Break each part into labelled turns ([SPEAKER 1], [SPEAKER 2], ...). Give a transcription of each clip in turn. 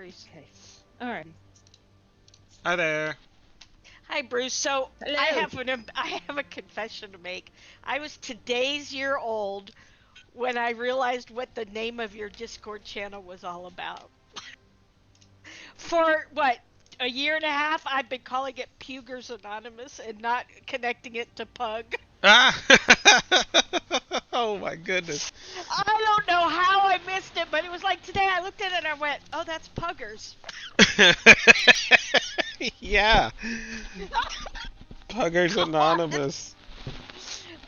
[SPEAKER 1] Bruce. Okay. All right.
[SPEAKER 2] Hi there.
[SPEAKER 1] Hi, Bruce. So
[SPEAKER 3] Hello.
[SPEAKER 1] I have a confession to make. I was today's year old when I realized what the name of your Discord channel was all about. For what, a year and a half, I've been calling it Pugers Anonymous and not connecting it to Pug.
[SPEAKER 2] Ah! Oh my goodness.
[SPEAKER 1] I don't know how I missed it, but it was like today I looked at it and I went, "Oh, that's Puggers."
[SPEAKER 2] Yeah. Puggers Anonymous.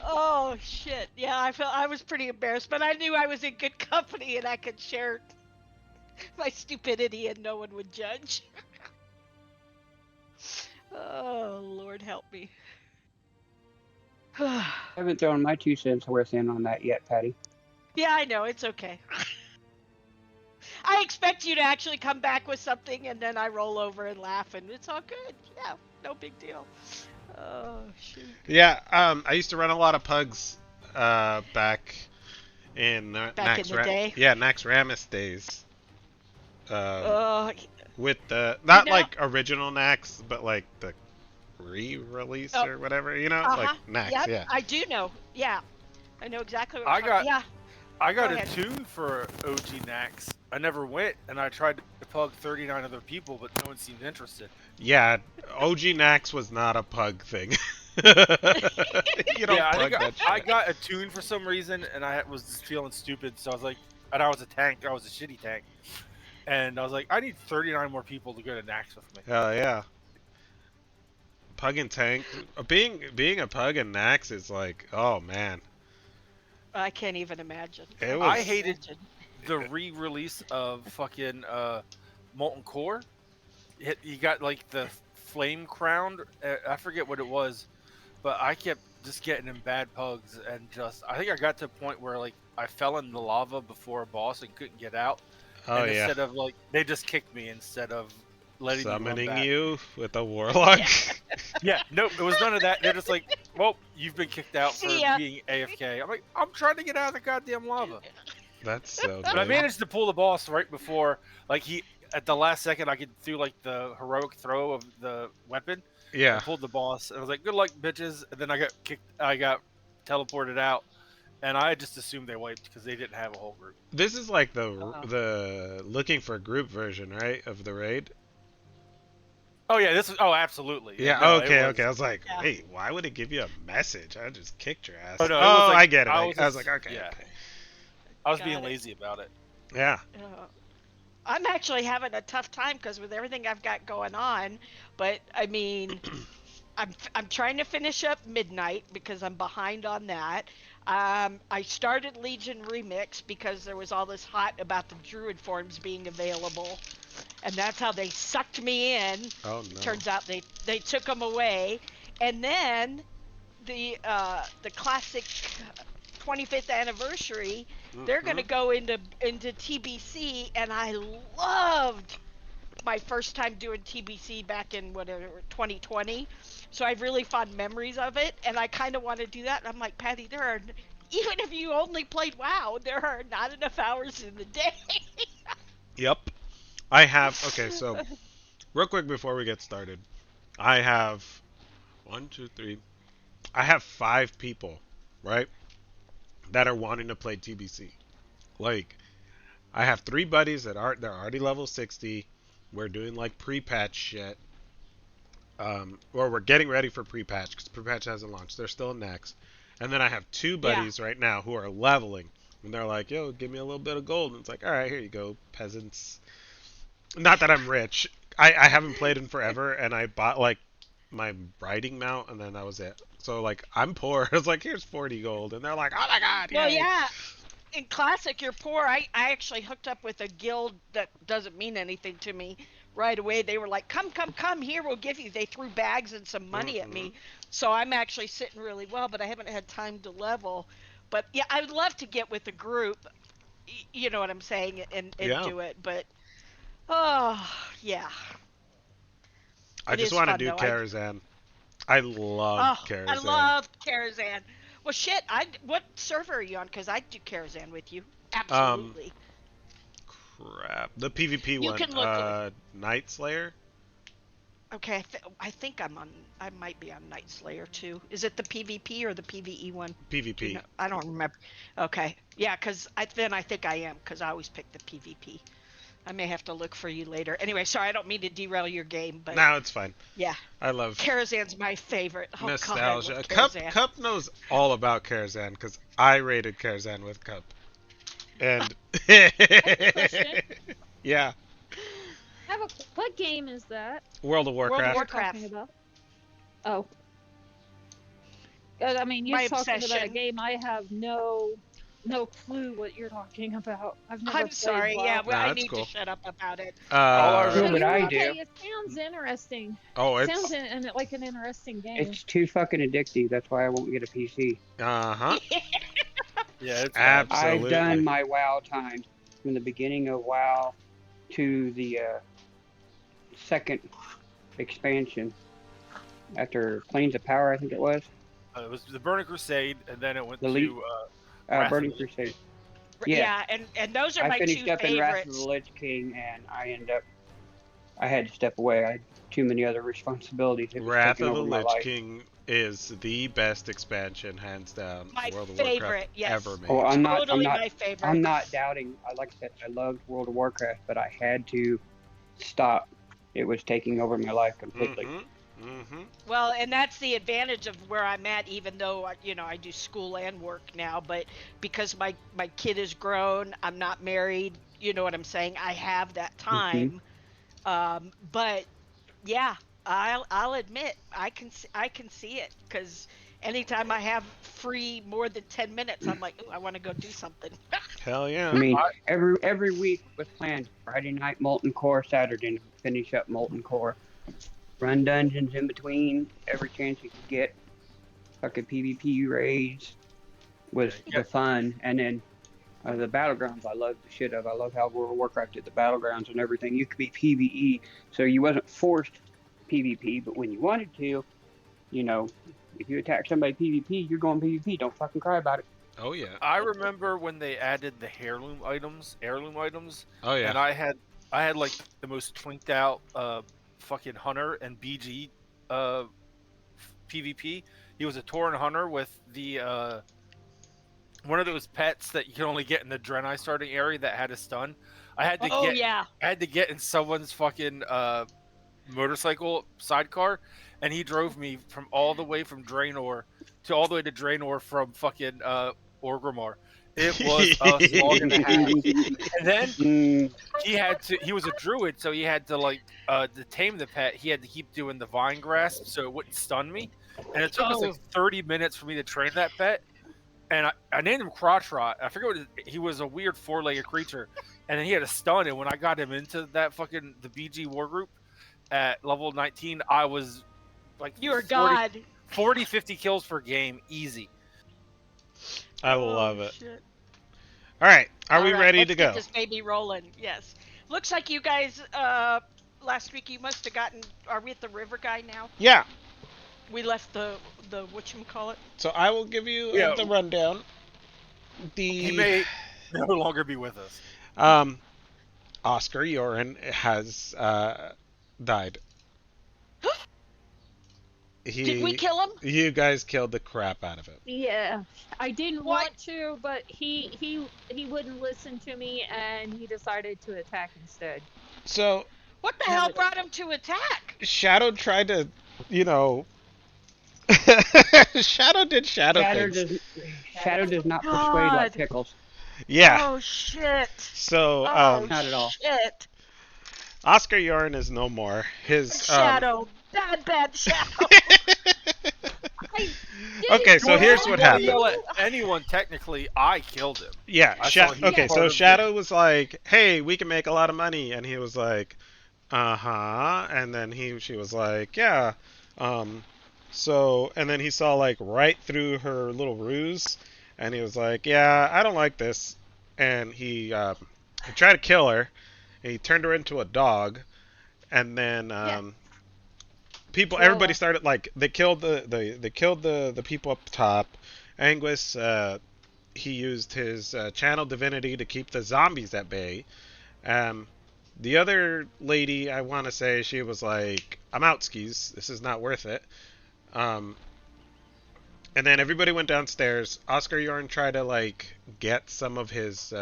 [SPEAKER 1] Oh shit! Yeah, I was pretty embarrassed, but I knew I was in good company and I could share my stupidity and no one would judge. Oh Lord, help me. Yeah,
[SPEAKER 3] I haven't thrown my 2 cents worth in on that yet, Patty.
[SPEAKER 1] I know it's okay. I expect you to actually come back with something, and then I roll over and laugh, and it's all good. Yeah, no big deal. Oh shoot!
[SPEAKER 2] Yeah, I used to run a lot of pugs back in
[SPEAKER 1] Back in the day.
[SPEAKER 2] Nax Ramis days. Um,
[SPEAKER 1] Uh,
[SPEAKER 2] with the
[SPEAKER 1] you
[SPEAKER 2] not
[SPEAKER 1] know.
[SPEAKER 2] like original Nax, but like the re-release
[SPEAKER 1] Oh,
[SPEAKER 2] or whatever, you know, like
[SPEAKER 1] uh-huh.
[SPEAKER 2] Nax,
[SPEAKER 1] Yep,
[SPEAKER 2] yeah.
[SPEAKER 1] I do know. Yeah, I know exactly what
[SPEAKER 4] I
[SPEAKER 1] you're talking.
[SPEAKER 4] got
[SPEAKER 1] Yeah,
[SPEAKER 4] I
[SPEAKER 1] go
[SPEAKER 4] got a
[SPEAKER 1] ahead.
[SPEAKER 4] tune for OG Nax. I never went, and I tried to plug 39 other people, but no one seemed interested.
[SPEAKER 2] Yeah, OG Nax was not a pug thing. You
[SPEAKER 4] Yeah,
[SPEAKER 2] don't
[SPEAKER 4] I think
[SPEAKER 2] pug that
[SPEAKER 4] I
[SPEAKER 2] shit.
[SPEAKER 4] got a tune for some reason, and I was just feeling stupid, so I was like, and I was a tank. I was a shitty tank, and I was like, I need 39 more people to go to Nax with me.
[SPEAKER 2] Hell yeah. Pug and tank. Being a pug and Nax is like, oh man.
[SPEAKER 1] I can't even imagine.
[SPEAKER 2] It
[SPEAKER 1] I
[SPEAKER 4] I
[SPEAKER 1] can't
[SPEAKER 2] was
[SPEAKER 4] hated
[SPEAKER 1] imagine.
[SPEAKER 4] the re-release of fucking Molten Core. You got like the flame crown. I forget what it was, but I kept just getting in bad pugs, and just I think I got to a point where like I fell in the lava before a boss and couldn't get out,
[SPEAKER 2] oh
[SPEAKER 4] and
[SPEAKER 2] yeah.
[SPEAKER 4] instead of like they just kicked me instead of letting me run
[SPEAKER 2] Summoning
[SPEAKER 4] back.
[SPEAKER 2] you with a warlock.
[SPEAKER 1] Yeah.
[SPEAKER 4] Yeah, nope, it was none of that. They're just like, well, you've been kicked out
[SPEAKER 1] See
[SPEAKER 4] for
[SPEAKER 1] ya.
[SPEAKER 4] being AFK. I'm like, I'm trying to get out of the goddamn lava,
[SPEAKER 2] That's so
[SPEAKER 4] but I
[SPEAKER 2] good.
[SPEAKER 4] managed to pull the boss right before like he at the last second I could do like the heroic throw of the weapon
[SPEAKER 2] Yeah.
[SPEAKER 4] and pulled the boss. And I was like, "Good luck, bitches!" And then I got kicked. I got teleported out, and I just assumed they wiped because they didn't have a whole group.
[SPEAKER 2] This is like
[SPEAKER 1] Oh.
[SPEAKER 2] the looking for group version, right, of the raid?
[SPEAKER 4] Oh yeah, this is. Oh, absolutely. Yeah,
[SPEAKER 2] Yeah,
[SPEAKER 4] no, it
[SPEAKER 2] okay,
[SPEAKER 4] was.
[SPEAKER 2] okay. I was like,
[SPEAKER 1] Yeah.
[SPEAKER 2] wait, why would it give you a message? I just kicked your
[SPEAKER 4] Oh
[SPEAKER 2] ass.
[SPEAKER 4] no, it was
[SPEAKER 2] Oh,
[SPEAKER 4] like
[SPEAKER 2] I get it.
[SPEAKER 4] I
[SPEAKER 2] I,
[SPEAKER 4] was
[SPEAKER 2] I was like,
[SPEAKER 4] just.
[SPEAKER 2] okay,
[SPEAKER 4] Yeah,
[SPEAKER 2] okay.
[SPEAKER 4] I was being
[SPEAKER 1] Got it.
[SPEAKER 4] lazy about it.
[SPEAKER 2] Yeah.
[SPEAKER 1] I'm actually having a tough time because with everything I've got going on, but I mean, I'm trying to finish up Midnight because I'm behind on that. I started Legion Remix because there was all this hot about the Druid forms being available, and that's how they sucked me in.
[SPEAKER 2] Oh no.
[SPEAKER 1] Turns out they took them away, and then the classic 25th anniversary, they're
[SPEAKER 2] Hmm.
[SPEAKER 1] gonna go into TBC, and I loved my first time doing TBC back in whatever 2020. So I have really fond memories of it, and I kind of want to do that. And I'm like, Patty, there are even if you only played WoW, there are not enough hours in the day.
[SPEAKER 2] Yep. I have. Okay, so real quick before we get started, I have one, two, three. I have 5 people, right, that are wanting to play TBC. Like, I have 3 buddies that are they're already level 60. We're doing like pre-patch shit. Or we're getting ready for pre-patch because pre-patch hasn't launched. They're still next. And then I have two
[SPEAKER 1] Yeah,
[SPEAKER 2] buddies right now who are leveling, and they're like, "Yo, give me a little bit of gold." And it's like, "All right, here you go, peasants." Not that I'm rich. I haven't played in forever, and I bought like my riding mount, and then that was it. So like, I'm poor. I was like, "Here's 40 gold," and they're like, "Oh my god,
[SPEAKER 1] well,
[SPEAKER 2] yay!"
[SPEAKER 1] yeah. In Classic, you're poor. I actually hooked up with a guild that doesn't mean anything to me right away. They were like, come, come, come here, we'll give you. They threw bags and some money at
[SPEAKER 2] Hmm.
[SPEAKER 1] me. So I'm actually sitting really well, but I haven't had time to level. But yeah, I would love to get with a group, you know what I'm saying, and
[SPEAKER 2] Yeah,
[SPEAKER 1] do it. But oh, yeah,
[SPEAKER 2] I
[SPEAKER 1] it
[SPEAKER 2] just
[SPEAKER 1] is
[SPEAKER 2] want to
[SPEAKER 1] fun
[SPEAKER 2] do
[SPEAKER 1] though.
[SPEAKER 2] Karazhan. I love
[SPEAKER 1] I
[SPEAKER 2] Karazhan.
[SPEAKER 1] love Karazhan. Well, shit, what server are you on? Because I'd do Karazhan with you.
[SPEAKER 2] Um,
[SPEAKER 1] Absolutely.
[SPEAKER 2] crap. The PvP
[SPEAKER 1] You
[SPEAKER 2] one.
[SPEAKER 1] can look.
[SPEAKER 2] Night Slayer.
[SPEAKER 1] Okay, I think I'm on. I might be on Night Slayer too. Is it the PvP or the PvE one? Do you
[SPEAKER 2] PvP.
[SPEAKER 1] know? I don't remember. Okay, yeah, because I think I am because I always pick the PvP. I may have to look for you later. Anyway, sorry, I don't mean to derail your game, but
[SPEAKER 2] No, it's fine.
[SPEAKER 1] yeah,
[SPEAKER 2] I love
[SPEAKER 1] Karazhan's my favorite. Oh God, I
[SPEAKER 2] nostalgia.
[SPEAKER 1] love
[SPEAKER 2] Cup
[SPEAKER 1] Karazhan.
[SPEAKER 2] Cup knows all about Karazhan because I raided Karazhan with Cup. And
[SPEAKER 5] question.
[SPEAKER 2] yeah,
[SPEAKER 5] What game is that
[SPEAKER 2] World of
[SPEAKER 1] World of
[SPEAKER 2] Warcraft.
[SPEAKER 5] you're talking
[SPEAKER 1] Warcraft,
[SPEAKER 5] about? Oh, I mean, you're
[SPEAKER 1] my
[SPEAKER 5] talking about a
[SPEAKER 1] obsession.
[SPEAKER 5] game. I have no clue what you're talking about. I've never
[SPEAKER 1] I'm
[SPEAKER 5] played
[SPEAKER 1] sorry. Yeah,
[SPEAKER 5] WoW.
[SPEAKER 1] well, I
[SPEAKER 2] Nah, it's
[SPEAKER 1] need to
[SPEAKER 2] cool.
[SPEAKER 1] shut up about it.
[SPEAKER 4] All I
[SPEAKER 3] No,
[SPEAKER 5] So
[SPEAKER 3] but
[SPEAKER 4] remember.
[SPEAKER 3] I
[SPEAKER 5] you
[SPEAKER 3] do.
[SPEAKER 5] okay? It sounds interesting.
[SPEAKER 2] Oh,
[SPEAKER 5] Sounds
[SPEAKER 2] it's
[SPEAKER 5] like an interesting game.
[SPEAKER 3] It's too fucking addictive. That's why I won't get a PC.
[SPEAKER 2] uh-huh.
[SPEAKER 4] Yeah, it's bad.
[SPEAKER 3] I've done
[SPEAKER 2] Absolutely.
[SPEAKER 3] my WoW times from the beginning of WoW to the second expansion after Plains of Power, I think it was.
[SPEAKER 4] It was the Burning Crusade, and then it went
[SPEAKER 3] The Lead,
[SPEAKER 4] to Wrath of
[SPEAKER 3] Burning
[SPEAKER 4] the Lich
[SPEAKER 3] Crusade.
[SPEAKER 4] King.
[SPEAKER 3] Yeah,
[SPEAKER 1] Yeah, and those are
[SPEAKER 3] I
[SPEAKER 1] my
[SPEAKER 3] finished
[SPEAKER 1] two
[SPEAKER 3] up in Wrath of the
[SPEAKER 1] favorites.
[SPEAKER 3] Lich King, and I had to step away. I had too many other responsibilities. It was
[SPEAKER 2] Wrath
[SPEAKER 3] taking
[SPEAKER 2] of the
[SPEAKER 3] over my
[SPEAKER 2] Lich
[SPEAKER 3] life.
[SPEAKER 2] King is the best expansion, hands down,
[SPEAKER 1] My
[SPEAKER 2] World of Warcraft
[SPEAKER 1] favorite, yes.
[SPEAKER 2] ever
[SPEAKER 3] Oh,
[SPEAKER 2] made.
[SPEAKER 1] Totally my favorite.
[SPEAKER 3] I'm not doubting. Like I said, I loved World of Warcraft, but I had to stop. It was taking over my life completely.
[SPEAKER 2] Mm-hmm. Mm-hmm.
[SPEAKER 1] Well, and that's the advantage of where I'm at, even though I do school and work now. But because my kid is grown, I'm not married. You know what I'm saying? I have that
[SPEAKER 3] Mhm.
[SPEAKER 1] time. But yeah, I'll admit I can see it because anytime I have free more than 10 minutes, I'm like, ooh, I want to go do something.
[SPEAKER 2] Hell
[SPEAKER 3] I
[SPEAKER 2] yeah.
[SPEAKER 3] mean, every week was planned. Friday night Molten Core, Saturday finish up Molten Core, run dungeons in between every chance you could get. Fucking PvP raids was
[SPEAKER 4] Yeah.
[SPEAKER 3] the fun, and then the battlegrounds I loved the shit of. I love how World of Warcraft did the battlegrounds and everything. You could be PvE, so you wasn't forced PvP, but when you wanted to, you know, if you attack somebody PvP, you're going PvP. Don't fucking cry about it.
[SPEAKER 2] Oh yeah.
[SPEAKER 4] I remember when they added the heirloom items,
[SPEAKER 2] Oh yeah.
[SPEAKER 4] and I had like the most twinked out fucking hunter and BG PvP. He was a Tauren hunter with the one of those pets that you can only get in the Draenei starting area that had a stun. I had to
[SPEAKER 1] Oh yeah.
[SPEAKER 4] get in someone's fucking motorcycle sidecar, and he drove me from all the way from Draenor to all the way to Draenor from fucking Orgrimmar. It was a slog and a half. And then
[SPEAKER 3] Mm,
[SPEAKER 4] he was a druid, so he had to like to tame the pet, he had to keep doing the vine grasp so it wouldn't stun me. And it took us like 30 minutes for me to train that pet. And I named him Crotch Rot. I forget he was a weird four-legged creature. And then he had a stun, and when I got him into that fucking the BG war group at level 19, I was like
[SPEAKER 1] You're God.
[SPEAKER 4] 40, 50 kills per game, easy.
[SPEAKER 2] I love it.
[SPEAKER 1] Shit.
[SPEAKER 2] All right, are we
[SPEAKER 1] All right,
[SPEAKER 2] ready
[SPEAKER 1] let's
[SPEAKER 2] to
[SPEAKER 1] get
[SPEAKER 2] go?
[SPEAKER 1] this baby rolling. Yes. Looks like you guys last week you must have gotten. Are we at the river guy now?
[SPEAKER 2] Yeah.
[SPEAKER 1] We left the whatchamacallit.
[SPEAKER 2] So I will give you
[SPEAKER 4] Yeah.
[SPEAKER 2] the rundown.
[SPEAKER 4] He may no longer be with us.
[SPEAKER 2] Oscar Yoren has died.
[SPEAKER 1] Did we kill him?
[SPEAKER 2] You guys killed the crap out of him.
[SPEAKER 5] Yeah, I didn't
[SPEAKER 1] What?
[SPEAKER 5] want to, but he wouldn't listen to me, and he decided to attack instead.
[SPEAKER 2] So
[SPEAKER 1] What the hell brought him to attack?
[SPEAKER 2] Shadow tried to, Shadow did Shadow things.
[SPEAKER 3] Shadow does not persuade
[SPEAKER 1] God.
[SPEAKER 3] like pickles.
[SPEAKER 2] Yeah.
[SPEAKER 1] Oh shit.
[SPEAKER 2] So
[SPEAKER 1] Oh
[SPEAKER 3] Not at all.
[SPEAKER 1] shit.
[SPEAKER 2] Oscar Yoren is no more. His
[SPEAKER 1] Shadow. Bad shadow.
[SPEAKER 2] Okay, so here's what happened.
[SPEAKER 4] Yell at anyone, technically, I killed him.
[SPEAKER 2] Yeah.
[SPEAKER 4] I saw he was
[SPEAKER 2] Okay,
[SPEAKER 4] part
[SPEAKER 2] so
[SPEAKER 4] of
[SPEAKER 2] Shadow was like, "Hey, we can make a lot of money," and he was like, "Uh-huh," and then she was like, "Yeah." And then he saw like right through her little ruse, and he was like, "Yeah, I don't like this," and he tried to kill her, and he turned her into a dog, and then everybody started like they killed the people up top. Anguis he used his channel divinity to keep the zombies at bay, Um, the other lady, I want to say, she was like, "I'm out skis. This is not worth it." Um, and then everybody went downstairs. Oscar Yorn tried to like get some of his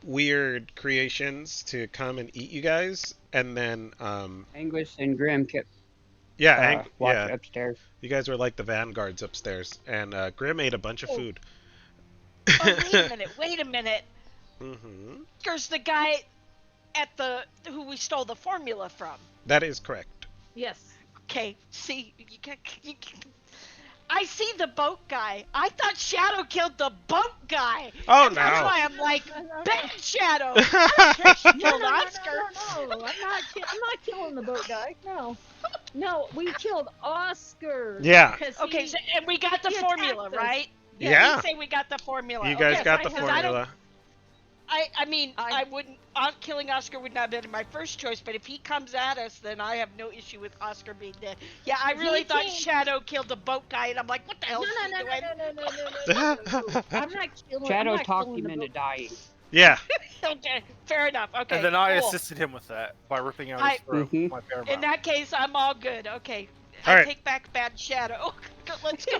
[SPEAKER 2] weird creations to come and eat you guys, and then
[SPEAKER 3] Angus and Grim kept
[SPEAKER 2] yeah,
[SPEAKER 3] watch
[SPEAKER 2] yeah,
[SPEAKER 3] upstairs.
[SPEAKER 2] you guys were like the vanguards upstairs, and Grim ate a bunch of
[SPEAKER 1] Oh,
[SPEAKER 2] food.
[SPEAKER 1] oh, wait a minute. Wait a minute.
[SPEAKER 2] hmm
[SPEAKER 1] Oscar's the guy at the who we stole the formula from.
[SPEAKER 2] That is correct.
[SPEAKER 5] Yes.
[SPEAKER 1] Okay, see, I see the boat guy. I thought Shadow killed the boat guy,
[SPEAKER 2] Oh
[SPEAKER 1] and that's
[SPEAKER 2] no.
[SPEAKER 1] why I'm like,
[SPEAKER 5] No.
[SPEAKER 1] bad Shadow. I don't care if she
[SPEAKER 5] No,
[SPEAKER 1] killed
[SPEAKER 5] no, no,
[SPEAKER 1] Oscar.
[SPEAKER 5] no. I'm not killing the boat guy. No. No, we killed Oscar
[SPEAKER 2] Yeah.
[SPEAKER 5] because
[SPEAKER 1] Okay, so, and we got the
[SPEAKER 5] he
[SPEAKER 1] formula,
[SPEAKER 5] attacked us.
[SPEAKER 1] right?
[SPEAKER 5] Yes.
[SPEAKER 2] Yeah.
[SPEAKER 1] We say we got the formula.
[SPEAKER 2] You guys
[SPEAKER 1] Okay,
[SPEAKER 5] Yes,
[SPEAKER 2] got
[SPEAKER 5] I
[SPEAKER 2] the
[SPEAKER 5] have
[SPEAKER 1] because I don't.
[SPEAKER 2] formula.
[SPEAKER 1] I mean,
[SPEAKER 5] I
[SPEAKER 1] I wouldn't. Killing Oscar would not have been my first choice, but if he comes at us, then I have no issue with Oscar being dead. Yeah, I really
[SPEAKER 5] He
[SPEAKER 1] thought
[SPEAKER 5] came.
[SPEAKER 1] Shadow killed the boat guy, and I'm like, what the
[SPEAKER 5] No,
[SPEAKER 1] hell is she
[SPEAKER 5] no, no,
[SPEAKER 1] doing?
[SPEAKER 5] no, no, no, no, no, no, no, no. I'm
[SPEAKER 3] Shadow
[SPEAKER 5] not
[SPEAKER 3] talked
[SPEAKER 5] killing
[SPEAKER 3] him
[SPEAKER 5] the
[SPEAKER 3] into
[SPEAKER 5] boat.
[SPEAKER 3] dying.
[SPEAKER 2] Yeah.
[SPEAKER 1] Okay, fair enough. Okay,
[SPEAKER 4] And then I
[SPEAKER 1] cool.
[SPEAKER 4] assisted him with that by ripping out his
[SPEAKER 1] I
[SPEAKER 4] throat
[SPEAKER 3] Mm-hmm.
[SPEAKER 4] with my bear
[SPEAKER 1] In
[SPEAKER 4] mouth.
[SPEAKER 1] that case, I'm all good. Okay,
[SPEAKER 2] All
[SPEAKER 1] I
[SPEAKER 2] right.
[SPEAKER 1] take back bad Shadow. Let's go.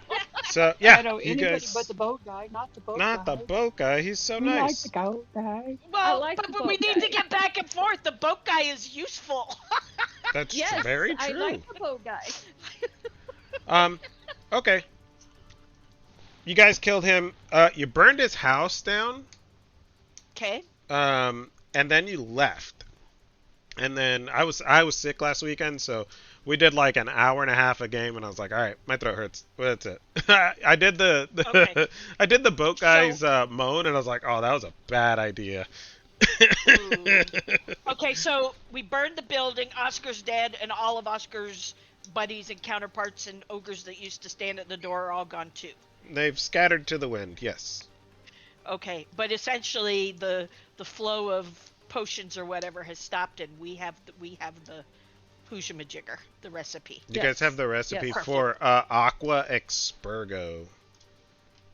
[SPEAKER 2] So yeah,
[SPEAKER 3] Shadow,
[SPEAKER 2] you
[SPEAKER 3] anybody
[SPEAKER 2] guys.
[SPEAKER 3] but the boat guy, not the boat
[SPEAKER 2] Not
[SPEAKER 3] guy.
[SPEAKER 2] the boat guy. He's so
[SPEAKER 3] We like
[SPEAKER 2] nice.
[SPEAKER 3] the boat guy.
[SPEAKER 1] Well,
[SPEAKER 5] like
[SPEAKER 1] but
[SPEAKER 5] the
[SPEAKER 1] we
[SPEAKER 5] boat
[SPEAKER 1] need to
[SPEAKER 5] guy.
[SPEAKER 1] get back and forth. The boat guy is useful.
[SPEAKER 2] That's
[SPEAKER 5] Yes,
[SPEAKER 2] very
[SPEAKER 5] I
[SPEAKER 2] true.
[SPEAKER 5] like the boat guy.
[SPEAKER 2] Um. Okay. You guys killed him. You burned his house down.
[SPEAKER 1] Okay.
[SPEAKER 2] And then you left. And then I was sick last weekend, so we did like an hour and a half a game, and I was like, all right, my throat hurts. Well, that's it. I did the
[SPEAKER 1] Okay.
[SPEAKER 2] I did the boat guy's moan, and I was like, oh, that was a bad idea.
[SPEAKER 1] Ooh. Okay, so we burned the building. Oscar's dead, and all of Oscar's buddies and counterparts and ogres that used to stand at the door are all gone too.
[SPEAKER 2] They've scattered to the wind. Yes.
[SPEAKER 1] Okay, but essentially the flow of potions or whatever has stopped, and we have the Hujamajigger, the recipe.
[SPEAKER 2] You guys have the recipe
[SPEAKER 5] Yes.
[SPEAKER 2] for Aqua Expurgo.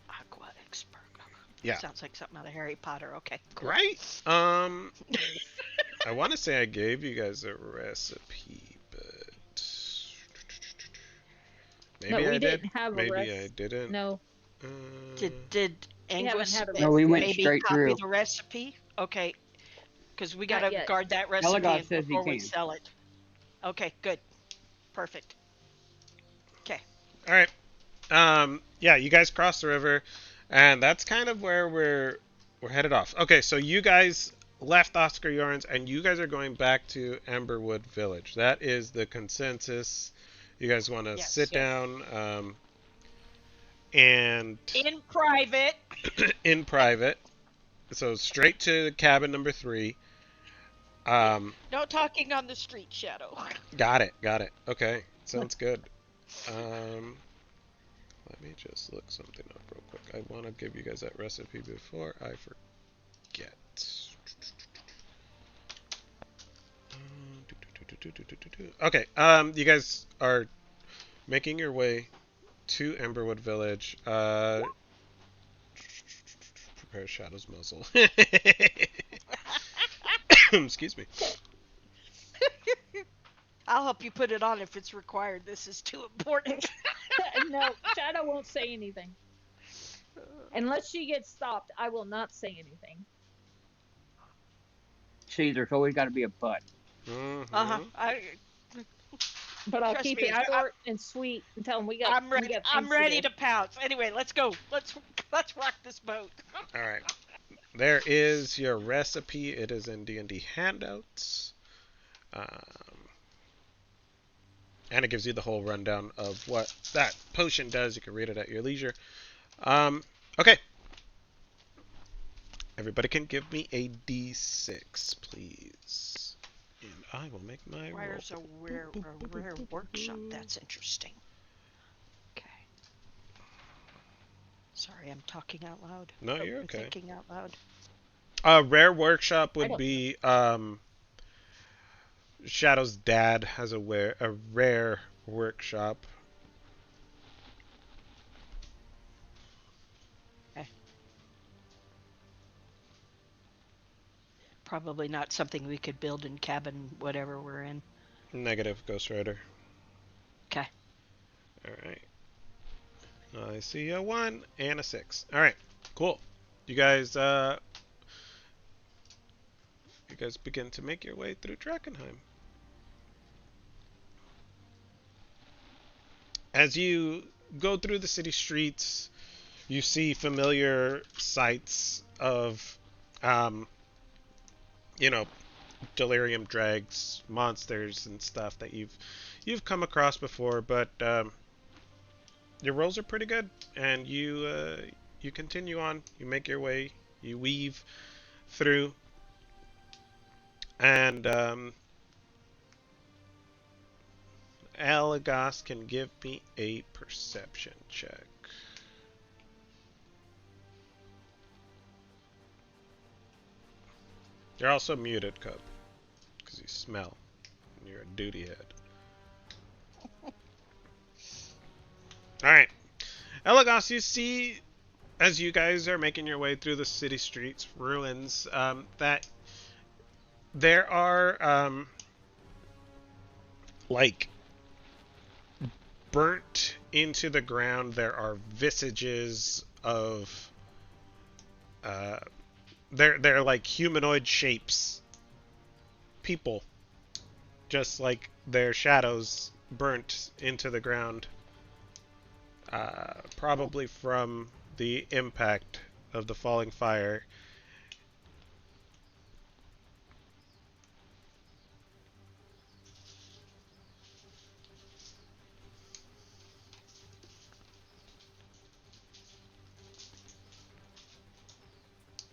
[SPEAKER 1] Aqua Expurgo.
[SPEAKER 2] Yeah.
[SPEAKER 1] Sounds like something out of Harry Potter. Okay, cool.
[SPEAKER 2] Right? I want to say I gave you guys a recipe, but maybe
[SPEAKER 5] No, we
[SPEAKER 2] I
[SPEAKER 5] didn't
[SPEAKER 2] did.
[SPEAKER 5] have a
[SPEAKER 2] Maybe
[SPEAKER 5] rest.
[SPEAKER 2] I didn't.
[SPEAKER 5] No.
[SPEAKER 2] Uh,
[SPEAKER 1] Did
[SPEAKER 5] haven't
[SPEAKER 1] Angus
[SPEAKER 5] had a
[SPEAKER 3] No, we
[SPEAKER 5] recipe.
[SPEAKER 3] went
[SPEAKER 1] maybe
[SPEAKER 3] straight
[SPEAKER 1] copy
[SPEAKER 3] through.
[SPEAKER 1] the recipe? Okay, because we
[SPEAKER 5] Not
[SPEAKER 1] gotta
[SPEAKER 5] yet.
[SPEAKER 1] guard that recipe
[SPEAKER 3] Elagos says he
[SPEAKER 1] before we
[SPEAKER 3] can.
[SPEAKER 1] sell it. Okay, good, perfect. Okay.
[SPEAKER 2] all right. Yeah, you guys cross the river, and that's kind of where we're headed off. Okay, so you guys left Oscar Yarns, and you guys are going back to Amberwood Village. That is the consensus. You guys want to
[SPEAKER 1] Yes,
[SPEAKER 2] sit
[SPEAKER 1] yes.
[SPEAKER 2] down and
[SPEAKER 1] In private.
[SPEAKER 2] in private. So straight to cabin number 3.
[SPEAKER 1] No talking on the street, Shadow.
[SPEAKER 2] Got it. Okay, sounds good. Let me just look something up real quick. I want to give you guys that recipe before I forget. Okay, you guys are making your way to Emberwood Village. Prepare Shadow's muzzle. Excuse me.
[SPEAKER 1] I'll help you put it on if it's required. This is too important.
[SPEAKER 5] No, Shadow won't say anything. Unless she gets stopped, I will not say anything.
[SPEAKER 3] See, there's always got to be a but.
[SPEAKER 1] Uh-huh.
[SPEAKER 5] But I'll
[SPEAKER 1] Trust
[SPEAKER 5] keep
[SPEAKER 1] me,
[SPEAKER 5] it short and sweet and tell them we got.
[SPEAKER 1] I'm ready.
[SPEAKER 5] We got
[SPEAKER 1] I'm
[SPEAKER 5] things
[SPEAKER 1] ready
[SPEAKER 5] do.
[SPEAKER 1] to pounce. Anyway, let's go. Let's rock this boat.
[SPEAKER 2] All right. There is your recipe. It is in D&D handouts. And it gives you the whole rundown of what that potion does. You can read it at your leisure. Okay. Everybody can give me a D6, please. And I will make my roll.
[SPEAKER 1] Where's a rare workshop? That's interesting. Okay. Sorry, I'm talking out loud.
[SPEAKER 2] No, you're
[SPEAKER 1] Or
[SPEAKER 2] okay.
[SPEAKER 1] Thinking out loud.
[SPEAKER 2] A rare workshop
[SPEAKER 5] I
[SPEAKER 2] would
[SPEAKER 5] don't-
[SPEAKER 2] be Shadow's dad has a rare workshop.
[SPEAKER 1] probably not something we could build in cabin whatever we're in.
[SPEAKER 2] Negative, Ghost Rider.
[SPEAKER 1] Okay.
[SPEAKER 2] Alright. I see a 1 and a 6. Alright, cool. You guys, begin to make your way through Drakkenheim. As you go through the city streets, you see familiar sights of, um, you know, delirium dregs, monsters, and stuff that you've come across before. But your rolls are pretty good, and you continue on. You make your way. You weave through, and Alagos can give me a perception check. You're also muted, Cub, because you smell. And you're a duty head. Alright. Elagos, you see, as you guys are making your way through the city streets, ruins, that there are, like, burnt into the ground, there are visages of, they're like humanoid shapes. People. Just like their shadows burnt into the ground. Probably from the impact of the falling fire.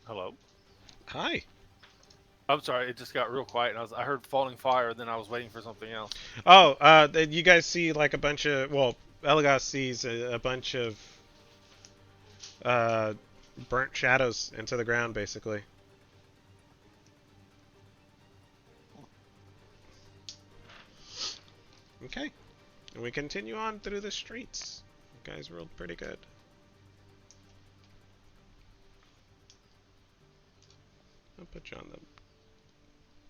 [SPEAKER 4] Hello.
[SPEAKER 2] Hi.
[SPEAKER 4] I'm sorry, it just got real quiet, and I heard falling fire, and then I was waiting for something else.
[SPEAKER 2] Oh, you guys see like a bunch of, well, Elagos sees a bunch of uh, burnt shadows into the ground, basically. Okay. And we continue on through the streets. You guys rolled pretty good. I'll put you on the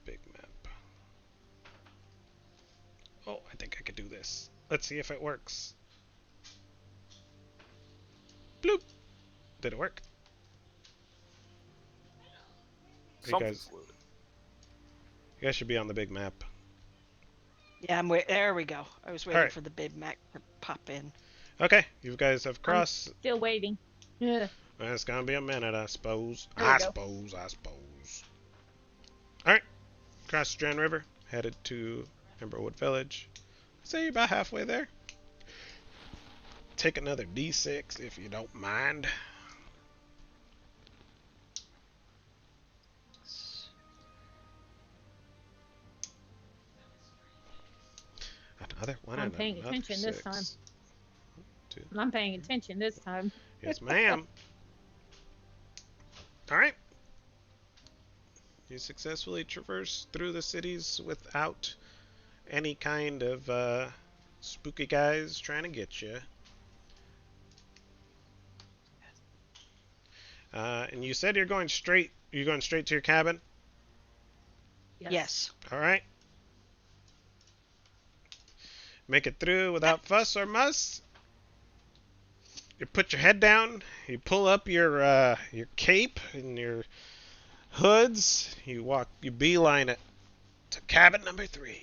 [SPEAKER 2] big map. Oh, I think I could do this. Let's see if it works. Bloop! Did it work? You
[SPEAKER 4] Something
[SPEAKER 2] guys,
[SPEAKER 4] fluid.
[SPEAKER 2] you guys should be on the big map.
[SPEAKER 1] Yeah, there we go. I was waiting
[SPEAKER 2] Alright.
[SPEAKER 1] for the Big Mac to pop in.
[SPEAKER 2] Okay, you guys have crossed.
[SPEAKER 5] Still waiting. Yeah.
[SPEAKER 2] It's gonna be a minute, I suppose.
[SPEAKER 5] There we
[SPEAKER 2] I
[SPEAKER 5] go.
[SPEAKER 2] suppose. Alright, cross the Strand River, headed to Emberwood Village. Say you're about halfway there. Take another D6 if you don't mind. Another one
[SPEAKER 5] I'm
[SPEAKER 2] and
[SPEAKER 5] paying
[SPEAKER 2] another
[SPEAKER 5] attention
[SPEAKER 2] six.
[SPEAKER 5] this time.
[SPEAKER 2] Two.
[SPEAKER 5] I'm paying attention this time.
[SPEAKER 2] Yes, ma'am. Alright. You successfully traverse through the cities without any kind of spooky guys trying to get you. And you said you're going straight. You're going straight to your cabin.
[SPEAKER 1] Yes.
[SPEAKER 2] All right. Make it through without fuss or muss. You put your head down. You pull up your cape and your hoods. You walk. You beeline it to cabin number 3.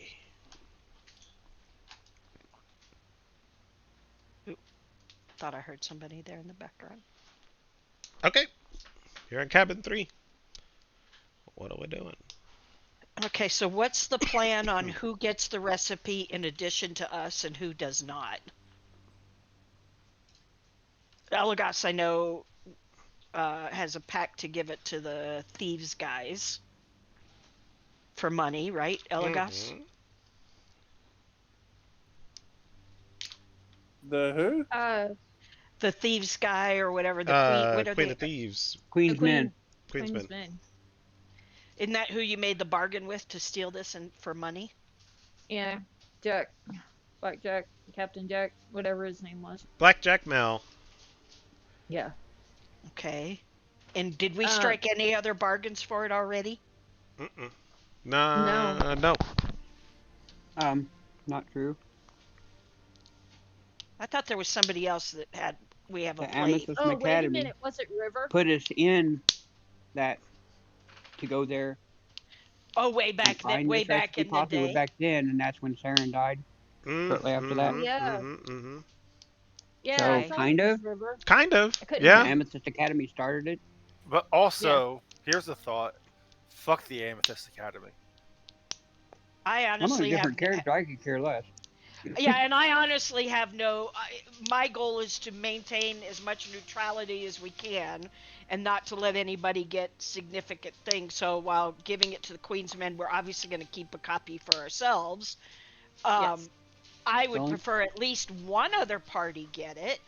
[SPEAKER 1] Thought I heard somebody there in the background.
[SPEAKER 2] Okay. You're in cabin 3. What are we doing?
[SPEAKER 1] Okay, so what's the plan on who gets the recipe in addition to us and who does not? Elagos, I know, has a pact to give it to the thieves guys for money, right, Elagos?
[SPEAKER 2] Mhm.
[SPEAKER 4] The who?
[SPEAKER 1] The thieves guy or whatever, the queen. What are
[SPEAKER 2] Queen
[SPEAKER 1] they?
[SPEAKER 2] of Thieves.
[SPEAKER 3] Queen's
[SPEAKER 5] The queen,
[SPEAKER 3] Men.
[SPEAKER 2] Queen's
[SPEAKER 5] Queen's
[SPEAKER 2] Men.
[SPEAKER 5] Men.
[SPEAKER 1] Isn't that who you made the bargain with to steal this and for money?
[SPEAKER 5] Yeah, Jack, Blackjack, Captain Jack, whatever his name was.
[SPEAKER 2] Blackjack Mel.
[SPEAKER 5] Yeah.
[SPEAKER 1] Okay. And did we
[SPEAKER 5] Uh,
[SPEAKER 1] strike any other bargains for it already?
[SPEAKER 2] Mm-mm.
[SPEAKER 5] No.
[SPEAKER 2] Nah, no.
[SPEAKER 3] Not true.
[SPEAKER 1] I thought there was somebody else that had we have a
[SPEAKER 3] The
[SPEAKER 1] plate.
[SPEAKER 3] Amethyst
[SPEAKER 5] Oh, wait a
[SPEAKER 3] Academy
[SPEAKER 5] minute. Was it River?
[SPEAKER 3] put us in that to go there
[SPEAKER 1] Oh,
[SPEAKER 3] and find
[SPEAKER 1] way
[SPEAKER 3] this
[SPEAKER 1] back
[SPEAKER 3] recipe
[SPEAKER 1] in the
[SPEAKER 3] possibly way
[SPEAKER 1] day.
[SPEAKER 3] back then, and that's when Saren died shortly after
[SPEAKER 5] Oh,
[SPEAKER 3] that.
[SPEAKER 5] yeah.
[SPEAKER 2] Mm-hmm.
[SPEAKER 5] Yeah, I
[SPEAKER 3] So
[SPEAKER 1] Okay.
[SPEAKER 5] thought it
[SPEAKER 3] kind
[SPEAKER 5] was
[SPEAKER 3] of
[SPEAKER 5] River.
[SPEAKER 2] Kind of.
[SPEAKER 5] I couldn't
[SPEAKER 3] the
[SPEAKER 2] Yeah.
[SPEAKER 5] remember.
[SPEAKER 3] Amethyst Academy started it.
[SPEAKER 4] But
[SPEAKER 5] Yeah.
[SPEAKER 4] also, here's a thought: fuck the Amethyst Academy.
[SPEAKER 1] I
[SPEAKER 3] I'm on a
[SPEAKER 1] honestly have,
[SPEAKER 3] different character. I could care less.
[SPEAKER 1] yeah, and I honestly have no. My goal is to maintain as much neutrality as we can, and not to let anybody get significant things. So while giving it to the Queen's Men, we're obviously going to keep a copy for ourselves.
[SPEAKER 5] Yes.
[SPEAKER 1] Um, I would
[SPEAKER 3] Well,
[SPEAKER 1] prefer at least one other party get it,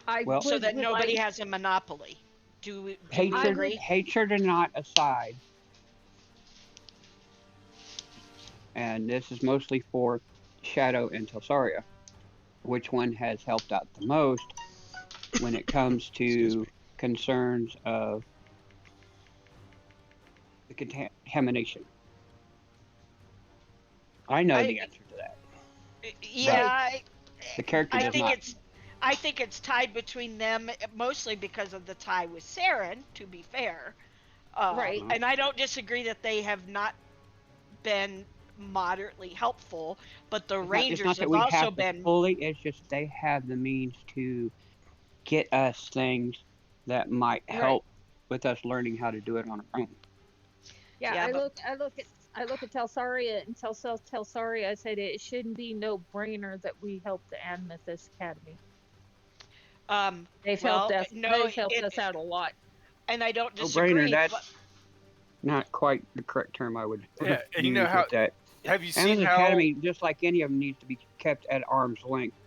[SPEAKER 5] I
[SPEAKER 3] well,
[SPEAKER 1] so that
[SPEAKER 5] would
[SPEAKER 1] nobody
[SPEAKER 5] like.
[SPEAKER 1] has a monopoly. Do we
[SPEAKER 5] I
[SPEAKER 3] hatred,
[SPEAKER 5] would.
[SPEAKER 1] agree?
[SPEAKER 3] hatred or not aside, and this is mostly for Shadow and Telsaria. Which one has helped out the most when it comes
[SPEAKER 2] Excuse
[SPEAKER 3] to
[SPEAKER 2] me.
[SPEAKER 3] concerns of the contamination? I know
[SPEAKER 1] I
[SPEAKER 3] the answer to that,
[SPEAKER 1] yeah,
[SPEAKER 3] but
[SPEAKER 5] Right.
[SPEAKER 3] the character
[SPEAKER 1] I
[SPEAKER 3] does
[SPEAKER 1] think
[SPEAKER 3] not.
[SPEAKER 1] it's I think it's tied between them mostly because of the tie with Saren, to be fair.
[SPEAKER 5] Right.
[SPEAKER 3] Uh,
[SPEAKER 1] And I don't disagree that they have not been moderately helpful, but the
[SPEAKER 3] it's
[SPEAKER 1] Rangers
[SPEAKER 3] not that
[SPEAKER 1] have
[SPEAKER 3] we
[SPEAKER 1] also
[SPEAKER 3] have to
[SPEAKER 1] been
[SPEAKER 3] fully. It's just they have the means to get us things that might
[SPEAKER 5] Right.
[SPEAKER 3] help with us learning how to do it on our own.
[SPEAKER 5] Yeah.
[SPEAKER 1] yeah, but
[SPEAKER 5] I look at Telsaria and tell Telsaria. I said it shouldn't be no brainer that we help the Amethyst Academy.
[SPEAKER 1] um
[SPEAKER 5] They've helped
[SPEAKER 1] well,
[SPEAKER 5] us.
[SPEAKER 1] no,
[SPEAKER 5] They've helped
[SPEAKER 1] it
[SPEAKER 5] us out a lot.
[SPEAKER 1] and I don't
[SPEAKER 3] No brainer.
[SPEAKER 1] disagree, but
[SPEAKER 3] That's not quite the correct term I would
[SPEAKER 4] Yeah, and you know
[SPEAKER 3] use
[SPEAKER 4] how?
[SPEAKER 3] with that.
[SPEAKER 4] Have you seen
[SPEAKER 3] Amazon
[SPEAKER 4] how?
[SPEAKER 3] Academy, just like any of them, needs to be kept at arm's length.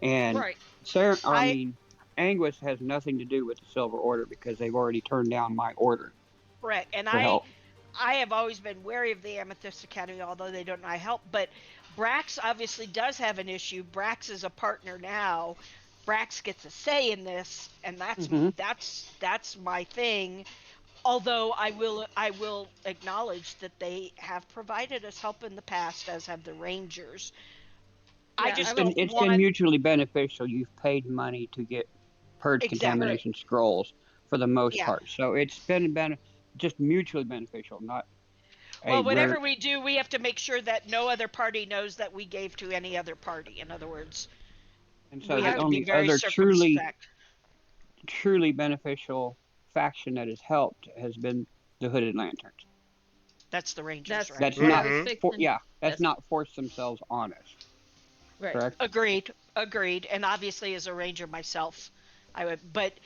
[SPEAKER 3] And
[SPEAKER 5] Right.
[SPEAKER 3] Sarah, or I
[SPEAKER 1] I
[SPEAKER 3] mean, Anguis has nothing to do with the Silver Order because they've already turned down my order
[SPEAKER 1] Brett and
[SPEAKER 3] for help.
[SPEAKER 1] I have always been wary of the Amethyst Academy, although they don't I help. But Brax obviously does have an issue. Brax is a partner now. Brax gets a say in this, and
[SPEAKER 3] Hmm.
[SPEAKER 1] that's my thing. Although I will acknowledge that they have provided us help in the past, as have the Rangers. I
[SPEAKER 5] Yeah.
[SPEAKER 3] It's
[SPEAKER 5] I
[SPEAKER 1] just
[SPEAKER 5] was.
[SPEAKER 3] been
[SPEAKER 1] don't
[SPEAKER 3] it's been
[SPEAKER 1] want
[SPEAKER 3] mutually beneficial. You've paid money to get purge
[SPEAKER 1] exactly.
[SPEAKER 5] Right.
[SPEAKER 3] contamination scrolls for the most
[SPEAKER 1] Yeah.
[SPEAKER 3] part, so it's been just mutually beneficial. Not hey,
[SPEAKER 1] Well,
[SPEAKER 3] we're
[SPEAKER 1] whatever we do, we have to make sure that no other party knows that we gave to any other party. In other words,
[SPEAKER 3] and so
[SPEAKER 1] we have
[SPEAKER 3] the
[SPEAKER 5] I
[SPEAKER 1] to be
[SPEAKER 3] only
[SPEAKER 1] very
[SPEAKER 3] other
[SPEAKER 1] circumspect.
[SPEAKER 3] truly beneficial faction that has helped has been the Hooded Lanterns.
[SPEAKER 1] That's the Rangers,
[SPEAKER 5] That's
[SPEAKER 1] right?
[SPEAKER 3] That's
[SPEAKER 5] what I
[SPEAKER 3] not
[SPEAKER 5] was
[SPEAKER 2] Mm-hmm.
[SPEAKER 5] fixing.
[SPEAKER 3] yeah, that's
[SPEAKER 5] That's
[SPEAKER 3] not forced themselves on us.
[SPEAKER 5] right.
[SPEAKER 3] Correct.
[SPEAKER 1] Agreed. Agreed. And obviously, as a Ranger myself, I would. But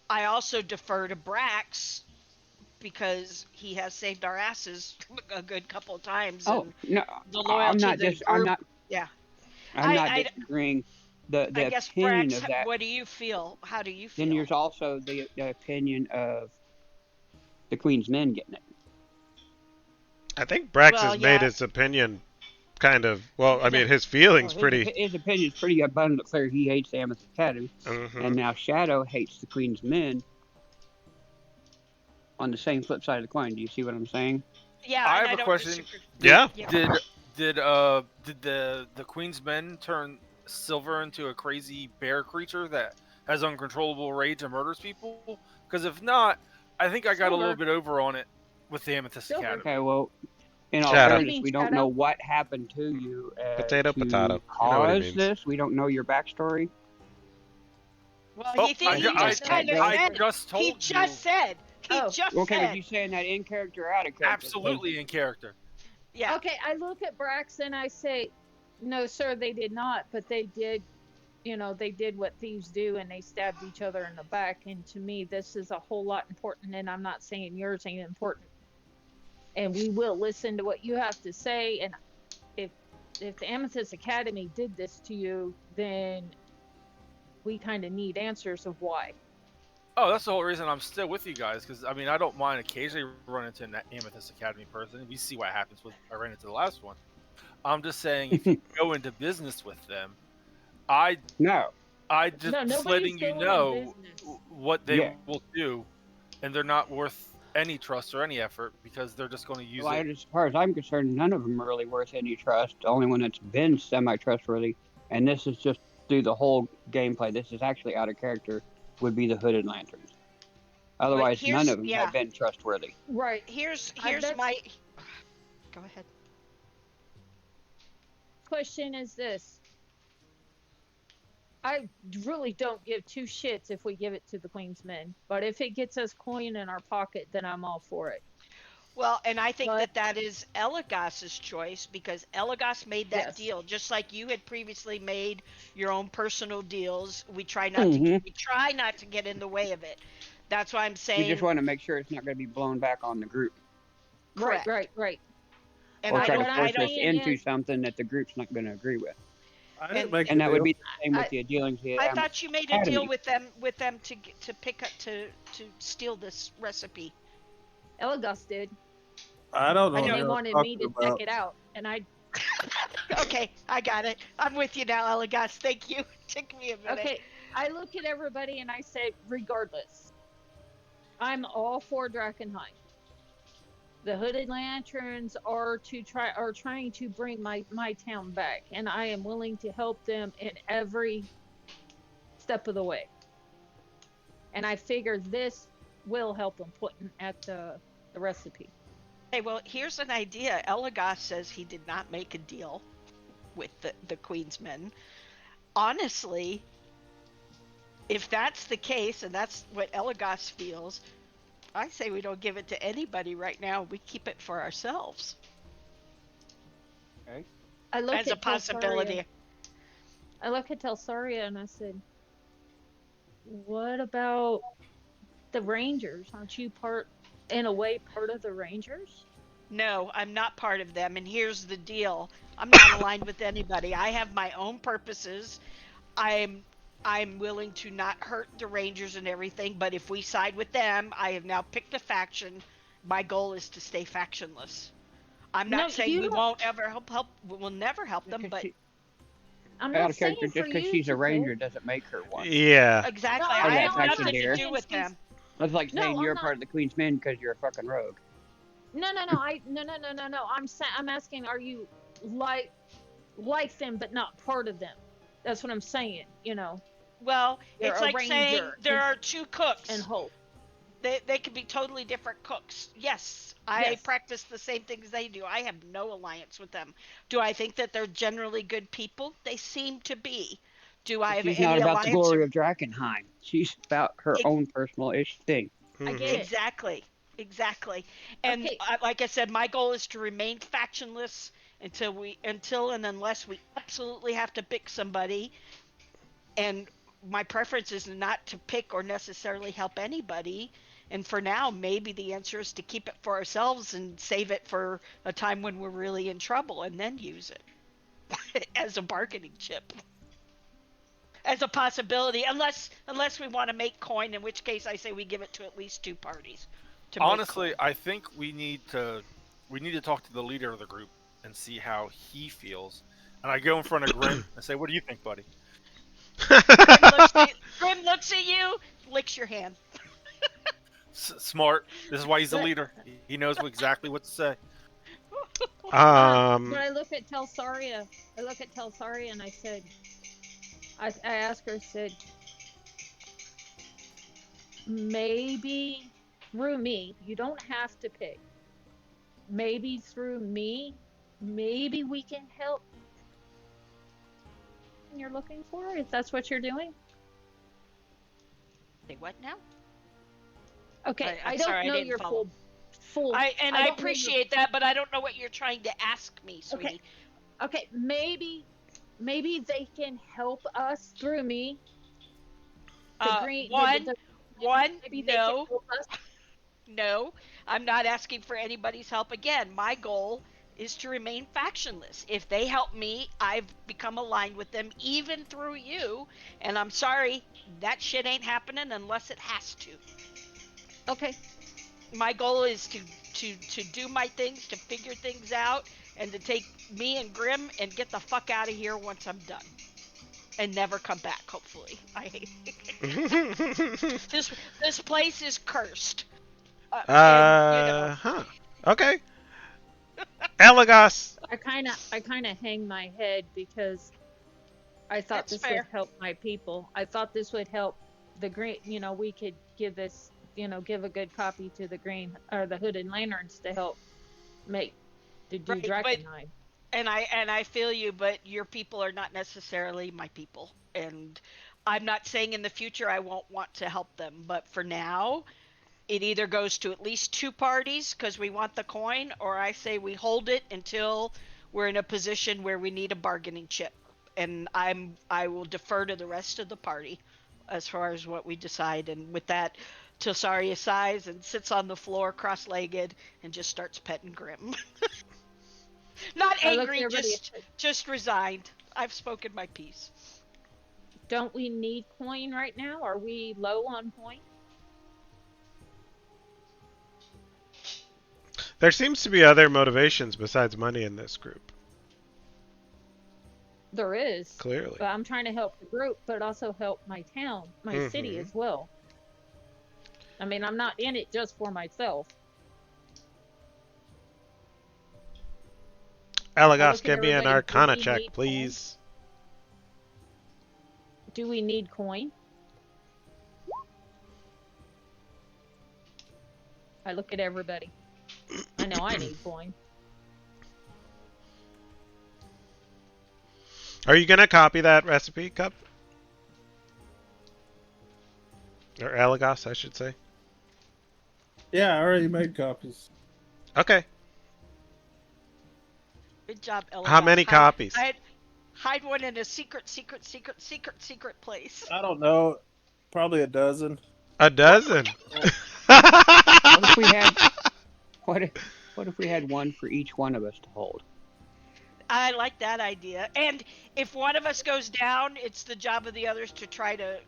[SPEAKER 1] I also defer to Brax because he has saved our asses a good couple of times,
[SPEAKER 3] Oh
[SPEAKER 1] and
[SPEAKER 3] no,
[SPEAKER 1] the
[SPEAKER 3] I'm
[SPEAKER 1] loyalty of
[SPEAKER 3] not
[SPEAKER 1] the
[SPEAKER 3] just I'm
[SPEAKER 1] group.
[SPEAKER 3] not
[SPEAKER 1] Yeah.
[SPEAKER 3] I'm
[SPEAKER 1] I
[SPEAKER 3] not
[SPEAKER 1] I
[SPEAKER 3] disagreeing. The
[SPEAKER 1] I
[SPEAKER 3] the
[SPEAKER 1] guess
[SPEAKER 3] opinion
[SPEAKER 1] Brax.
[SPEAKER 3] of that.
[SPEAKER 1] What do you feel? How do you
[SPEAKER 3] Then
[SPEAKER 1] feel?
[SPEAKER 3] there's also the opinion of the Queen's Men getting it.
[SPEAKER 2] I think Brax
[SPEAKER 1] Well,
[SPEAKER 2] has made
[SPEAKER 1] yeah.
[SPEAKER 2] his opinion kind of well. I
[SPEAKER 1] The,
[SPEAKER 2] mean, his
[SPEAKER 3] Well,
[SPEAKER 2] feelings pretty.
[SPEAKER 3] his opinion is pretty abundant clear. He hates the Amethyst Academy,
[SPEAKER 2] Mm-hmm.
[SPEAKER 3] and now Shadow hates the Queen's Men on the same flip side of the coin. Do you see what I'm saying?
[SPEAKER 1] yeah,
[SPEAKER 4] I
[SPEAKER 1] and
[SPEAKER 4] have
[SPEAKER 1] I
[SPEAKER 4] a
[SPEAKER 1] don't
[SPEAKER 4] question.
[SPEAKER 1] disagree.
[SPEAKER 4] Did
[SPEAKER 2] Yeah.
[SPEAKER 1] Yeah.
[SPEAKER 4] did did the Queen's Men turn Silver into a crazy bear creature that has uncontrollable rage and murders people? Because if not, I think I got a little
[SPEAKER 5] Silver.
[SPEAKER 4] bit over on it with the Amethyst
[SPEAKER 5] Silver.
[SPEAKER 4] Academy.
[SPEAKER 3] Okay, well, in all
[SPEAKER 2] Shadow.
[SPEAKER 5] You
[SPEAKER 3] fairness,
[SPEAKER 5] mean
[SPEAKER 3] we don't know
[SPEAKER 5] Shadow?
[SPEAKER 3] what happened to you
[SPEAKER 2] Potato,
[SPEAKER 3] to
[SPEAKER 2] potato. You know what he
[SPEAKER 3] cause
[SPEAKER 2] means.
[SPEAKER 3] this. We don't know your backstory.
[SPEAKER 1] Well,
[SPEAKER 4] Oh,
[SPEAKER 3] Or
[SPEAKER 1] he
[SPEAKER 3] he
[SPEAKER 5] We
[SPEAKER 1] just
[SPEAKER 3] just
[SPEAKER 5] know his
[SPEAKER 1] kind
[SPEAKER 3] can't
[SPEAKER 1] of
[SPEAKER 3] go.
[SPEAKER 1] said.
[SPEAKER 5] backstory.
[SPEAKER 4] just
[SPEAKER 1] He
[SPEAKER 4] told you
[SPEAKER 1] just said. He
[SPEAKER 5] Oh,
[SPEAKER 1] just
[SPEAKER 3] Okay, but
[SPEAKER 1] said.
[SPEAKER 3] you saying that in character or out of character? Because
[SPEAKER 4] absolutely in character.
[SPEAKER 1] Yeah.
[SPEAKER 5] okay. I look at Brax and I say, no, sir, they did not, but they did. You know, they did what thieves do, and they stabbed each other in the back. And to me, this is a whole lot important. And I'm not saying yours ain't important. And we will listen to what you have to say. And if if the Amethyst Academy did this to you, then we kind of need answers of why.
[SPEAKER 4] Oh, that's the whole reason I'm still with you guys. Because I mean, I don't mind occasionally running into an Amethyst Academy person. We see what happens with I ran into the last one. I'm just saying, if you go into business with them, I
[SPEAKER 3] no,
[SPEAKER 4] I just
[SPEAKER 5] No, nobody's
[SPEAKER 4] letting you
[SPEAKER 5] going in
[SPEAKER 4] know
[SPEAKER 5] business.
[SPEAKER 4] what they
[SPEAKER 3] yeah,
[SPEAKER 4] will do, and they're not worth any trust or any effort because they're just going to use
[SPEAKER 3] Well,
[SPEAKER 4] it.
[SPEAKER 3] as far as I'm concerned, none of them are really worth any trust. The only one that's been semi-trustworthy, and this is just through the whole gameplay. This is actually out of character. Would be the hooded lanterns.
[SPEAKER 1] But
[SPEAKER 3] Otherwise, none
[SPEAKER 1] here's
[SPEAKER 3] of them have
[SPEAKER 1] yeah.
[SPEAKER 3] been trustworthy.
[SPEAKER 5] Right.
[SPEAKER 1] Here's
[SPEAKER 5] That's
[SPEAKER 1] my go ahead.
[SPEAKER 5] question is this. I really don't give two shits if we give it to the Queen's Men, but if it gets us coin in our pocket, then I'm all for it.
[SPEAKER 1] Well, and I think
[SPEAKER 5] But
[SPEAKER 1] that that is Elagos's choice because Elagos made that
[SPEAKER 5] yes,
[SPEAKER 1] deal just like you had previously made your own personal deals.
[SPEAKER 3] Hmm.
[SPEAKER 1] We try not to get in the way of it. That's why I'm
[SPEAKER 3] We just
[SPEAKER 1] saying
[SPEAKER 3] want to make sure it's not going to be blown back on the group,
[SPEAKER 5] right,
[SPEAKER 1] correct.
[SPEAKER 5] right, right.
[SPEAKER 1] And
[SPEAKER 3] or
[SPEAKER 1] I
[SPEAKER 5] But
[SPEAKER 3] try to
[SPEAKER 1] don't
[SPEAKER 5] what I'm
[SPEAKER 1] I
[SPEAKER 3] force
[SPEAKER 1] don't
[SPEAKER 3] us
[SPEAKER 5] saying
[SPEAKER 3] into
[SPEAKER 5] is,
[SPEAKER 3] something that the group's not going to agree with.
[SPEAKER 2] I didn't
[SPEAKER 1] and
[SPEAKER 2] make
[SPEAKER 3] And
[SPEAKER 2] the
[SPEAKER 3] that would
[SPEAKER 2] deal.
[SPEAKER 3] be the same with
[SPEAKER 5] I,
[SPEAKER 3] the dealings the
[SPEAKER 1] I thought you made a deal
[SPEAKER 3] academy.
[SPEAKER 1] with them to pick up to steal this recipe.
[SPEAKER 5] Elagos did,
[SPEAKER 2] I don't
[SPEAKER 1] I
[SPEAKER 2] know
[SPEAKER 5] and
[SPEAKER 2] what
[SPEAKER 1] know.
[SPEAKER 5] they
[SPEAKER 2] you're
[SPEAKER 5] wanted me
[SPEAKER 2] talking
[SPEAKER 5] to check
[SPEAKER 2] about.
[SPEAKER 5] it out, and I
[SPEAKER 1] Okay, I got it. I'm with you now, Elagos. Thank you. Took me a minute.
[SPEAKER 5] okay. I look at everybody and I say, regardless, I'm all for Drakkenheim. The hooded lanterns are trying to bring my town back, and I am willing to help them in every step of the way. And I figure this will help them put at the recipe.
[SPEAKER 1] Hey, well, here's an idea. Elagos says he did not make a deal with the Queen's Men. Honestly, if that's the case and that's what Elagos feels, I say we don't give it to anybody right now. We keep it for ourselves
[SPEAKER 3] Okay.
[SPEAKER 5] I look
[SPEAKER 1] as a
[SPEAKER 5] at Telsaria.
[SPEAKER 1] possibility.
[SPEAKER 5] I look at Telsaria and I said, "What about the Rangers? Aren't you in a way, part of the Rangers?"
[SPEAKER 1] No, I'm not part of them. And here's the deal. I'm not aligned with anybody. I have my own purposes. I'm I'm willing to not hurt the Rangers and everything, but if we side with them, I have now picked a faction. My goal is to stay factionless. I'm
[SPEAKER 5] No,
[SPEAKER 1] not saying
[SPEAKER 5] you
[SPEAKER 1] we
[SPEAKER 5] don't.
[SPEAKER 1] won't ever help we'll never help
[SPEAKER 3] Just
[SPEAKER 1] them,
[SPEAKER 3] because
[SPEAKER 1] but
[SPEAKER 3] she
[SPEAKER 5] I'm
[SPEAKER 3] out
[SPEAKER 5] not
[SPEAKER 3] of character,
[SPEAKER 5] saying for
[SPEAKER 3] just because
[SPEAKER 5] you
[SPEAKER 3] she's a
[SPEAKER 5] to pick.
[SPEAKER 3] ranger doesn't make her one.
[SPEAKER 2] Yeah.
[SPEAKER 5] No,
[SPEAKER 1] exactly.
[SPEAKER 3] Or
[SPEAKER 1] I
[SPEAKER 3] that
[SPEAKER 1] have
[SPEAKER 5] I'm
[SPEAKER 3] faction
[SPEAKER 5] not
[SPEAKER 1] nothing to
[SPEAKER 3] leader.
[SPEAKER 1] do
[SPEAKER 5] saying
[SPEAKER 1] with
[SPEAKER 5] she's.
[SPEAKER 1] them.
[SPEAKER 3] That's like
[SPEAKER 5] No,
[SPEAKER 3] saying
[SPEAKER 5] I'm
[SPEAKER 3] you're
[SPEAKER 5] not.
[SPEAKER 3] part of the Queen's Men because you're a fucking rogue.
[SPEAKER 5] No, no, no. No. I'm asking. Are you like them but not part of them? That's what I'm saying.
[SPEAKER 1] Well,
[SPEAKER 5] You're
[SPEAKER 1] it's
[SPEAKER 5] a
[SPEAKER 1] like saying
[SPEAKER 5] ranger
[SPEAKER 1] there are two
[SPEAKER 5] and
[SPEAKER 1] cooks.
[SPEAKER 5] hope.
[SPEAKER 1] They could be totally different cooks. Yes, I
[SPEAKER 5] Yes.
[SPEAKER 1] practice the same things they do. I have no alliance with them. Do I think that they're generally good people? They seem to be. Do I
[SPEAKER 3] But
[SPEAKER 1] have
[SPEAKER 3] she's not
[SPEAKER 1] any
[SPEAKER 3] about the
[SPEAKER 1] alliance
[SPEAKER 3] glory
[SPEAKER 1] or
[SPEAKER 3] of Drakkenheim. She's about her
[SPEAKER 1] e-
[SPEAKER 3] own personal ish thing.
[SPEAKER 5] I get
[SPEAKER 2] Hmm.
[SPEAKER 5] it.
[SPEAKER 1] exactly? Exactly. And
[SPEAKER 5] Okay.
[SPEAKER 1] like I said, my goal is to remain factionless until and unless we absolutely have to pick somebody. And my preference is not to pick or necessarily help anybody. And for now, maybe the answer is to keep it for ourselves and save it for a time when we're really in trouble and then use it as a bargaining chip, as a possibility, unless we want to make coin, in which case I say we give it to at least two parties to make
[SPEAKER 4] Honestly,
[SPEAKER 1] coin.
[SPEAKER 4] I think we need to talk to the leader of the group and see how he feels. And I go in front of Grim and say, "What do you think, buddy?"
[SPEAKER 1] Grim looks at you, licks your hand.
[SPEAKER 4] Smart. This is why he's the
[SPEAKER 5] But
[SPEAKER 4] leader. He knows exactly what to say.
[SPEAKER 5] but
[SPEAKER 2] Um.
[SPEAKER 5] I look at Telsaria. I look at Telsaria and I said, I asked her. I said, maybe through me. You don't have to pick. Maybe through me. Maybe we can help you're looking for if that's what you're doing.
[SPEAKER 1] Say what now?
[SPEAKER 5] Okay,
[SPEAKER 1] I'm
[SPEAKER 5] I don't
[SPEAKER 1] sorry, I
[SPEAKER 5] know
[SPEAKER 1] didn't
[SPEAKER 5] your
[SPEAKER 1] follow.
[SPEAKER 5] full. I
[SPEAKER 1] I
[SPEAKER 5] don't know your.
[SPEAKER 1] appreciate that, but I don't know what you're trying to ask me,
[SPEAKER 5] Okay,
[SPEAKER 1] sweetie.
[SPEAKER 5] okay. Maybe they can help us through me. The green,
[SPEAKER 1] One,
[SPEAKER 5] the maybe they can
[SPEAKER 1] no,
[SPEAKER 5] help us.
[SPEAKER 1] no. I'm not asking for anybody's help again. My goal is to remain factionless. If they help me, I've become aligned with them, even through you. And I'm sorry, that shit ain't happening unless it has to.
[SPEAKER 5] Okay,
[SPEAKER 1] My goal is to do my things, to figure things out, and to take me and Grim and get the fuck out of here once I'm done, and never come back. Hopefully, I hate this. This place is cursed. And you know,
[SPEAKER 2] Huh. Okay. Elagos.
[SPEAKER 5] I kind of hang my head because I thought
[SPEAKER 1] that's
[SPEAKER 5] this would
[SPEAKER 1] fair.
[SPEAKER 5] help my people. I thought this would help the green. We could give this, give a good copy to the green or the hooded lanterns to help make to do
[SPEAKER 1] Right, but
[SPEAKER 5] Drakkenheim.
[SPEAKER 1] and I feel you, but your people are not necessarily my people. And I'm not saying in the future I won't want to help them, but for now, it either goes to at least two parties because we want the coin, or I say we hold it until we're in a position where we need a bargaining chip. And I will defer to the rest of the party as far as what we decide. And with that, Tilsaria sighs and sits on the floor cross-legged and just starts petting Grim. Not
[SPEAKER 5] I look at
[SPEAKER 1] angry,
[SPEAKER 5] everybody and
[SPEAKER 1] just
[SPEAKER 5] say,
[SPEAKER 1] just resigned. I've spoken my piece.
[SPEAKER 5] "Don't we need coin right now? Are we low on coin?"
[SPEAKER 2] There seems to be other motivations besides money in this group.
[SPEAKER 5] There is,
[SPEAKER 2] Clearly.
[SPEAKER 5] but I'm trying to help the group, but also help my town, my city
[SPEAKER 2] Mm-hmm.
[SPEAKER 5] as well. I mean, I'm not in it just for myself. I
[SPEAKER 2] Elagos,
[SPEAKER 5] look at
[SPEAKER 2] give me an
[SPEAKER 5] everybody. Do
[SPEAKER 2] Arcana
[SPEAKER 5] we
[SPEAKER 2] check,
[SPEAKER 5] need coin?
[SPEAKER 2] please.
[SPEAKER 5] Do we need coin? I look at everybody. I know I need coin.
[SPEAKER 2] Are you gonna copy that recipe, Cup? Or Elagos, I should say.
[SPEAKER 6] Yeah, I already made copies.
[SPEAKER 2] Okay.
[SPEAKER 1] Good job,
[SPEAKER 2] How
[SPEAKER 1] Elagos.
[SPEAKER 2] many copies?
[SPEAKER 1] Hide one in a secret place.
[SPEAKER 6] I don't know, probably a dozen.
[SPEAKER 2] A dozen.
[SPEAKER 3] Well, what if we had what if what if we had one for each one of us to hold?
[SPEAKER 1] I like that idea. And if one of us goes down, it's the job of the others to try to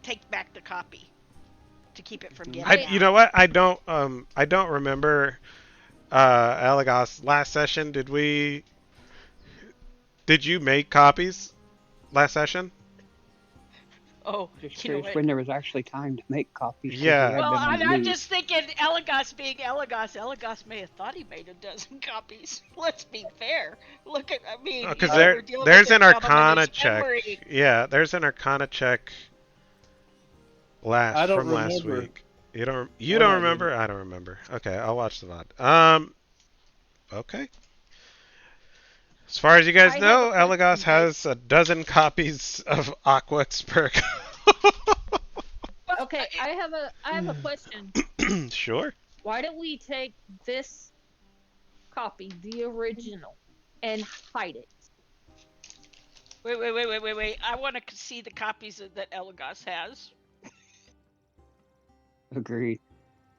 [SPEAKER 1] take back the copy to keep it from
[SPEAKER 3] Hmm.
[SPEAKER 1] getting
[SPEAKER 2] You
[SPEAKER 1] out.
[SPEAKER 2] know what? I don't remember Elagos last session. Did you make copies last session?
[SPEAKER 1] Oh,
[SPEAKER 3] Just
[SPEAKER 1] you know
[SPEAKER 3] curious
[SPEAKER 1] what?
[SPEAKER 3] when there was actually time to make copies because we
[SPEAKER 2] Yeah.
[SPEAKER 3] had
[SPEAKER 1] Well,
[SPEAKER 3] been on the
[SPEAKER 1] I'm
[SPEAKER 3] move.
[SPEAKER 1] just thinking Elagos being Elagos. Elagos may have thought he made a dozen copies. Let's be fair. Look at, I mean,
[SPEAKER 2] Because
[SPEAKER 1] we're dealing with
[SPEAKER 2] there's
[SPEAKER 1] this
[SPEAKER 2] an
[SPEAKER 1] gentleman
[SPEAKER 2] Arcana
[SPEAKER 1] whose
[SPEAKER 2] check.
[SPEAKER 1] memory.
[SPEAKER 2] Yeah, there's an Arcana check
[SPEAKER 6] I don't
[SPEAKER 2] from last
[SPEAKER 6] remember
[SPEAKER 2] week. You don't
[SPEAKER 6] when I did
[SPEAKER 2] remember?
[SPEAKER 6] it.
[SPEAKER 2] I don't remember. Okay, I'll watch the VOD. Okay. As far as you guys
[SPEAKER 5] I have a
[SPEAKER 2] know, Elagos
[SPEAKER 5] question, guys.
[SPEAKER 2] has a dozen copies of Aqua Expert.
[SPEAKER 1] Well,
[SPEAKER 5] Okay, I have a question.
[SPEAKER 2] Sure.
[SPEAKER 5] Why don't we take this copy, the original, and hide it?
[SPEAKER 1] wait. I want to see the copies that Elagos has.
[SPEAKER 3] Agreed.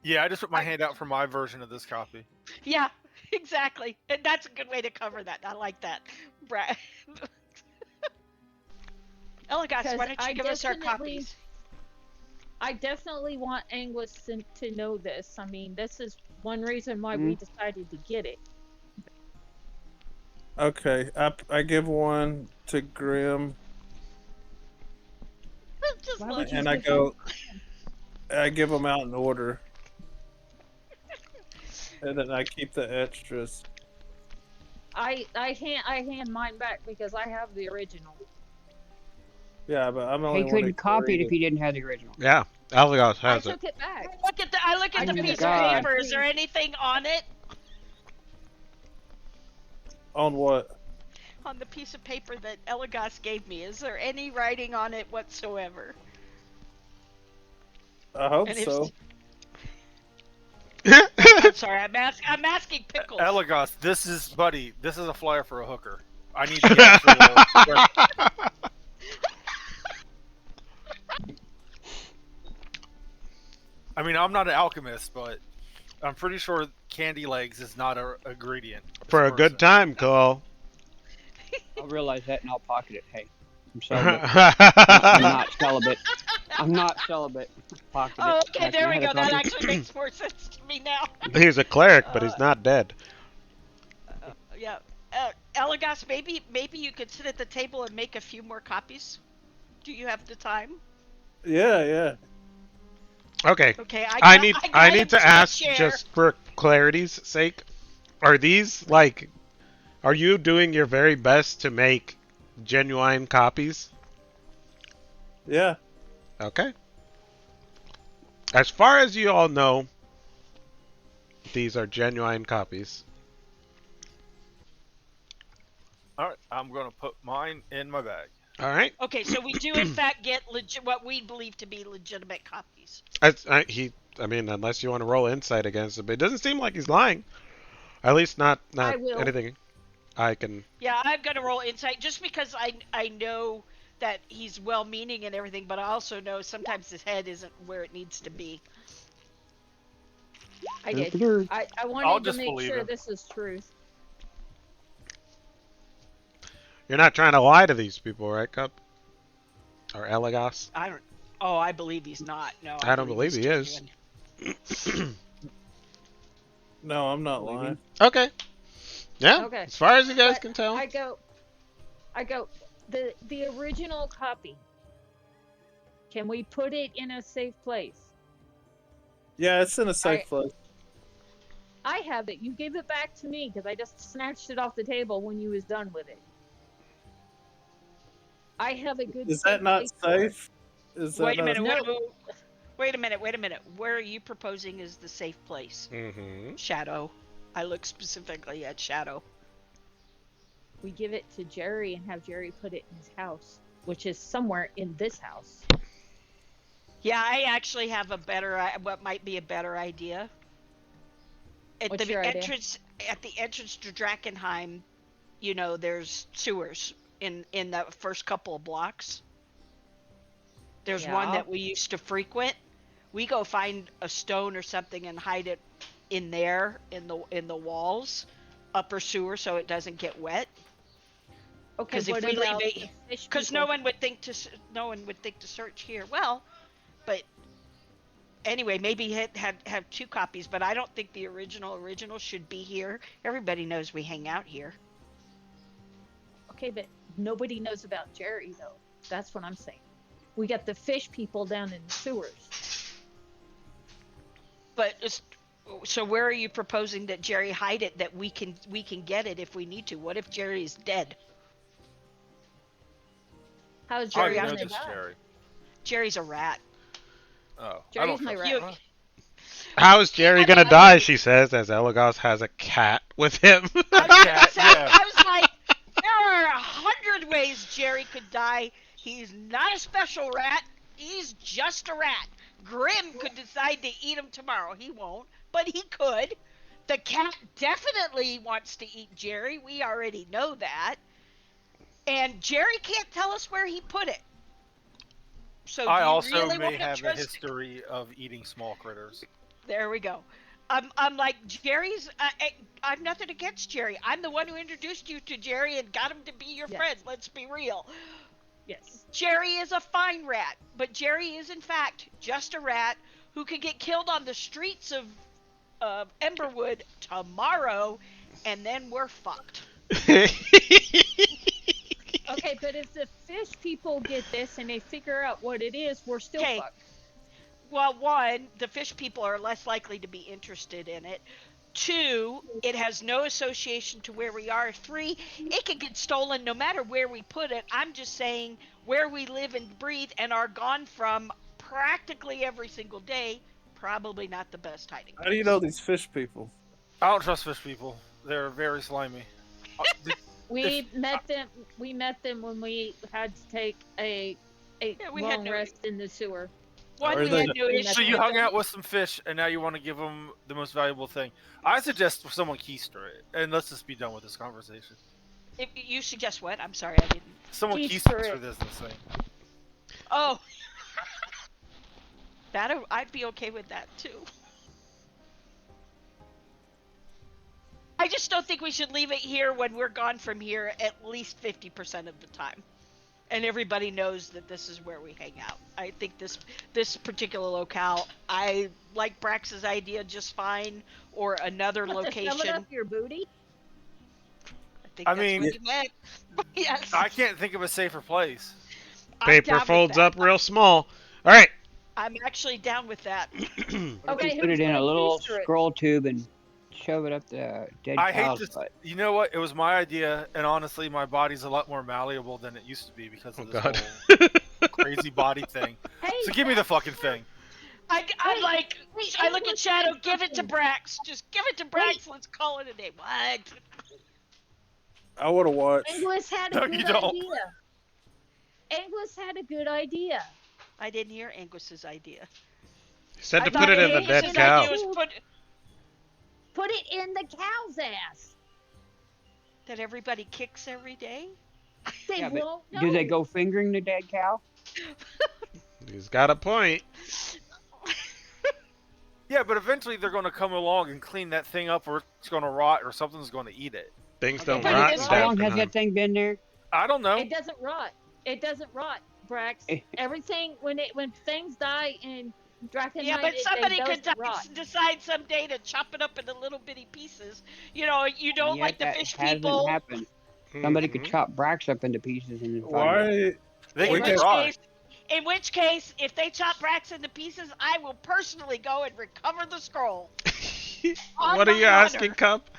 [SPEAKER 4] Yeah, I just put my
[SPEAKER 1] I,
[SPEAKER 4] hand out for my version of this copy.
[SPEAKER 1] yeah, exactly. And that's a good way to cover that. I like that. Brad. Elagos,
[SPEAKER 5] Because
[SPEAKER 1] why don't you give us our copies?
[SPEAKER 5] I definitely want Angus to know this. I mean, this is one reason why
[SPEAKER 3] Hmm.
[SPEAKER 5] we decided to get it.
[SPEAKER 6] Okay, I give one to Grim,
[SPEAKER 1] Just
[SPEAKER 5] Why
[SPEAKER 1] love
[SPEAKER 5] would you
[SPEAKER 1] this.
[SPEAKER 6] and I
[SPEAKER 5] give one?
[SPEAKER 6] go. I give them out in order, and then I keep the extras.
[SPEAKER 5] I hand mine back because I have the original.
[SPEAKER 6] Yeah, but I'm only
[SPEAKER 3] He
[SPEAKER 6] wanting
[SPEAKER 3] couldn't
[SPEAKER 6] to
[SPEAKER 3] copy
[SPEAKER 6] read
[SPEAKER 3] it if
[SPEAKER 6] it.
[SPEAKER 3] he didn't have the original.
[SPEAKER 2] Yeah, Elagos
[SPEAKER 5] I
[SPEAKER 2] has it.
[SPEAKER 5] took it back.
[SPEAKER 1] I look at
[SPEAKER 5] I
[SPEAKER 1] the
[SPEAKER 3] Oh
[SPEAKER 5] took
[SPEAKER 3] my
[SPEAKER 5] it
[SPEAKER 1] piece of
[SPEAKER 5] back
[SPEAKER 3] God.
[SPEAKER 1] paper. Is there
[SPEAKER 5] after.
[SPEAKER 1] anything on it?
[SPEAKER 6] On what?
[SPEAKER 1] On the piece of paper that Elagos gave me, is there any writing on it whatsoever?
[SPEAKER 6] I hope
[SPEAKER 1] And if
[SPEAKER 6] so.
[SPEAKER 1] I'm sorry, I'm asking Pickles.
[SPEAKER 4] Elagos, this is buddy. This is a flyer for a hooker. I need the actual. I mean, I'm not an alchemist, but I'm pretty sure candy legs is not a ingredient. It's a
[SPEAKER 2] For a good
[SPEAKER 4] person.
[SPEAKER 2] time, Cole.
[SPEAKER 3] I'll realize that and I'll pocket it. Hey, I'm celibate. I'm not celibate. I'm not celibate. Pocket it.
[SPEAKER 1] Oh, okay,
[SPEAKER 3] Can
[SPEAKER 1] there
[SPEAKER 3] I
[SPEAKER 1] we
[SPEAKER 3] have a
[SPEAKER 1] go. That
[SPEAKER 3] copy?
[SPEAKER 1] actually makes more sense to me now.
[SPEAKER 2] He's a cleric, but
[SPEAKER 1] Uh,
[SPEAKER 2] he's not dead.
[SPEAKER 1] yeah. Elagos, maybe you could sit at the table and make a few more copies. Do you have the time?
[SPEAKER 6] Yeah, yeah.
[SPEAKER 2] Okay.
[SPEAKER 1] Okay, I
[SPEAKER 2] I
[SPEAKER 1] got
[SPEAKER 2] need
[SPEAKER 1] him
[SPEAKER 2] to
[SPEAKER 1] to a
[SPEAKER 2] ask
[SPEAKER 1] chair.
[SPEAKER 2] just for clarity's sake. Are these like are you doing your very best to make genuine copies?
[SPEAKER 6] Yeah.
[SPEAKER 2] Okay. As far as you all know, these are genuine copies.
[SPEAKER 4] All right, I'm gonna put mine in my bag.
[SPEAKER 2] All right.
[SPEAKER 1] Okay, so we do in fact get what we believe to be legitimate copies.
[SPEAKER 2] I mean, unless you want to roll insight against it, but it doesn't seem like he's lying. At least not
[SPEAKER 5] I will.
[SPEAKER 2] anything I can.
[SPEAKER 1] Yeah, I'm gonna roll insight just because I know that he's well-meaning and everything, but I also know sometimes his head isn't where it needs to be.
[SPEAKER 5] I did.
[SPEAKER 3] Derp-a-derp.
[SPEAKER 5] I
[SPEAKER 4] I'll
[SPEAKER 5] wanted to
[SPEAKER 4] just
[SPEAKER 5] make
[SPEAKER 4] believe
[SPEAKER 5] sure
[SPEAKER 4] him.
[SPEAKER 5] this is truth.
[SPEAKER 2] You're not trying to lie to these people, right, Cup? Or Elagos?
[SPEAKER 1] I don't. Oh, I believe he's not. No, I
[SPEAKER 2] I don't
[SPEAKER 1] believe
[SPEAKER 2] believe
[SPEAKER 1] he's
[SPEAKER 2] he is.
[SPEAKER 1] genuine.
[SPEAKER 6] No, I'm not
[SPEAKER 3] Believe
[SPEAKER 6] lying.
[SPEAKER 2] Okay. Yeah.
[SPEAKER 5] Okay.
[SPEAKER 2] As far as you guys
[SPEAKER 5] But
[SPEAKER 2] can tell.
[SPEAKER 5] I go, the original copy. Can we put it in a safe place?
[SPEAKER 6] Yeah, it's in a safe
[SPEAKER 5] I
[SPEAKER 6] place.
[SPEAKER 5] I have it. You gave it back to me because I just snatched it off the table when you was done with it. I have a good
[SPEAKER 6] Is
[SPEAKER 5] safe
[SPEAKER 6] that not
[SPEAKER 5] place for it.
[SPEAKER 6] safe? Is that
[SPEAKER 1] Wait a
[SPEAKER 6] not?
[SPEAKER 1] minute.
[SPEAKER 5] No,
[SPEAKER 1] Wait a minute. Wait a minute. Where are you proposing is the safe place?
[SPEAKER 2] Mm-hmm.
[SPEAKER 1] Shadow. I look specifically at Shadow.
[SPEAKER 5] we give it to Jerry and have Jerry put it in his house, which is somewhere in this house.
[SPEAKER 1] Yeah, I actually have what might be a better idea. At
[SPEAKER 5] What's
[SPEAKER 1] the
[SPEAKER 5] your idea?
[SPEAKER 1] entrance, at the entrance to Drakkenheim, there's sewers in the first couple of blocks. There's one
[SPEAKER 5] Yeah.
[SPEAKER 1] that we used to frequent. We go find a stone or something and hide it in there in the walls, upper sewer, so it doesn't get wet.
[SPEAKER 5] Okay,
[SPEAKER 1] Because if
[SPEAKER 5] what
[SPEAKER 1] we leave
[SPEAKER 5] about
[SPEAKER 1] it,
[SPEAKER 5] the fish
[SPEAKER 1] because
[SPEAKER 5] people?
[SPEAKER 1] no one would think to search here. Well, but anyway, maybe have two copies, but I don't think the original should be here. Everybody knows we hang out here.
[SPEAKER 5] Okay, but nobody knows about Jerry though. That's what I'm saying. We got the fish people down in the sewers.
[SPEAKER 1] But so where are you proposing that Jerry hide it that we can get it if we need to? What if Jerry is dead?
[SPEAKER 5] How's
[SPEAKER 4] How
[SPEAKER 5] Jerry
[SPEAKER 4] do you know
[SPEAKER 5] gonna
[SPEAKER 4] this,
[SPEAKER 5] die?
[SPEAKER 4] Jerry?
[SPEAKER 1] Jerry's a rat.
[SPEAKER 4] Oh, I
[SPEAKER 5] Jerry's
[SPEAKER 4] don't
[SPEAKER 5] my
[SPEAKER 4] trust
[SPEAKER 5] rat.
[SPEAKER 1] You,
[SPEAKER 4] him.
[SPEAKER 2] How is Jerry
[SPEAKER 1] I
[SPEAKER 2] gonna
[SPEAKER 1] mean,
[SPEAKER 2] die? She says as Elagos has a cat with him.
[SPEAKER 1] I was gonna
[SPEAKER 4] Cat,
[SPEAKER 1] say,
[SPEAKER 4] yeah.
[SPEAKER 1] I was like, there are 100 ways Jerry could die. He's not a special rat. He's just a rat. Grim could decide to eat him tomorrow. He won't, but he could. The cat definitely wants to eat Jerry. We already know that. And Jerry can't tell us where he put it. So do
[SPEAKER 4] I
[SPEAKER 1] you
[SPEAKER 4] also
[SPEAKER 1] really
[SPEAKER 4] may
[SPEAKER 1] want to
[SPEAKER 4] have a
[SPEAKER 1] trust?
[SPEAKER 4] history of eating small critters.
[SPEAKER 1] There we go. I'm like Jerry's. I'm nothing against Jerry. I'm the one who introduced you to Jerry and got him to be your
[SPEAKER 5] Yes.
[SPEAKER 1] friend. Let's be real.
[SPEAKER 5] Yes.
[SPEAKER 1] Jerry is a fine rat, but Jerry is in fact just a rat who could get killed on the streets of Emberwood tomorrow, and then we're fucked.
[SPEAKER 5] Okay, but if the fish people get this and they figure out what it is, we're still
[SPEAKER 1] Okay.
[SPEAKER 5] fucked.
[SPEAKER 1] Well, one, the fish people are less likely to be interested in it. Two, it has no association to where we are. Three, it can get stolen no matter where we put it. I'm just saying where we live and breathe and are gone from practically every single day, probably not the best hiding place.
[SPEAKER 6] How do you know these fish people?
[SPEAKER 4] I don't trust fish people. They're very slimy.
[SPEAKER 5] We met them. We met them when we had to take a
[SPEAKER 1] Yeah, we had
[SPEAKER 5] long
[SPEAKER 1] no-
[SPEAKER 5] rest in the sewer.
[SPEAKER 1] One,
[SPEAKER 6] Are
[SPEAKER 1] we
[SPEAKER 6] they-
[SPEAKER 1] had no
[SPEAKER 5] So
[SPEAKER 1] issue.
[SPEAKER 4] So you
[SPEAKER 1] with
[SPEAKER 4] hung
[SPEAKER 1] them.
[SPEAKER 4] out with some fish, and now you want to give them the most valuable thing. I suggest someone keister it, and let's just be done with this conversation.
[SPEAKER 1] If you suggest what? I'm sorry, I didn't.
[SPEAKER 4] Someone
[SPEAKER 5] Keister
[SPEAKER 4] keisters
[SPEAKER 5] it.
[SPEAKER 4] for this thing.
[SPEAKER 1] Oh, I'd be okay with that too. I just don't think we should leave it here when we're gone from here at least 50% of the time. And everybody knows that this is where we hang out. I think this particular locale, I like Brax's idea just fine, or another
[SPEAKER 5] What, to shove it up
[SPEAKER 1] location.
[SPEAKER 5] your booty?
[SPEAKER 1] I think
[SPEAKER 4] I
[SPEAKER 1] that's
[SPEAKER 4] mean-
[SPEAKER 1] what you meant. Yes.
[SPEAKER 4] I can't think of a safer place.
[SPEAKER 1] I'm
[SPEAKER 2] Paper
[SPEAKER 1] down with
[SPEAKER 2] folds
[SPEAKER 1] that.
[SPEAKER 2] up real small. All right.
[SPEAKER 1] I'm actually down with that.
[SPEAKER 3] What if we
[SPEAKER 5] Okay,
[SPEAKER 3] put
[SPEAKER 5] who's
[SPEAKER 3] it in
[SPEAKER 5] gonna
[SPEAKER 3] a little
[SPEAKER 5] keister it?
[SPEAKER 3] scroll tube and shove it up the dead
[SPEAKER 4] I hate
[SPEAKER 3] cow's
[SPEAKER 4] this.
[SPEAKER 3] butt?
[SPEAKER 4] You know what? It was my idea, and honestly, my body's a lot more malleable than it used to be because
[SPEAKER 2] Oh
[SPEAKER 4] of this
[SPEAKER 2] God.
[SPEAKER 4] whole crazy body thing.
[SPEAKER 5] Hey,
[SPEAKER 4] So give me the fucking thing.
[SPEAKER 1] I'm
[SPEAKER 5] hey,
[SPEAKER 1] like,
[SPEAKER 5] hey,
[SPEAKER 1] I look at
[SPEAKER 5] English
[SPEAKER 1] Shadow.
[SPEAKER 5] said
[SPEAKER 1] Give it to
[SPEAKER 5] something.
[SPEAKER 1] Brax. Just give it to
[SPEAKER 5] Wait,
[SPEAKER 1] Brax. Let's call it a day. What?
[SPEAKER 6] I want to watch.
[SPEAKER 5] English had a
[SPEAKER 4] No, you
[SPEAKER 5] good
[SPEAKER 4] don't.
[SPEAKER 5] idea. English had a good idea.
[SPEAKER 1] I didn't hear Angus's idea.
[SPEAKER 2] He said
[SPEAKER 1] I
[SPEAKER 2] to put
[SPEAKER 1] thought
[SPEAKER 2] it in the
[SPEAKER 5] Put
[SPEAKER 2] dead
[SPEAKER 5] it
[SPEAKER 1] Angus's
[SPEAKER 5] in the
[SPEAKER 1] idea
[SPEAKER 2] cow.
[SPEAKER 1] was
[SPEAKER 5] pool. Put it in the cow's ass.
[SPEAKER 1] that everybody kicks every day.
[SPEAKER 5] They
[SPEAKER 3] Yeah, but
[SPEAKER 5] won't
[SPEAKER 3] do they
[SPEAKER 5] know.
[SPEAKER 3] go fingering the dead cow?
[SPEAKER 2] He's got a point.
[SPEAKER 4] Yeah, but eventually they're going to come along and clean that thing up, or it's going to rot, or something's going to eat it.
[SPEAKER 2] Things
[SPEAKER 3] Okay,
[SPEAKER 2] don't
[SPEAKER 5] But
[SPEAKER 3] how,
[SPEAKER 5] it
[SPEAKER 2] rot
[SPEAKER 3] many,
[SPEAKER 2] in
[SPEAKER 5] doesn't.
[SPEAKER 3] how long has
[SPEAKER 2] Drakkenheim.
[SPEAKER 3] that thing been there?
[SPEAKER 4] I don't know.
[SPEAKER 5] It doesn't rot. It doesn't rot, Brax.
[SPEAKER 3] Eh,
[SPEAKER 5] Everything when things die in
[SPEAKER 1] Yeah,
[SPEAKER 5] Drakkenheim,
[SPEAKER 1] but
[SPEAKER 5] they
[SPEAKER 1] somebody could
[SPEAKER 5] doesn't rot.
[SPEAKER 1] decide someday to chop it up into little bitty pieces. You know, you
[SPEAKER 3] and
[SPEAKER 1] don't
[SPEAKER 3] yet
[SPEAKER 1] like the
[SPEAKER 3] that
[SPEAKER 1] fish
[SPEAKER 3] hasn't
[SPEAKER 1] people.
[SPEAKER 3] happened. Somebody could
[SPEAKER 2] Hmm.
[SPEAKER 3] chop Brax up into pieces and then find it.
[SPEAKER 6] Why?
[SPEAKER 4] They
[SPEAKER 1] In
[SPEAKER 6] We
[SPEAKER 4] can
[SPEAKER 6] can.
[SPEAKER 1] which
[SPEAKER 4] try.
[SPEAKER 1] case, in which case, if they chop Brax into pieces, I will personally go and recover the scroll. On
[SPEAKER 2] What are you
[SPEAKER 1] my
[SPEAKER 2] asking,
[SPEAKER 1] honor.
[SPEAKER 2] Cup?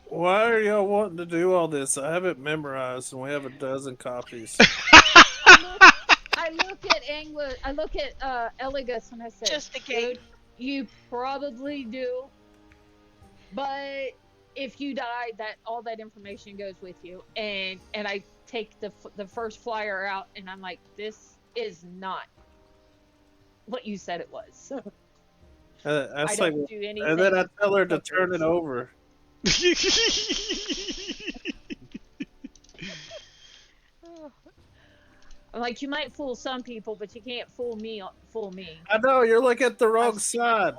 [SPEAKER 6] Why are y'all wanting to do all this? I have it memorized, and we have a dozen copies.
[SPEAKER 5] I look I look at English. I look at Eligus and I say,
[SPEAKER 1] Just in case.
[SPEAKER 5] dude, you probably do, but if you die, that all that information goes with you. And I take the first flyer out, and I'm like, this is not what you said it was.
[SPEAKER 6] I
[SPEAKER 5] I
[SPEAKER 6] say,
[SPEAKER 5] don't do
[SPEAKER 6] and then
[SPEAKER 5] anything
[SPEAKER 6] I tell her to
[SPEAKER 5] like
[SPEAKER 6] turn it
[SPEAKER 5] this.
[SPEAKER 6] over.
[SPEAKER 5] I'm like, you might fool some people, but you can't fool me. Fool me.
[SPEAKER 6] I know you're looking at the wrong
[SPEAKER 5] I've,
[SPEAKER 6] side.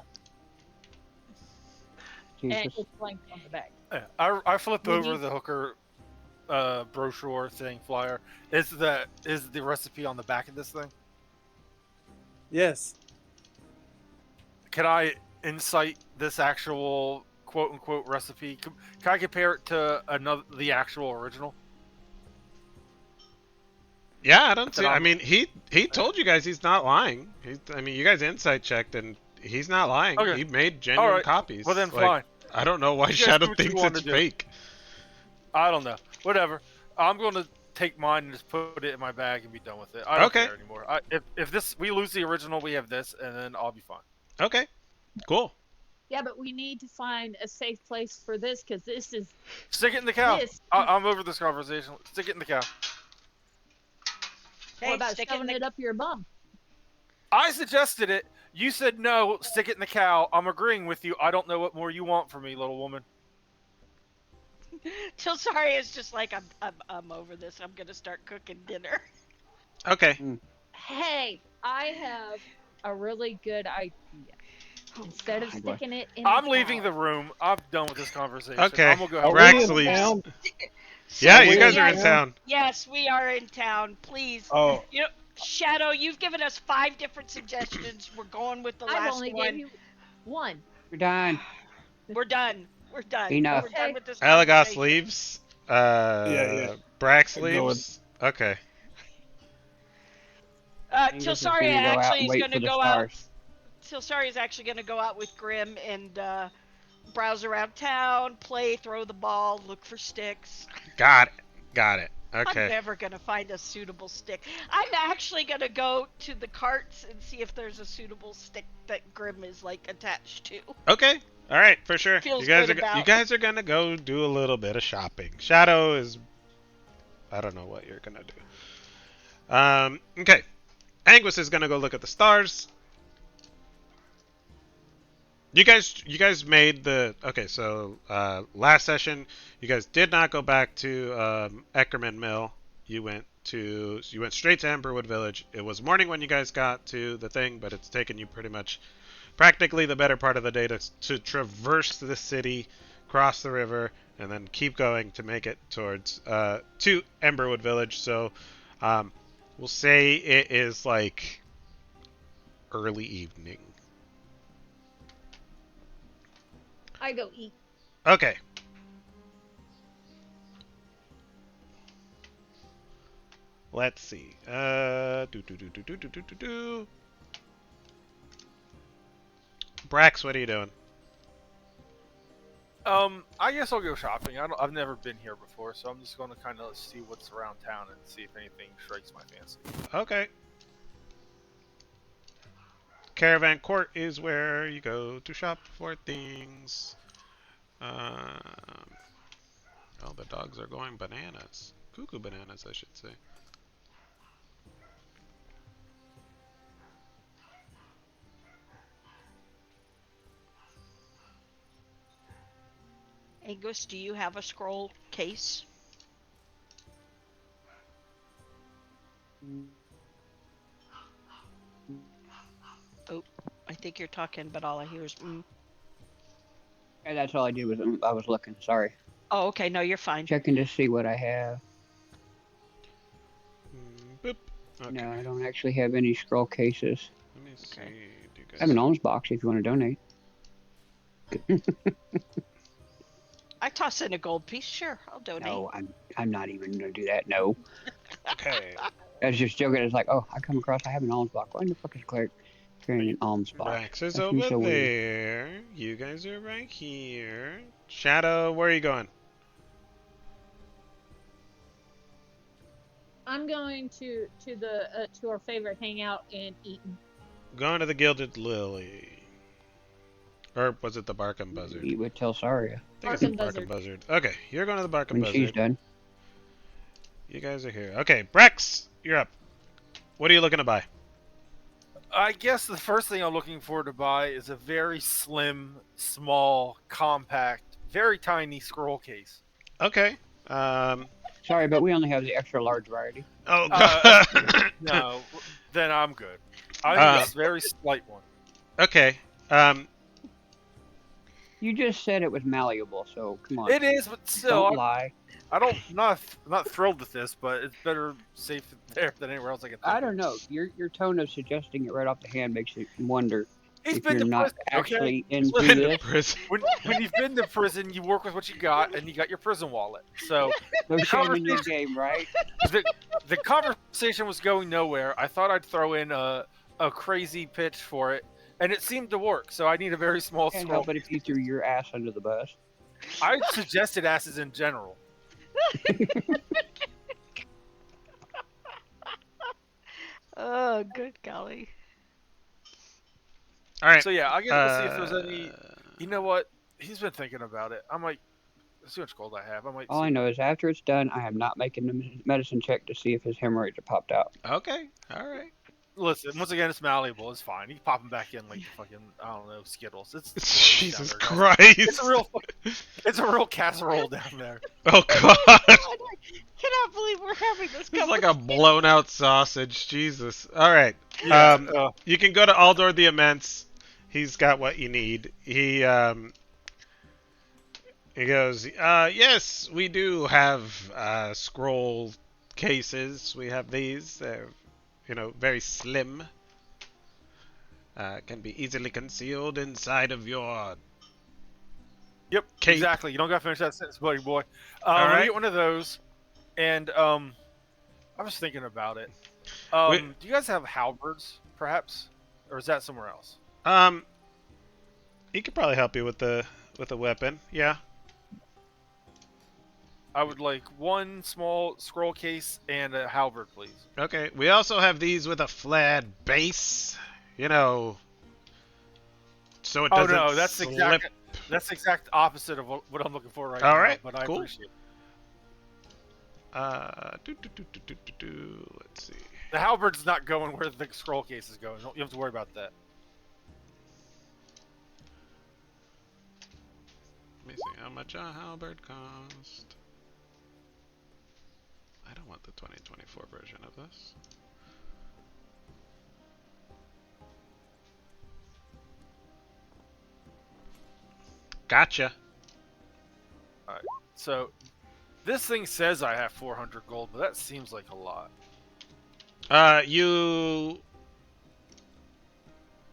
[SPEAKER 5] and
[SPEAKER 3] Jesus.
[SPEAKER 5] it's blank on the back.
[SPEAKER 4] Yeah, I flip
[SPEAKER 5] We
[SPEAKER 4] over
[SPEAKER 5] need
[SPEAKER 4] the hooker brochure thing flyer. Is the recipe on the back of this thing?
[SPEAKER 6] Yes.
[SPEAKER 4] Can I incite this actual quote unquote recipe? Can I compare it to the actual original?
[SPEAKER 2] Yeah, I don't
[SPEAKER 4] That
[SPEAKER 2] see. I
[SPEAKER 4] I'm
[SPEAKER 2] mean, he told you guys he's not lying. I mean, you guys insight checked, and he's not lying.
[SPEAKER 4] okay.
[SPEAKER 2] He made
[SPEAKER 4] All
[SPEAKER 2] genuine
[SPEAKER 4] right.
[SPEAKER 2] copies.
[SPEAKER 4] Well then,
[SPEAKER 2] Like,
[SPEAKER 4] fine.
[SPEAKER 2] I don't know why
[SPEAKER 4] You guys
[SPEAKER 2] Shadow
[SPEAKER 4] do what you
[SPEAKER 2] thinks
[SPEAKER 4] want
[SPEAKER 2] it's
[SPEAKER 4] to do.
[SPEAKER 2] fake.
[SPEAKER 4] I don't know. Whatever. I'm going to take mine and just put it in my bag and be done with it. I don't
[SPEAKER 2] Okay.
[SPEAKER 4] care anymore. If this we lose the original, we have this, and then I'll be fine.
[SPEAKER 2] Okay. Cool.
[SPEAKER 5] Yeah, but we need to find a safe place for this because
[SPEAKER 4] Stick it in the cow.
[SPEAKER 5] this.
[SPEAKER 4] I'm over this conversation. Stick it in the cow.
[SPEAKER 1] Hey,
[SPEAKER 5] What about
[SPEAKER 1] stick it in
[SPEAKER 5] shoving
[SPEAKER 1] the.
[SPEAKER 5] it up your bum?
[SPEAKER 4] I suggested it. You said no. Stick it in the cow. I'm agreeing with you. I don't know what more you want from me, little woman.
[SPEAKER 1] Till sorry, it's just like I'm over this. I'm gonna start cooking dinner.
[SPEAKER 2] Okay.
[SPEAKER 5] Hey, I have a really good idea.
[SPEAKER 1] Oh,
[SPEAKER 5] Instead of
[SPEAKER 3] God.
[SPEAKER 5] sticking it in
[SPEAKER 4] I'm
[SPEAKER 5] the
[SPEAKER 4] leaving
[SPEAKER 5] cow,
[SPEAKER 4] the room. I'm done with this conversation.
[SPEAKER 2] Okay.
[SPEAKER 4] I'm gonna go
[SPEAKER 6] Are
[SPEAKER 4] have
[SPEAKER 6] we
[SPEAKER 2] Brax
[SPEAKER 6] in
[SPEAKER 2] leaves.
[SPEAKER 6] town?
[SPEAKER 2] Yeah,
[SPEAKER 6] Are
[SPEAKER 2] you
[SPEAKER 6] we
[SPEAKER 2] guys
[SPEAKER 6] in
[SPEAKER 2] are in
[SPEAKER 1] yes,
[SPEAKER 6] town?
[SPEAKER 2] town.
[SPEAKER 1] yes, we are in town. Please,
[SPEAKER 6] Oh,
[SPEAKER 1] you know, Shadow, you've given us 5 different suggestions. We're going with the
[SPEAKER 5] I've
[SPEAKER 1] last
[SPEAKER 5] only gave
[SPEAKER 1] one.
[SPEAKER 5] you one.
[SPEAKER 3] We're done.
[SPEAKER 1] We're done. We're done.
[SPEAKER 3] Enough.
[SPEAKER 1] We're done
[SPEAKER 5] Okay.
[SPEAKER 1] with this
[SPEAKER 2] Elagos
[SPEAKER 1] conversation.
[SPEAKER 2] leaves.
[SPEAKER 6] yeah.
[SPEAKER 2] Brax
[SPEAKER 6] Go with.
[SPEAKER 2] leaves. Okay.
[SPEAKER 1] Till
[SPEAKER 3] Angus is
[SPEAKER 1] sorry
[SPEAKER 3] gonna go out
[SPEAKER 1] actually
[SPEAKER 3] and
[SPEAKER 1] is
[SPEAKER 3] wait
[SPEAKER 1] gonna
[SPEAKER 3] for the
[SPEAKER 1] go out.
[SPEAKER 3] stars.
[SPEAKER 1] Till sorry is actually gonna go out with Grim and browse around town, play, throw the ball, look for sticks.
[SPEAKER 2] Got it. Got it.
[SPEAKER 1] I'm
[SPEAKER 2] Okay.
[SPEAKER 1] never gonna find a suitable stick. I'm actually gonna go to the carts and see if there's a suitable stick that Grim is like attached to.
[SPEAKER 2] Okay. All right, for sure.
[SPEAKER 1] Feels
[SPEAKER 2] You guys
[SPEAKER 1] good
[SPEAKER 2] are you
[SPEAKER 1] about.
[SPEAKER 2] guys are gonna go do a little bit of shopping. Shadow is. I don't know what you're gonna do. Okay. Anguis is gonna go look at the stars. You guys made the okay. So last session, you guys did not go back to Eckerman Mill. You went straight to Emberwood Village. It was morning when you guys got to the thing, but it's taken you pretty much practically the better part of the day to traverse the city, cross the river, and then keep going to make it towards to Emberwood Village. So um, we'll say it is like early evening.
[SPEAKER 5] I go eat.
[SPEAKER 2] Okay. Let's see. Do do do do do do do do do. Brax, what are you doing?
[SPEAKER 4] I guess I'll go shopping. I've never been here before, so I'm just going to kind of see what's around town and see if anything strikes my fancy.
[SPEAKER 2] Okay. Caravan Court is where you go to shop for things. Um, oh, the dogs are going bananas. Cuckoo bananas, I should say.
[SPEAKER 1] Angus, do you have a scroll case? Oh, I think you're talking, but all I hear is
[SPEAKER 3] And that's all I did was I was looking. Sorry,
[SPEAKER 1] Oh, okay. No, you're fine.
[SPEAKER 3] checking to see what I have.
[SPEAKER 2] Boop. Okay.
[SPEAKER 3] No, I don't actually have any scroll cases.
[SPEAKER 2] Let me see.
[SPEAKER 1] Okay.
[SPEAKER 2] Do you
[SPEAKER 3] I have
[SPEAKER 2] guys...
[SPEAKER 3] an alms box if you want to donate.
[SPEAKER 1] I toss in a gold piece. Sure, I'll donate.
[SPEAKER 3] No, I'm not even gonna do that. No,
[SPEAKER 2] Okay.
[SPEAKER 3] I was just joking. It's like, oh, I come across. I have an alms box. Why in the fuck is Cleric carrying an alms box?
[SPEAKER 2] Brax is
[SPEAKER 3] That's
[SPEAKER 2] over
[SPEAKER 3] so weird.
[SPEAKER 2] there. You guys are right here. Shadow, where are you going?
[SPEAKER 5] I'm going to the to our favorite hangout in Eaton.
[SPEAKER 2] Going to the Gilded Lily. Or was it the Barkham Buzzard?
[SPEAKER 3] Eat with Telsaria
[SPEAKER 2] I think it's the
[SPEAKER 5] Barkham
[SPEAKER 2] Barkham Buzzard. Okay, you're going to the Barkham
[SPEAKER 3] when she's
[SPEAKER 2] Buzzard.
[SPEAKER 3] done.
[SPEAKER 2] You guys are here. Okay, Brax, you're up. What are you looking to buy?
[SPEAKER 4] I guess the first thing I'm looking for to buy is a very slim, small, compact, very tiny scroll case.
[SPEAKER 2] Okay.
[SPEAKER 3] Sorry, but we only have the extra large variety.
[SPEAKER 2] Oh,
[SPEAKER 4] Uh, No, then I'm good. I think it's a very slight one.
[SPEAKER 2] okay.
[SPEAKER 3] You just said it was malleable, so come on.
[SPEAKER 4] It is, but still,
[SPEAKER 3] Don't lie.
[SPEAKER 4] not thrilled with this, but it's better safe there than anywhere else I can think
[SPEAKER 3] I
[SPEAKER 4] of.
[SPEAKER 3] don't know. Your tone of suggesting it right off the hand makes me wonder
[SPEAKER 4] He's
[SPEAKER 3] if
[SPEAKER 4] been
[SPEAKER 3] you're
[SPEAKER 4] to
[SPEAKER 3] not
[SPEAKER 4] prison, okay?
[SPEAKER 3] actually into
[SPEAKER 2] in
[SPEAKER 3] this.
[SPEAKER 2] prison.
[SPEAKER 4] When you've been to prison, you work with what you got, and you got your prison wallet. So
[SPEAKER 3] No shame in your
[SPEAKER 4] conversation-
[SPEAKER 3] game, right?
[SPEAKER 4] the conversation was going nowhere. I thought I'd throw in a crazy pitch for it, and it seemed to work. So I need a very small
[SPEAKER 3] Can't
[SPEAKER 4] scroll.
[SPEAKER 3] help it if you threw your ass under the bus.
[SPEAKER 4] I suggested asses in general.
[SPEAKER 1] Oh, good golly.
[SPEAKER 2] All right.
[SPEAKER 4] So yeah, I gotta see if there's any. You know what? He's been thinking about it. I might. Let's see how much gold I have. I might.
[SPEAKER 3] All
[SPEAKER 4] see.
[SPEAKER 3] I know is after it's done, I am not making the medicine check to see if his hemorrhoids are popped out.
[SPEAKER 2] Okay. All right.
[SPEAKER 4] Listen, once again, it's malleable. It's fine. You can pop them back in like the fucking I don't know Skittles. It's
[SPEAKER 2] Jesus
[SPEAKER 4] down there, guys.
[SPEAKER 2] Christ.
[SPEAKER 4] It's a real casserole down there.
[SPEAKER 2] Oh God.
[SPEAKER 1] I cannot believe we're having this
[SPEAKER 2] It's like a blown out sausage. Jesus. All right.
[SPEAKER 4] Yeah,
[SPEAKER 2] You can go to Aldor the Immense. He's got what you need. He goes, yes, we do have scroll cases. We have these. They're, very slim. Can be easily concealed inside of your.
[SPEAKER 4] Yep,
[SPEAKER 2] Cape.
[SPEAKER 4] exactly. You don't gotta finish that sentence, buddy boy.
[SPEAKER 2] All
[SPEAKER 4] Let me
[SPEAKER 2] right.
[SPEAKER 4] get one of those. And I was thinking about it. Do you guys have halberds, perhaps, or is that somewhere else?
[SPEAKER 2] He could probably help you with the weapon. Yeah.
[SPEAKER 4] I would like one small scroll case and a halberd, please.
[SPEAKER 2] Okay. We also have these with a flat base. So it
[SPEAKER 4] Oh
[SPEAKER 2] doesn't
[SPEAKER 4] no, that's
[SPEAKER 2] slip.
[SPEAKER 4] the exact opposite of what I'm looking for right
[SPEAKER 2] All
[SPEAKER 4] now.
[SPEAKER 2] right,
[SPEAKER 4] But I
[SPEAKER 2] cool.
[SPEAKER 4] appreciate it.
[SPEAKER 2] Let's see.
[SPEAKER 4] The halberd's not going where the scroll case is going. You have to worry about that.
[SPEAKER 2] Let me see how much a halberd cost. I don't want the 2024 version of this. Gotcha.
[SPEAKER 4] So, this thing says I have 400 gold, but that seems like a lot.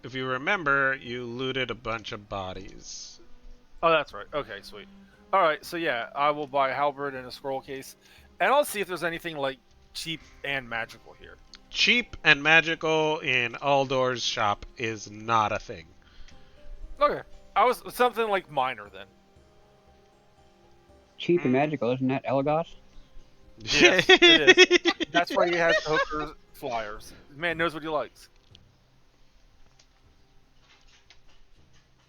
[SPEAKER 2] If you remember, you looted a bunch of bodies.
[SPEAKER 4] Oh, that's right. Okay, sweet. All right, so yeah, I will buy a halberd and a scroll case, and I'll see if there's anything like cheap and magical here.
[SPEAKER 2] Cheap and magical in Aldor's shop is not a thing.
[SPEAKER 4] Okay. I was something like minor then.
[SPEAKER 3] Cheap and magical, isn't that Elagos?
[SPEAKER 4] Yes, it is. That's why he has the hooker flyers. The man knows what he likes.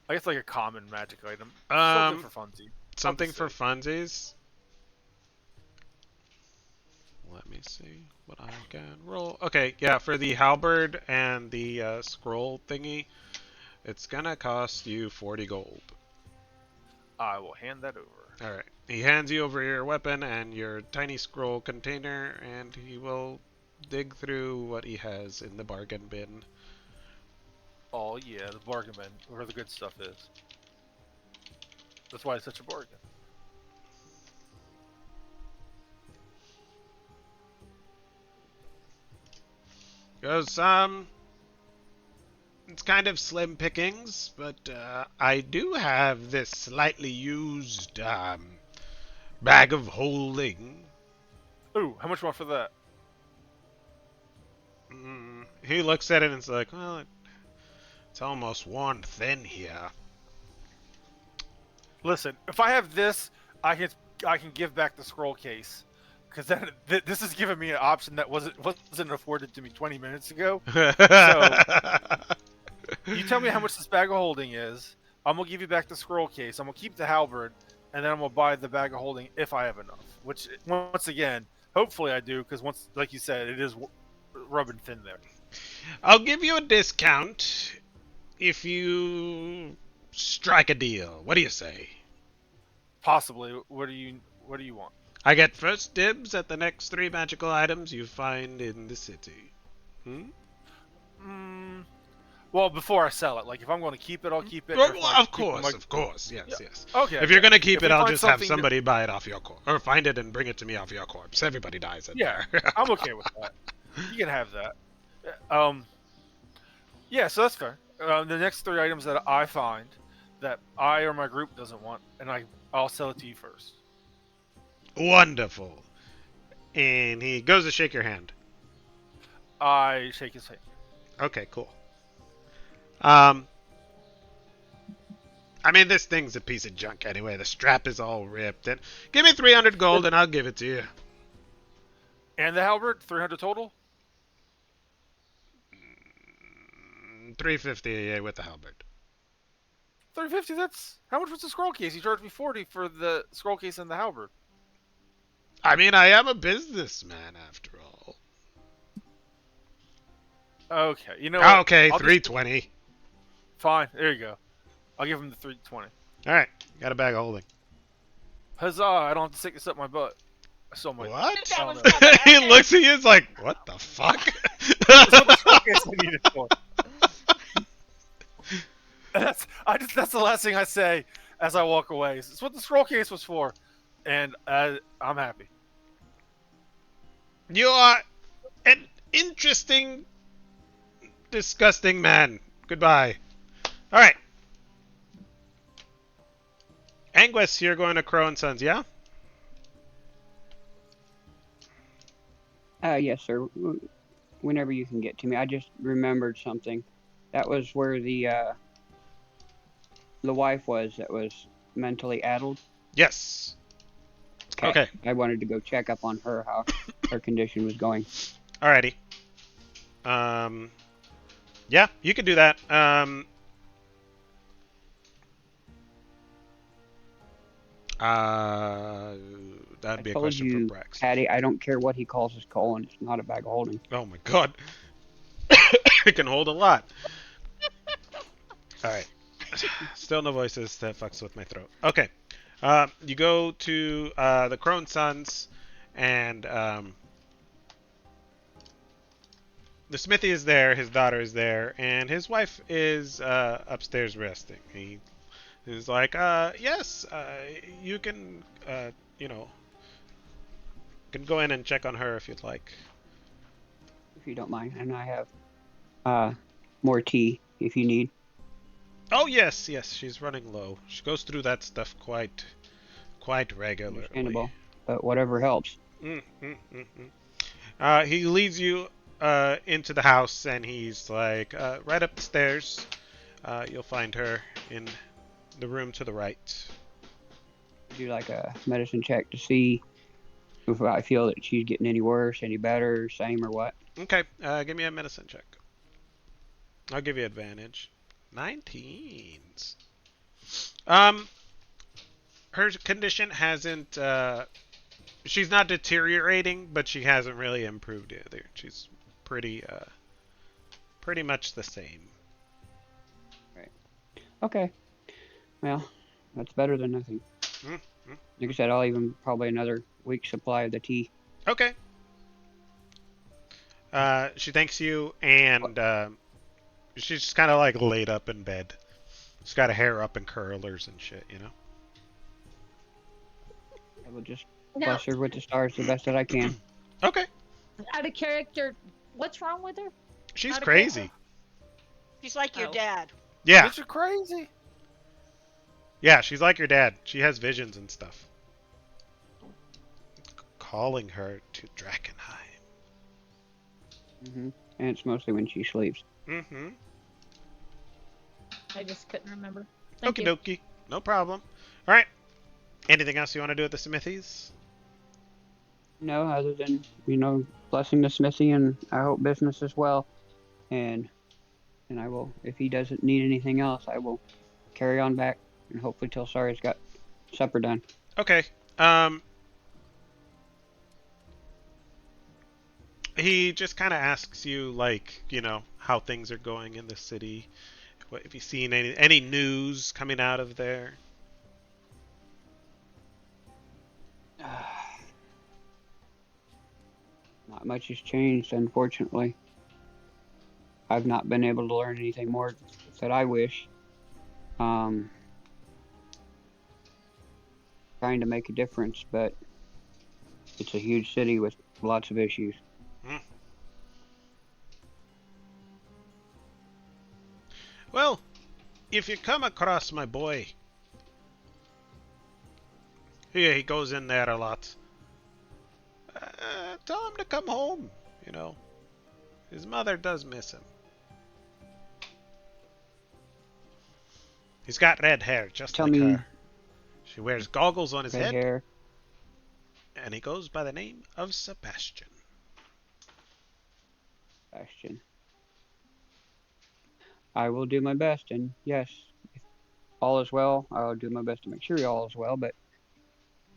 [SPEAKER 4] I guess like a common magic item. Something for funsies.
[SPEAKER 2] Something for funsies. Let me see what I can roll. Okay, yeah, for the halberd and the scroll thingy, it's gonna cost you 40 gold.
[SPEAKER 4] I will hand that over.
[SPEAKER 2] Alright. He hands you over your weapon and your tiny scroll container, and he will dig through what he has in the bargain bin.
[SPEAKER 4] Oh yeah, the bargain bin, where the good stuff is. That's why it's such a bargain.
[SPEAKER 2] Goes, it's kind of slim pickings, but I do have this slightly used bag of holding.
[SPEAKER 4] Ooh, how much more for that?
[SPEAKER 2] He looks at it and is like, well, it's almost worn thin here.
[SPEAKER 4] Listen, if I have this, I can give back the scroll case, because then this is giving me an option that wasn't afforded to me 20 minutes ago. So you tell me how much this bag of holding is. I'm gonna give you back the scroll case. I'm gonna keep the halberd, and then I'm gonna buy the bag of holding if I have enough. Which, once again, hopefully I do, because once, like you said, it is rubbing thin there.
[SPEAKER 2] I'll give you a discount if you strike a deal. What do you say?
[SPEAKER 4] Possibly. What do you want?
[SPEAKER 2] I get first dibs at the next 3 magical items you find in the city.
[SPEAKER 4] Well, before I sell it, like if I'm going to keep it, I'll keep it.
[SPEAKER 2] Well, of course, yes,
[SPEAKER 4] Yeah.
[SPEAKER 2] yes.
[SPEAKER 4] Okay.
[SPEAKER 2] If you're gonna keep
[SPEAKER 4] If
[SPEAKER 2] it,
[SPEAKER 4] we
[SPEAKER 2] I'll
[SPEAKER 4] find
[SPEAKER 2] just have
[SPEAKER 4] something
[SPEAKER 2] somebody buy it off your corpse, or find it and bring it to me off your corpse. Everybody dies in
[SPEAKER 4] Yeah,
[SPEAKER 2] there.
[SPEAKER 4] I'm okay with that. You can have that. Yeah, so that's fair. The next 3 items that I find that I or my group doesn't want, and I'll sell it to you first.
[SPEAKER 2] Wonderful. And he goes to shake your hand.
[SPEAKER 4] I shake his hand.
[SPEAKER 2] Okay, cool. I mean, this thing's a piece of junk anyway. The strap is all ripped. And give me 300 gold and I'll give it to you.
[SPEAKER 4] And the halberd, 300 total.
[SPEAKER 2] 350 yeah, with the halberd.
[SPEAKER 4] 350. That's how much was the scroll case? You charged me 40 for the scroll case and the halberd.
[SPEAKER 2] I mean, I am a businessman after all.
[SPEAKER 4] Okay, you know what?
[SPEAKER 2] Okay,
[SPEAKER 4] I'll
[SPEAKER 2] 320.
[SPEAKER 4] Fine, there you go. I'll give him the 320.
[SPEAKER 2] All right, got a bag of holding.
[SPEAKER 4] Huzzah! I don't have to stick this up my butt. I still might.
[SPEAKER 2] What?
[SPEAKER 1] That was
[SPEAKER 2] He
[SPEAKER 1] okay.
[SPEAKER 2] looks at you, is like, what the fuck?
[SPEAKER 4] That's what the scroll case I need it for. That's the last thing I say as I walk away. It's what the scroll case was for, and I'm happy.
[SPEAKER 2] You are an interesting, disgusting man. Goodbye. All right. Anguis, you're going to Crow and Sons, yeah?
[SPEAKER 3] Yes, sir. Whenever you can get to me. I just remembered something. That was where the wife was that was mentally addled.
[SPEAKER 2] Yes. Okay.
[SPEAKER 3] I wanted to go check up on her, how her condition was going.
[SPEAKER 2] Alrighty. Yeah, you can do that. That'd be a question for Brax.
[SPEAKER 3] Patty, I don't care what he calls his colon. It's not a bag of holding.
[SPEAKER 2] Oh my god. It can hold a lot. Alright. Still no voices. That fucks with my throat. Okay. You go to the Crone Sons, and the smithy is there, his daughter is there, and his wife is upstairs resting. He is like, yes, you can, can go in and check on her if you'd like.
[SPEAKER 3] If you don't mind. And I have more tea if you need.
[SPEAKER 2] Oh, yes, she's running low. She goes through that stuff quite regularly.
[SPEAKER 3] Understandable, but whatever helps.
[SPEAKER 2] He leads you into the house, and he's like, right up the stairs. You'll find her in the room to the right.
[SPEAKER 3] Do like a medicine check to see if I feel that she's getting any worse, any better, same, or what.
[SPEAKER 2] Okay, give me a medicine check. I'll give you advantage. 19s. Her condition hasn't. She's not deteriorating, but she hasn't really improved either. She's pretty much the same.
[SPEAKER 3] Right. Okay. Well, that's better than nothing.
[SPEAKER 2] Mm-hmm.
[SPEAKER 3] Like I said, I'll even probably another week's supply of the tea.
[SPEAKER 2] Okay. She thanks you, and she's just kind of like laid up in bed. She's got her hair up in curlers and shit, you know?
[SPEAKER 3] I will just
[SPEAKER 5] Now,
[SPEAKER 3] bless her with the stars the best that I can.
[SPEAKER 2] Okay.
[SPEAKER 5] out of character, what's wrong with her?
[SPEAKER 2] She's
[SPEAKER 5] Out of
[SPEAKER 2] crazy.
[SPEAKER 5] character?
[SPEAKER 1] She's like your
[SPEAKER 5] Oh.
[SPEAKER 1] dad.
[SPEAKER 2] Yeah.
[SPEAKER 4] Bitch, you crazy.
[SPEAKER 2] Yeah, she's like your dad. She has visions and stuff. Calling her to Drakkenheim.
[SPEAKER 3] And it's mostly when she sleeps.
[SPEAKER 2] Mm-hmm.
[SPEAKER 5] I just couldn't remember. Thank
[SPEAKER 2] Okie
[SPEAKER 5] you.
[SPEAKER 2] dokie. No problem. All right. Anything else you want to do at the smithies?
[SPEAKER 3] No, other than, blessing the smithy and I hope business as well. And I will, if he doesn't need anything else, I will carry on back and hopefully till Sari's got supper done.
[SPEAKER 2] Okay. He just kind of asks you, like, how things are going in the city. What, have you seen any news coming out of there?
[SPEAKER 3] Not much has changed, unfortunately. I've not been able to learn anything more that I wish. Trying to make a difference, but it's a huge city with lots of issues.
[SPEAKER 2] Hmm. Well, if you come across my boy, he goes in there a lot. Tell him to come home. His mother does miss him. He's got red hair, just
[SPEAKER 3] Tell
[SPEAKER 2] like
[SPEAKER 3] me,
[SPEAKER 2] her. She wears goggles on his
[SPEAKER 3] red
[SPEAKER 2] head,
[SPEAKER 3] hair.
[SPEAKER 2] and he goes by the name of Sebastian.
[SPEAKER 3] Bastion. I will do my best, and yes, if all is well, I'll do my best to make sure all is well. But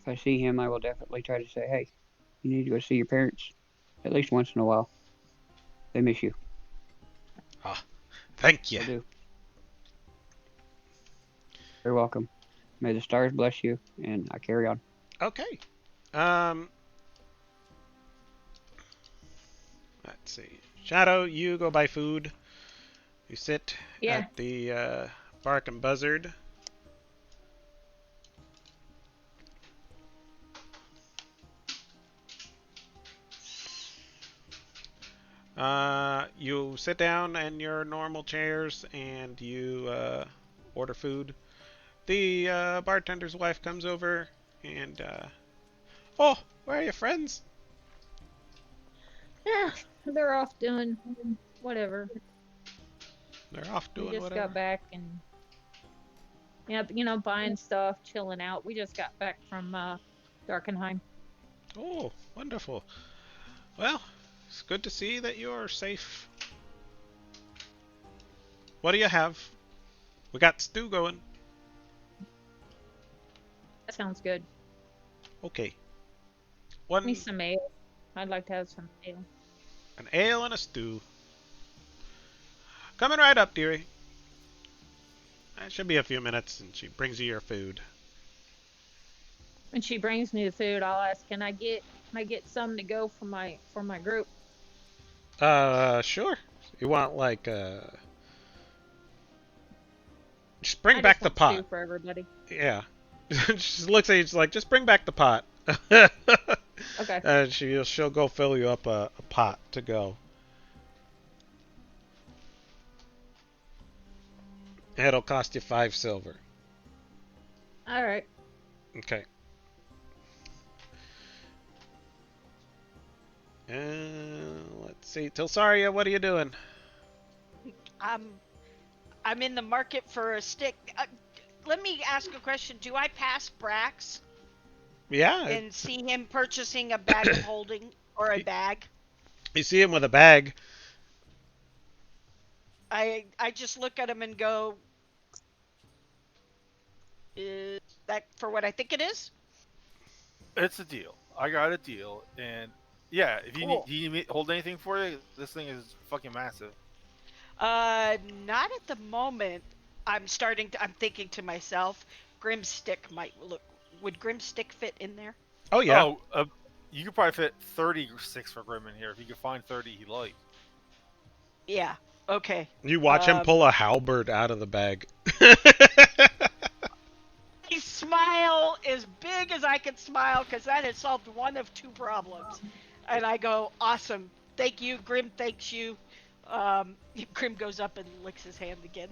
[SPEAKER 3] if I see him, I will definitely try to say, "Hey, you need to go see your parents at least once in a while. They miss you."
[SPEAKER 2] Ah, thank you.
[SPEAKER 3] Will do. You're welcome. May the stars bless you, and I carry on.
[SPEAKER 2] Okay. Let's see. Shadow, you go buy food. You sit
[SPEAKER 5] Yeah.
[SPEAKER 2] at the Bark and Buzzard. You sit down in your normal chairs and you order food. The bartender's wife comes over and, oh, where are your friends?
[SPEAKER 5] Yeah, they're off doing whatever.
[SPEAKER 2] They're off
[SPEAKER 5] We
[SPEAKER 2] doing
[SPEAKER 5] just
[SPEAKER 2] whatever.
[SPEAKER 5] got back and buying stuff, chilling out. We just got back from Drakkenheim.
[SPEAKER 2] Oh, wonderful. Well, it's good to see that you're safe. What do you have? We got stew going.
[SPEAKER 5] That sounds good.
[SPEAKER 2] Okay.
[SPEAKER 5] Give me some ale. I'd like to have some ale.
[SPEAKER 2] An ale and a stew. Coming right up, dearie. It should be a few minutes, and she brings you your food.
[SPEAKER 5] When she brings me the food, I'll ask, can I get some to go for my group?
[SPEAKER 2] Sure. You want just bring
[SPEAKER 5] I
[SPEAKER 2] back
[SPEAKER 5] just
[SPEAKER 2] the
[SPEAKER 5] want stew
[SPEAKER 2] pot.
[SPEAKER 5] for everybody.
[SPEAKER 2] Yeah. She looks at you, she's like, just bring back the pot.
[SPEAKER 5] Okay.
[SPEAKER 2] And she'll go fill you up a pot to go. It'll cost you 5 silver.
[SPEAKER 5] All right.
[SPEAKER 2] Okay. Let's see. Tilsaria, what are you doing?
[SPEAKER 1] I'm I'm in the market for a stick. Let me ask a question. Do I pass Brax
[SPEAKER 2] Yeah,
[SPEAKER 1] and see him purchasing a bag of holding or a
[SPEAKER 2] you,
[SPEAKER 1] bag?
[SPEAKER 2] you see him with a bag.
[SPEAKER 1] I just look at him and go, is that for what I think it is?
[SPEAKER 4] It's a deal. I got a deal, and yeah, if you need,
[SPEAKER 1] Cool.
[SPEAKER 4] do you need me to hold anything for you? This thing is fucking massive.
[SPEAKER 1] Not at the moment. I'm thinking to myself, Grim's stick might look. Would Grim's stick fit in there?
[SPEAKER 2] Oh yeah,
[SPEAKER 4] Oh, you could probably fit 36 for Grim in here if you could find 30 he likes.
[SPEAKER 1] Yeah. Okay.
[SPEAKER 2] you watch him pull
[SPEAKER 1] Um,
[SPEAKER 2] a halberd out of the bag.
[SPEAKER 1] I smile as big as I can smile because that has solved one of two problems. And I go, awesome. Thank you. Grim thanks you. Grim goes up and licks his hand again.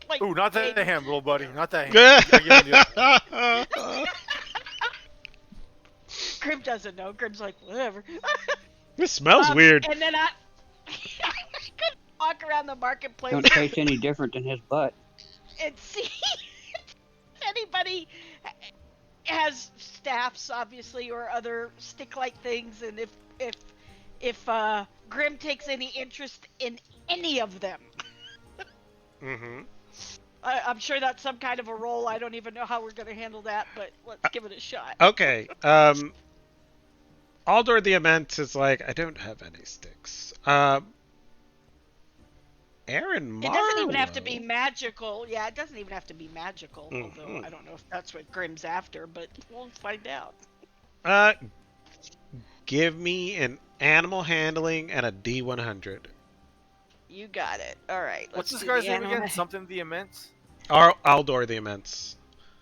[SPEAKER 1] Like,
[SPEAKER 4] Ooh, not
[SPEAKER 1] hey,
[SPEAKER 4] that hand, little buddy. Not that hand. I give him the other hand.
[SPEAKER 1] Grim doesn't know. Grim's like, whatever.
[SPEAKER 2] This smells weird.
[SPEAKER 1] And then I could walk around the marketplace
[SPEAKER 3] Don't taste any different than his butt.
[SPEAKER 1] and see if anybody has staffs, obviously, or other stick-like things, and if Grim takes any interest in any of them.
[SPEAKER 2] Mm-hmm.
[SPEAKER 1] I'm sure that's some kind of a role. I don't even know how we're going to handle that, but let's give it a shot.
[SPEAKER 2] Okay. Aldor the Immense is like, I don't have any sticks. Aaron
[SPEAKER 1] It doesn't even have to be
[SPEAKER 2] Marlowe.
[SPEAKER 1] magical. Yeah, it doesn't even have to be magical, although
[SPEAKER 2] Mm-hmm.
[SPEAKER 1] I don't know if that's what Grim's after, but we'll find out.
[SPEAKER 2] Uh, give me an animal handling and a D100.
[SPEAKER 1] You got it. All right,
[SPEAKER 4] What's
[SPEAKER 1] let's
[SPEAKER 4] this
[SPEAKER 1] do
[SPEAKER 4] guy's
[SPEAKER 1] the
[SPEAKER 4] name
[SPEAKER 1] animal.
[SPEAKER 4] again? Something the Immense?
[SPEAKER 2] Aldor the Immense.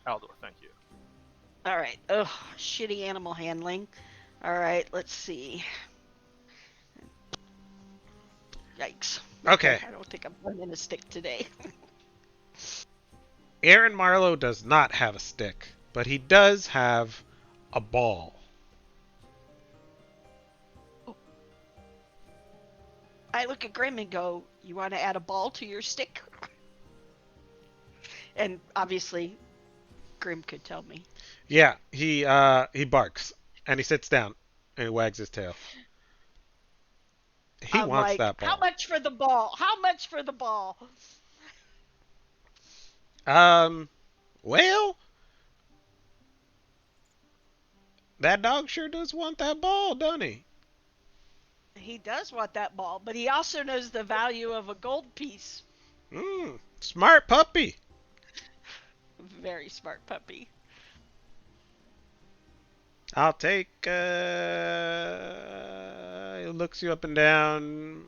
[SPEAKER 4] Aldor, thank you.
[SPEAKER 1] All right. Ugh, shitty animal handling. All right, let's see. Yikes.
[SPEAKER 2] Okay.
[SPEAKER 1] I don't think I'm finding a stick today.
[SPEAKER 2] Aaron Marlowe does not have a stick, but he does have a ball.
[SPEAKER 1] I look at Grim and go, "You want to add a ball to your stick?" And obviously, Grim could tell me.
[SPEAKER 2] Yeah, he barks and he sits down and he wags his tail. He
[SPEAKER 1] I'm
[SPEAKER 2] wants
[SPEAKER 1] like,
[SPEAKER 2] that
[SPEAKER 1] "How
[SPEAKER 2] ball.
[SPEAKER 1] much for the ball? How much for the ball?"
[SPEAKER 2] Um, well, that dog sure does want that ball, doesn't he?
[SPEAKER 1] He does want that ball, but he also knows the value of a gold piece.
[SPEAKER 2] Smart puppy.
[SPEAKER 1] Very smart puppy.
[SPEAKER 2] I'll take. He looks you up and down.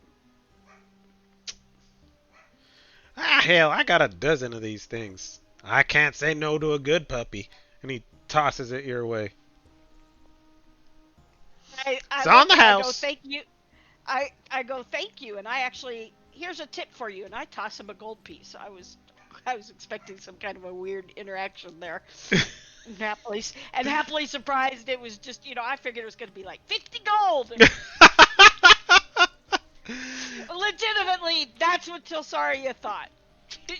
[SPEAKER 2] Ah, hell, I got a dozen of these things. I can't say no to a good puppy. And he tosses it your way.
[SPEAKER 1] I
[SPEAKER 2] It's on
[SPEAKER 1] look
[SPEAKER 2] the
[SPEAKER 1] and I go,
[SPEAKER 2] house.
[SPEAKER 1] "Thank you." I go, "Thank you," and I actually, here's a tip for you, and I toss him a gold piece. I was expecting some kind of a weird interaction there. And happily surprised, it was just, I figured it was going to be like 50 gold. And legitimately, that's what Tilsaria thought.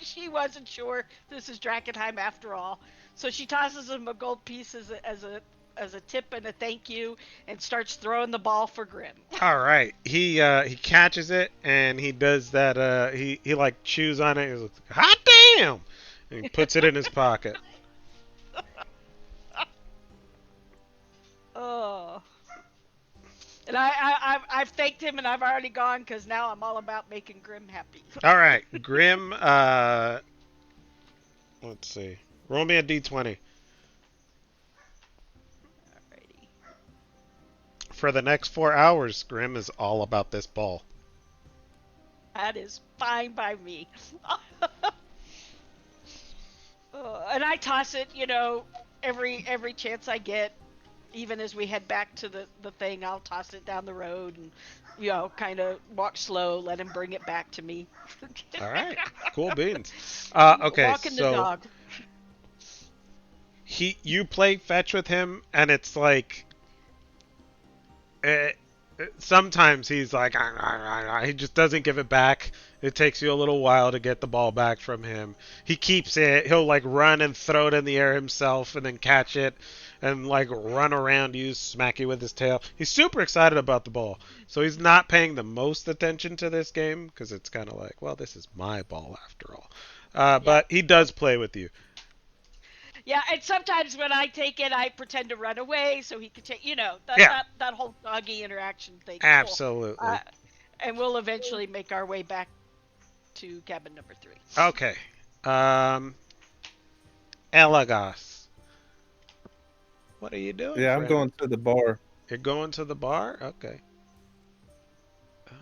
[SPEAKER 1] She wasn't sure this is Drakkenheim after all. So she tosses him a gold piece as a tip and a thank you, and starts throwing the ball for Grim.
[SPEAKER 2] All right. He catches it and he does that. He like chews on it. He's like, hot damn! And he puts it in his pocket.
[SPEAKER 1] Oh. And I've thanked him, and I've already gone because now I'm all about making Grim happy.
[SPEAKER 2] All right, Grim. Let's see. Roll me a d20.
[SPEAKER 1] Alrighty.
[SPEAKER 2] For the next 4 hours, Grim is all about this ball.
[SPEAKER 1] That is fine by me. And I toss it, every chance I get. Even as we head back to the thing, I'll toss it down the road and, kind of walk slow, let him bring it back to me.
[SPEAKER 2] All right, cool beans. Okay,
[SPEAKER 1] Walking the
[SPEAKER 2] so
[SPEAKER 1] dog.
[SPEAKER 2] you play fetch with him, and it's like, sometimes he's like, he just doesn't give it back. It takes you a little while to get the ball back from him. He keeps it. He'll like run and throw it in the air himself and then catch it and like run around you, smack you with his tail. He's super excited about the ball. So he's not paying the most attention to this game because it's kind of like, well, this is my ball after all.
[SPEAKER 1] Yeah.
[SPEAKER 2] But he does play with you.
[SPEAKER 1] Yeah, and sometimes when I take it, I pretend to run away so he could take, that
[SPEAKER 2] Yeah,
[SPEAKER 1] that whole doggy interaction thing. Cool. Uh,
[SPEAKER 2] absolutely.
[SPEAKER 1] and we'll eventually make our way back to cabin number 3.
[SPEAKER 2] Okay. Um, Elagos. What are you doing,
[SPEAKER 6] Yeah, I'm
[SPEAKER 2] friend?
[SPEAKER 6] going to the bar.
[SPEAKER 2] You're going to the bar? Okay. Uh,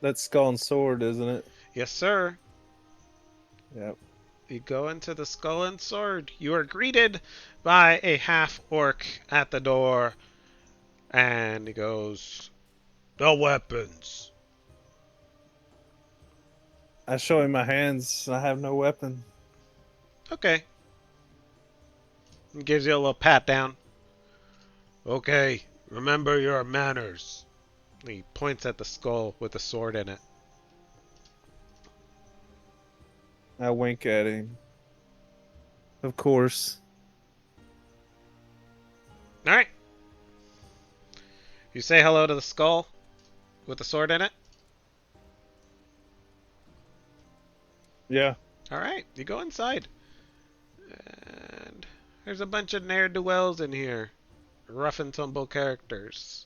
[SPEAKER 6] That's Skull and Sword, isn't it?
[SPEAKER 2] yes, sir.
[SPEAKER 6] Yep.
[SPEAKER 2] You go into the Skull and Sword. You are greeted by a half orc at the door, and he goes, "The weapons."
[SPEAKER 6] I show him my hands. I have no weapon.
[SPEAKER 2] Okay. He gives you a little pat down. Okay, remember your manners. He points at the skull with the sword in it.
[SPEAKER 6] I wink at him. Of course.
[SPEAKER 2] All right. You say hello to the skull with the sword in it.
[SPEAKER 6] Yeah.
[SPEAKER 2] All right, you go inside. And there's a bunch of ne'er-do-wells in here. Rough and tumble characters.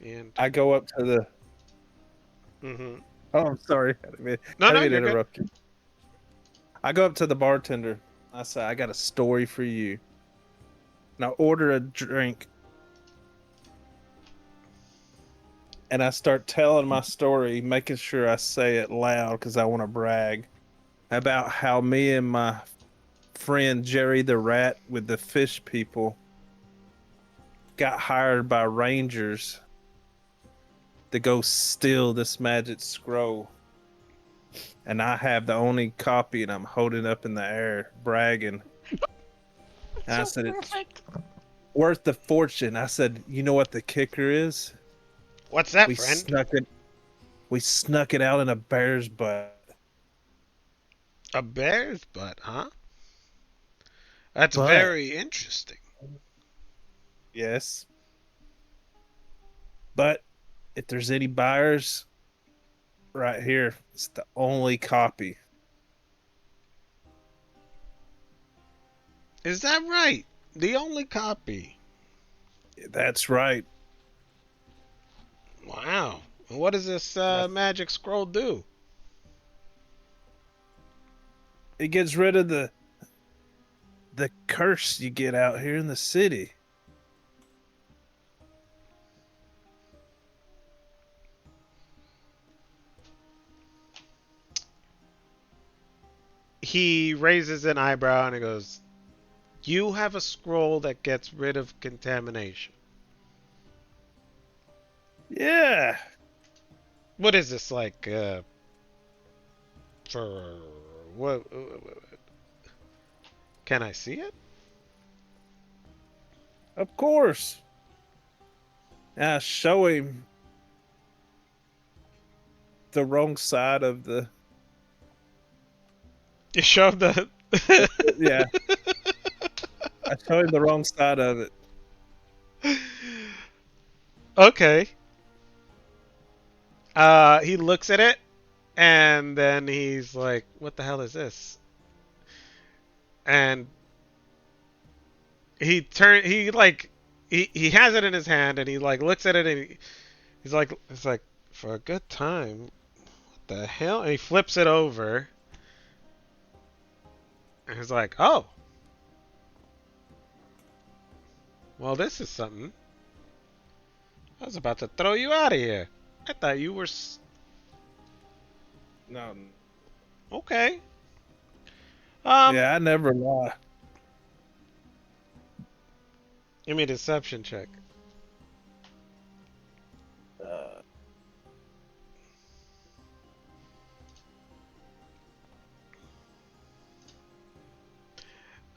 [SPEAKER 2] And
[SPEAKER 6] I go up to the.
[SPEAKER 2] mm-hmm.
[SPEAKER 6] Oh, I'm sorry.
[SPEAKER 2] No,
[SPEAKER 6] I
[SPEAKER 2] no,
[SPEAKER 6] didn't mean to
[SPEAKER 2] you're good.
[SPEAKER 6] interrupt you. I go up to the bartender. I say, I got a story for you. Now order a drink. And I start telling my story, making sure I say it loud because I want to brag about how me and my friend Jerry the Rat with the fish people got hired by rangers to go steal this magic scroll. And I have the only copy and I'm holding up in the air, bragging. And I
[SPEAKER 1] So
[SPEAKER 6] said, it's
[SPEAKER 1] perfect.
[SPEAKER 6] worth the fortune. I said, you know what the kicker is?
[SPEAKER 2] What's that,
[SPEAKER 6] We
[SPEAKER 2] friend?
[SPEAKER 6] snuck it. We snuck it out in a bear's butt.
[SPEAKER 2] A bear's butt, huh? That's
[SPEAKER 6] But
[SPEAKER 2] very interesting.
[SPEAKER 6] yes, but if there's any buyers, right here, it's the only copy.
[SPEAKER 2] Is that right? The only copy.
[SPEAKER 6] That's right.
[SPEAKER 2] Wow. And what does this
[SPEAKER 6] That's,
[SPEAKER 2] magic scroll do?
[SPEAKER 6] it gets rid of the curse you get out here in the city.
[SPEAKER 2] He raises an eyebrow and he goes, "You have a scroll that gets rid of contamination.
[SPEAKER 6] Yeah.
[SPEAKER 2] What is this like? For what? Can I see it?
[SPEAKER 6] Of course. I show him the wrong side of the.
[SPEAKER 2] You show the.
[SPEAKER 6] Yeah, I show him the wrong side of it.
[SPEAKER 2] Okay. He looks at it and then he's like, "What the hell is this?" And he has it in his hand and he like looks at it and he's like, "It's like for a good time. What the hell?" And he flips it over and he's like, "Oh, well, this is something. I was about to throw you out of here. I thought you were
[SPEAKER 6] No.
[SPEAKER 2] okay."
[SPEAKER 6] Yeah, I never lie.
[SPEAKER 2] Give me a deception check.
[SPEAKER 6] Uh,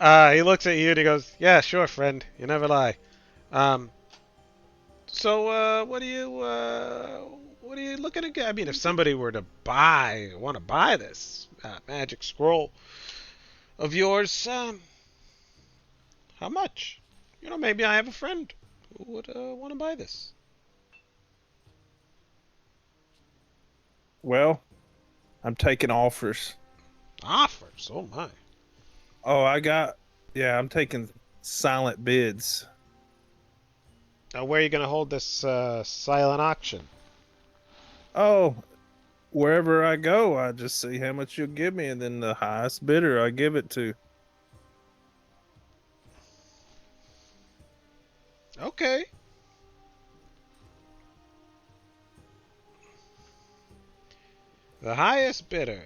[SPEAKER 2] He looks at you and he goes, "Yeah, sure, friend. You never lie." Um, what are you looking to get? I mean, if somebody were to want to buy this magic scroll of yours, how much? Maybe I have a friend who would want to buy this.
[SPEAKER 6] Well, I'm taking offers.
[SPEAKER 2] Offers? Oh my.
[SPEAKER 6] Oh, yeah, I'm taking silent bids.
[SPEAKER 2] Now, where are you going to hold this silent auction?
[SPEAKER 6] Oh, wherever I go, I just see how much you'll give me, and then the highest bidder I give it to.
[SPEAKER 2] Okay. The highest bidder.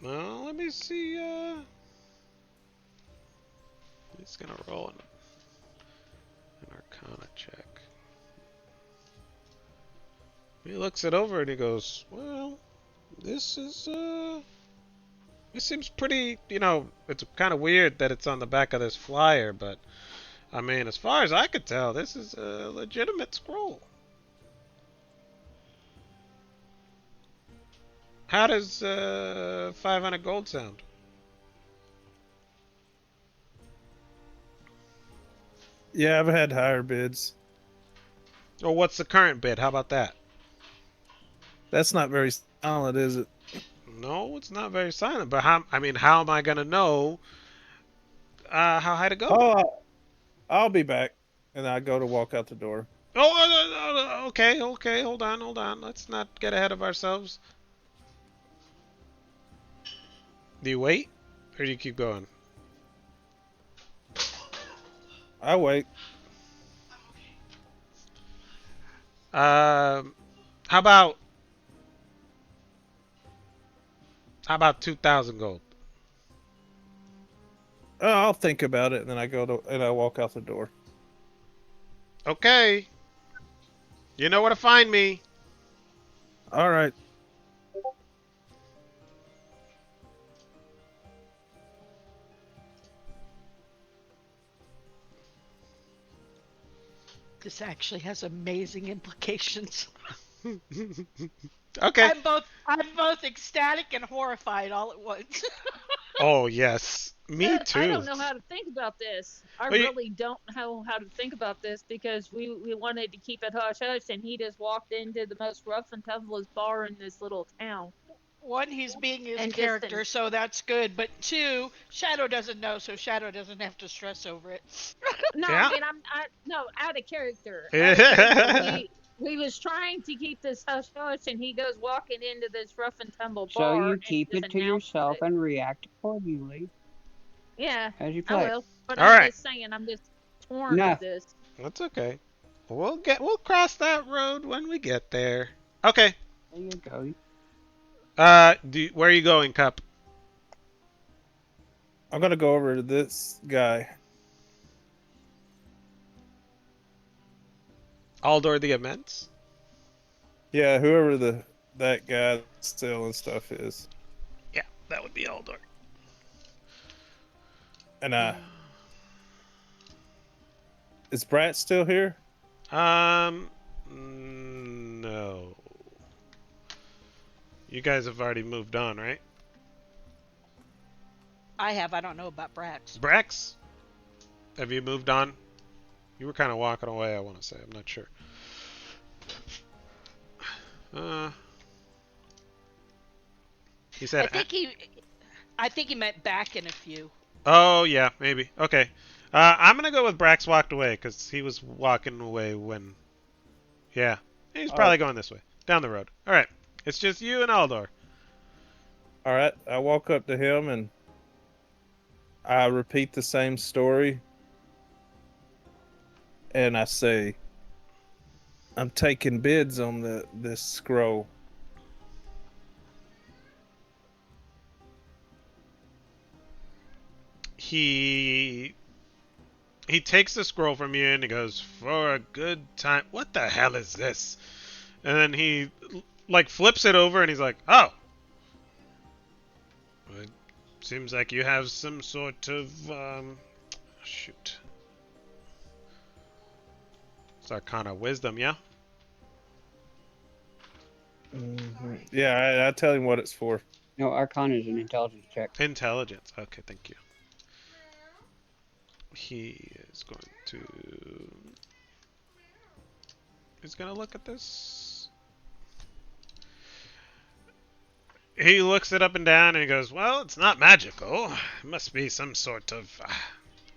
[SPEAKER 2] Well, let me see. He's gonna roll an Arcana check. He looks it over and he goes, "Well, this is this seems pretty. It's kind of weird that it's on the back of this flyer, but I mean, as far as I could tell, this is a legitimate scroll." How does 500 gold sound?
[SPEAKER 6] Yeah, I've had higher bids.
[SPEAKER 2] Or what's the current bid? How about that?
[SPEAKER 6] That's not very solid, is it?
[SPEAKER 2] No, it's not very silent. But how am I gonna know how high to go?
[SPEAKER 6] Oh, I'll be back, and I go to walk out the door.
[SPEAKER 2] Oh, okay, okay. Hold on. Let's not get ahead of ourselves. Do you wait, or do you keep going?
[SPEAKER 6] I wait.
[SPEAKER 2] Um, how about 2,000 gold?
[SPEAKER 6] Oh, I'll think about it, and then I walk out the door.
[SPEAKER 2] Okay, you know where to find me.
[SPEAKER 6] All right.
[SPEAKER 1] This actually has amazing implications.
[SPEAKER 2] Okay.
[SPEAKER 1] I'm both ecstatic and horrified all at once.
[SPEAKER 2] Oh yes, me
[SPEAKER 5] I
[SPEAKER 2] too.
[SPEAKER 5] don't know how to think about this. I
[SPEAKER 2] Well,
[SPEAKER 5] really don't know how to think about this because we wanted to keep it hush hush, and he just walked into the most rough and tumblest bar in this little town,
[SPEAKER 1] One, he's being his
[SPEAKER 5] and just
[SPEAKER 1] character, so that's good. But two, Shadow doesn't know, so Shadow doesn't have to stress over it.
[SPEAKER 5] no, I
[SPEAKER 2] Yeah.
[SPEAKER 5] mean I no out of character, out of character. We was trying to keep this hush hush, and he goes walking into this rough and tumble
[SPEAKER 3] So
[SPEAKER 5] bar
[SPEAKER 3] you
[SPEAKER 5] and
[SPEAKER 3] keep
[SPEAKER 5] just
[SPEAKER 3] it to
[SPEAKER 5] announces
[SPEAKER 3] yourself
[SPEAKER 5] it.
[SPEAKER 3] and react accordingly
[SPEAKER 5] Yeah,
[SPEAKER 3] as you
[SPEAKER 5] I
[SPEAKER 3] play.
[SPEAKER 5] will. But
[SPEAKER 2] All
[SPEAKER 5] I'm
[SPEAKER 2] right.
[SPEAKER 5] just saying, I'm just torn
[SPEAKER 3] No,
[SPEAKER 5] with this.
[SPEAKER 2] That's okay. We'll cross that road when we get there. Okay.
[SPEAKER 3] there you go.
[SPEAKER 2] Where are you going, Cup?
[SPEAKER 6] I'm gonna go over to this guy.
[SPEAKER 2] Aldor the Immense?
[SPEAKER 6] Yeah, whoever that guy selling stuff is,
[SPEAKER 2] Yeah, that would be Aldor.
[SPEAKER 6] and is Brat still here?
[SPEAKER 2] No. You guys have already moved on, right?
[SPEAKER 1] I don't know about Brax.
[SPEAKER 2] Brax, have you moved on? You were kind of walking away, I want to say. I'm not sure. Uh, he
[SPEAKER 1] I
[SPEAKER 2] said,
[SPEAKER 1] think he, I think he meant back in a few.
[SPEAKER 2] oh, yeah, maybe. Okay. I'm going to go with Brax walked away because he was walking away when. Yeah. He's
[SPEAKER 6] Oh,
[SPEAKER 2] probably going this way. Down the road. All right. It's just you and Aldor.
[SPEAKER 6] all right. I walk up to him and I repeat the same story, and I say, "I'm taking bids on this scroll."
[SPEAKER 2] He takes the scroll from you and he goes, "For a good time." What the hell is this? And then he like flips it over and he's like, "Oh, Seems like you have some sort of shoot. It's Arcana wisdom, yeah?
[SPEAKER 6] Yeah, I tell him what it's for.
[SPEAKER 3] No, Arcana is an intelligence check.
[SPEAKER 2] Intelligence. Okay, thank you. He is going to. He's gonna look at this. He looks it up and down and he goes, "Well, it's not magical. It must be some sort of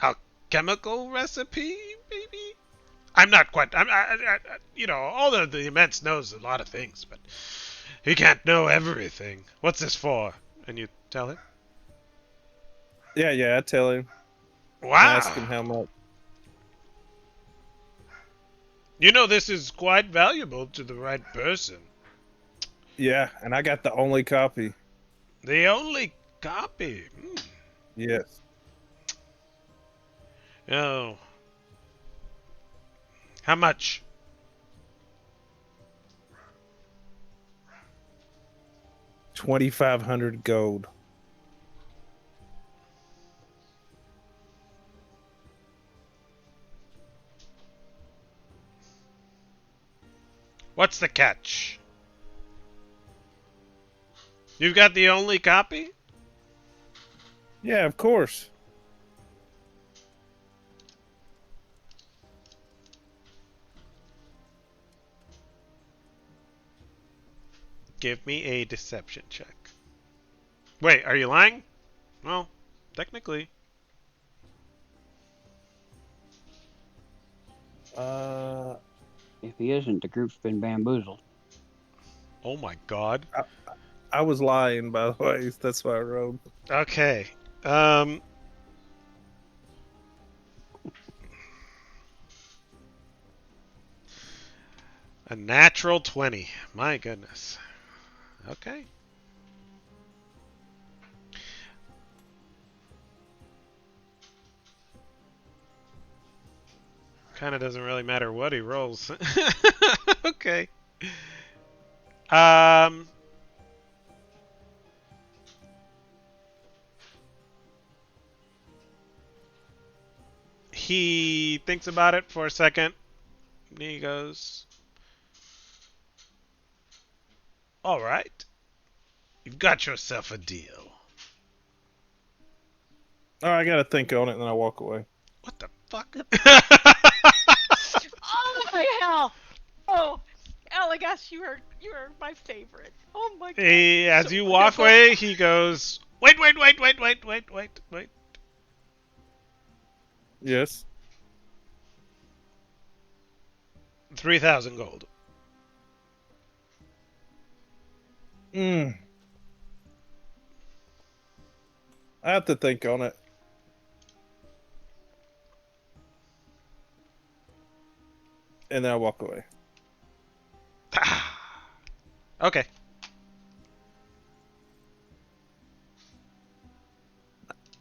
[SPEAKER 2] alchemical recipe, maybe." I'm not quite. All the immense knows a lot of things, but he can't know everything. What's this for? And you tell him.
[SPEAKER 6] Yeah, I tell him.
[SPEAKER 2] Wow.
[SPEAKER 6] I ask him how much.
[SPEAKER 2] You know, this is quite valuable to the right person.
[SPEAKER 6] Yeah, and I got the only copy.
[SPEAKER 2] The only copy.
[SPEAKER 6] Yes.
[SPEAKER 2] Oh. How much?
[SPEAKER 6] $2,500 gold.
[SPEAKER 2] What's the catch? You've got the only copy?
[SPEAKER 6] Yeah, of course.
[SPEAKER 2] Give me a deception check. Wait, are you lying? Well, technically.
[SPEAKER 3] If he isn't, the group's been bamboozled.
[SPEAKER 2] Oh my god.
[SPEAKER 6] I was lying, by the way. That's why I wrote.
[SPEAKER 2] Okay. A natural 20. My goodness. Okay. Kind of doesn't really matter what he rolls. Okay. He thinks about it for a second. And he goes, "All right. You've got yourself a deal."
[SPEAKER 6] Oh, I gotta think on it, and then I walk away.
[SPEAKER 2] What the fuck?
[SPEAKER 1] Oh my hell! Oh, Elagash, you are my favorite. Oh my god.
[SPEAKER 2] As
[SPEAKER 1] So
[SPEAKER 2] you walk
[SPEAKER 1] wonderful.
[SPEAKER 2] away, he goes, "Wait.
[SPEAKER 6] Yes.
[SPEAKER 2] 3,000 gold."
[SPEAKER 6] I have to think on it. And then I walk away.
[SPEAKER 2] Okay.